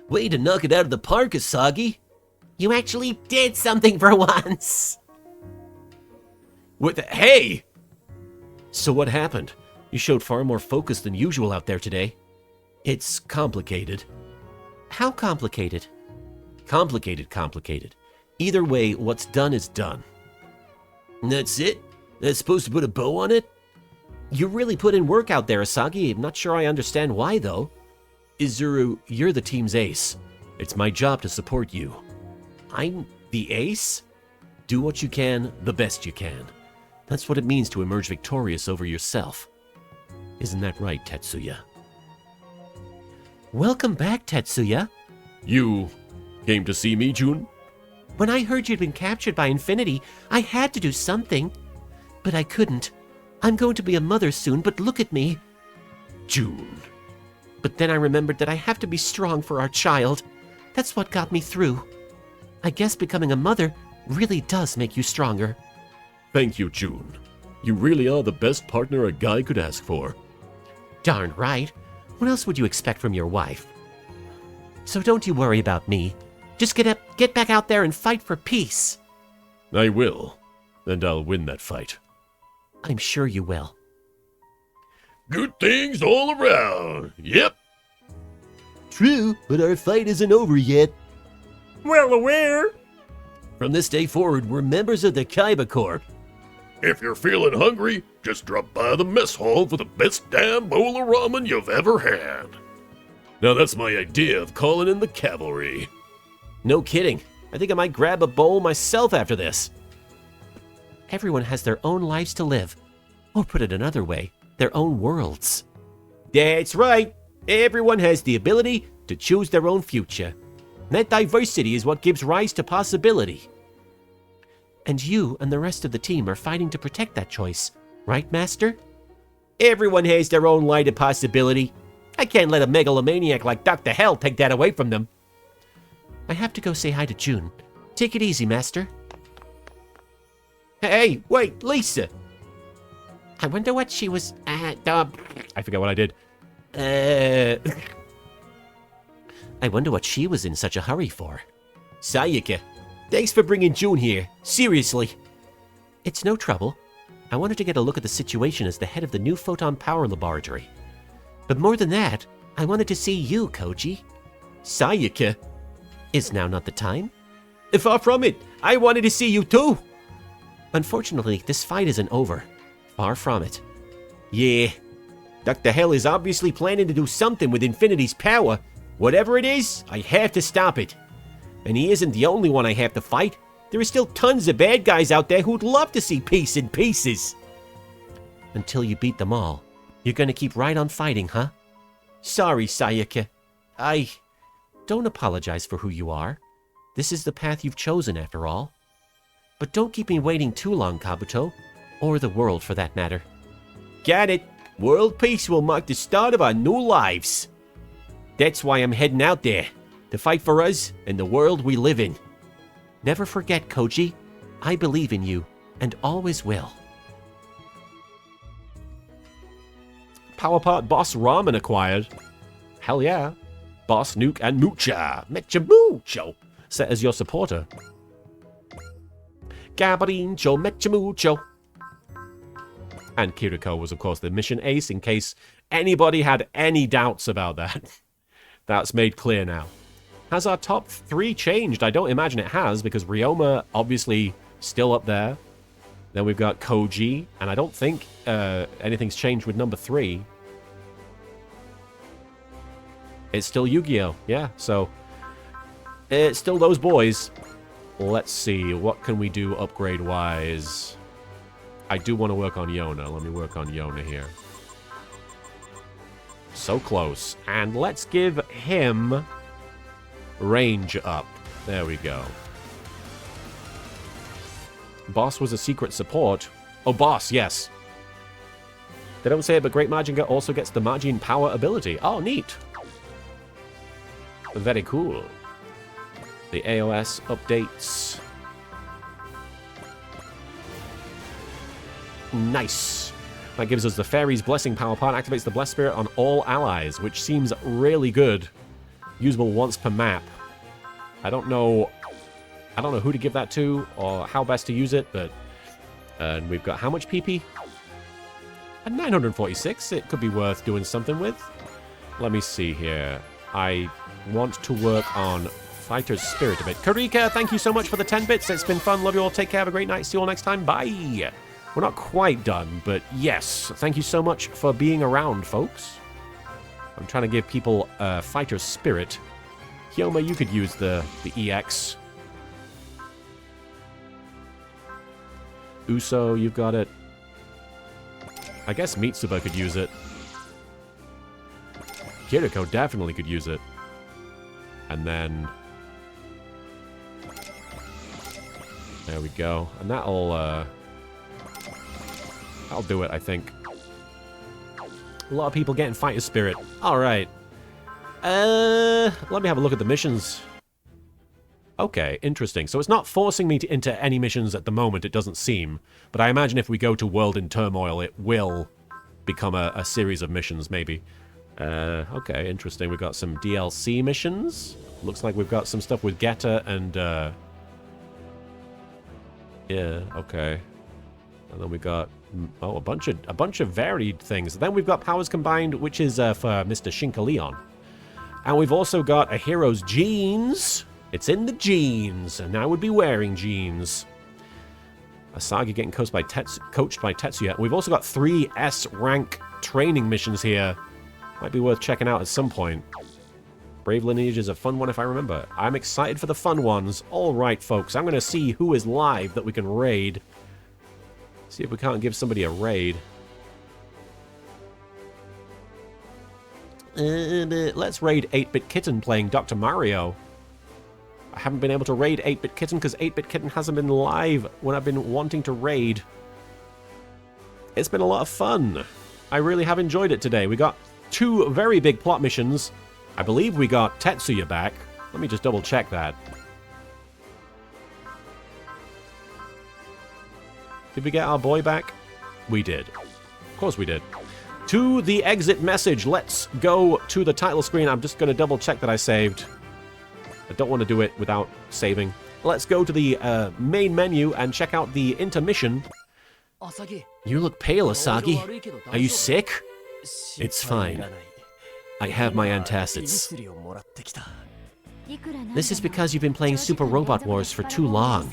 Way to knock it out of the park, Asagi. You actually did something for once. Hey! So what happened? You showed far more focus than usual out there today. It's complicated. How complicated? Complicated. Either way, what's done is done. That's it? That's supposed to put a bow on it? You really put in work out there, Asagi. I'm not sure I understand why, though. Izuru, you're the team's ace. It's my job to support you. I'm the ace? Do what you can, the best you can. That's what it means to emerge victorious over yourself. Isn't that right, Tetsuya? Welcome back, Tetsuya. You came to see me, Jun? When I heard you'd been captured by Infinity, I had to do something. But I couldn't. I'm going to be a mother soon, but look at me. Jun. But then I remembered that I have to be strong for our child. That's what got me through. I guess becoming a mother really does make you stronger. Thank you, Jun. You really are the best partner a guy could ask for. Darn right. What else would you expect from your wife? So don't you worry about me. Just get back out there and fight for peace. I will. And I'll win that fight. I'm sure you will. Good things all around. Yep. True, but our fight isn't over yet. Well aware. From this day forward, we're members of the Kaiba Corp. If you're feeling hungry, just drop by the mess hall for the best damn bowl of ramen you've ever had. Now that's my idea of calling in the cavalry. No kidding. I think I might grab a bowl myself after this. Everyone has their own lives to live. Or put it another way, their own worlds. That's right. Everyone has the ability to choose their own future. That diversity is what gives rise to possibility. And you and the rest of the team are fighting to protect that choice, right, Master? Everyone has their own light of possibility. I can't let a megalomaniac like Dr. Hell take that away from them. I have to go say hi to June. Take it easy, Master. Hey, wait, Lisa. I wonder what she was at. I forget what I did. I wonder what she was in such a hurry for. Sayaka, thanks for bringing June here. Seriously. It's no trouble. I wanted to get a look at the situation as the head of the new photon power laboratory. But more than that, I wanted to see you, Koji. Sayaka. Is now not the time? Far from it. I wanted to see you too. Unfortunately, this fight isn't over. Far from it. Yeah. Dr. Hell is obviously planning to do something with Infinity's power. Whatever it is, I have to stop it. And he isn't the only one I have to fight. There are still tons of bad guys out there who'd love to see peace in pieces. Until you beat them all. You're gonna keep right on fighting, huh? Sorry, Sayaka. Don't apologize for who you are. This is the path you've chosen, after all. But don't keep me waiting too long, Kabuto. Or the world, for that matter. Got it. World peace will mark the start of our new lives. That's why I'm heading out there. To fight for us and the world we live in. Never forget, Koji. I believe in you, and always will. Power part Boss Ramen acquired. Hell yeah. Boss Nuke and Mucha. Mecha Mucho. Set as your supporter. Gabarincho Mecha Mucho. And Kiriko was, of course, the mission ace, in case anybody had any doubts about that. That's made clear now. Has our top 3 changed? I don't imagine it has, because Ryoma, obviously, still up there. Then we've got Koji, and I don't think anything's changed with number 3. It's still Yu-Gi-Oh! Yeah, so it's still those boys. Let's see, what can we do upgrade-wise? I do want to work on Yona. Let me work on Yona here. So close. And let's give him range up. There we go. Boss was a secret support. Oh, Boss, yes. They don't say it, but Great Majinga also gets the Majin Power ability. Oh, neat. Very cool. The AOS updates. Nice. That gives us the Fairy's Blessing power part. Activates the Blessed Spirit on all allies, which seems really good. Usable once per map. I don't know who to give that to or how best to use it, but and we've got how much PP? At 946. It could be worth doing something with. Let me see here. I want to work on Fighter's Spirit a bit. Karika, thank you so much for the 10 bits. It's been fun. Love you all. Take care. Have a great night. See you all next time. Bye. We're not quite done, but yes. Thank you so much for being around, folks. I'm trying to give people Fighter's Spirit. Hyoma, you could use the EX. Uso, you've got it. I guess Mitsuba could use it. Kiriko definitely could use it. And then... there we go. And that'll do it, I think. A lot of people getting Fighter's Spirit. Alright. Let me have a look at the missions. Okay, interesting. So it's not forcing me into any missions at the moment, it doesn't seem. But I imagine if we go to World in Turmoil, it will become a series of missions, maybe. Okay, interesting. We've got some DLC missions. Looks like we've got some stuff with Geta and, yeah, okay. And then we got, oh, a bunch of varied things. Then we've got Powers Combined, which is for Mr. Shinkaleon. And we've also got a hero's jeans. It's in the jeans, and I would be wearing jeans. Asagi getting coached by Tetsuya. We've also got 3 S-rank training missions here. Might be worth checking out at some point. Brave Lineage is a fun one if I remember. I'm excited for the fun ones. Alright, folks. I'm going to see who is live that we can raid. See if we can't give somebody a raid. Let's raid 8-Bit Kitten playing Dr. Mario. I haven't been able to raid 8-Bit Kitten because 8-Bit Kitten hasn't been live when I've been wanting to raid. It's been a lot of fun. I really have enjoyed it today. We got 2 very big plot missions. I believe we got Tetsuya back. Let me just double check that. Did we get our boy back? We did. Of course we did. To the exit message. Let's go to the title screen. I'm just going to double check that I saved. I don't want to do it without saving. Let's go to the main menu and check out the intermission. You look pale, Asagi. Are you sick? It's fine. I have my antacids. This is because you've been playing Super Robot Wars for too long.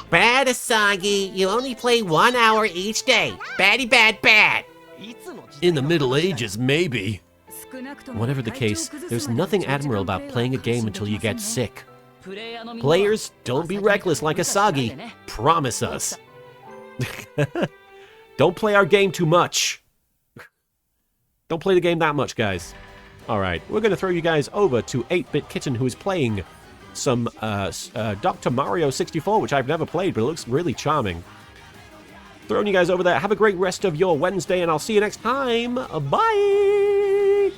Bad, Asagi. You only play 1 hour each day. Baddy bad bad. In the Middle Ages, maybe. Whatever the case, there's nothing admirable about playing a game until you get sick. Players, don't be reckless like Asagi. Promise us. Don't play our game too much. Don't play the game that much, guys. Alright, we're going to throw you guys over to 8-Bit Kitten, who is playing some Dr. Mario 64, which I've never played, but it looks really charming. Throwing you guys over there. Have a great rest of your Wednesday, and I'll see you next time. Bye!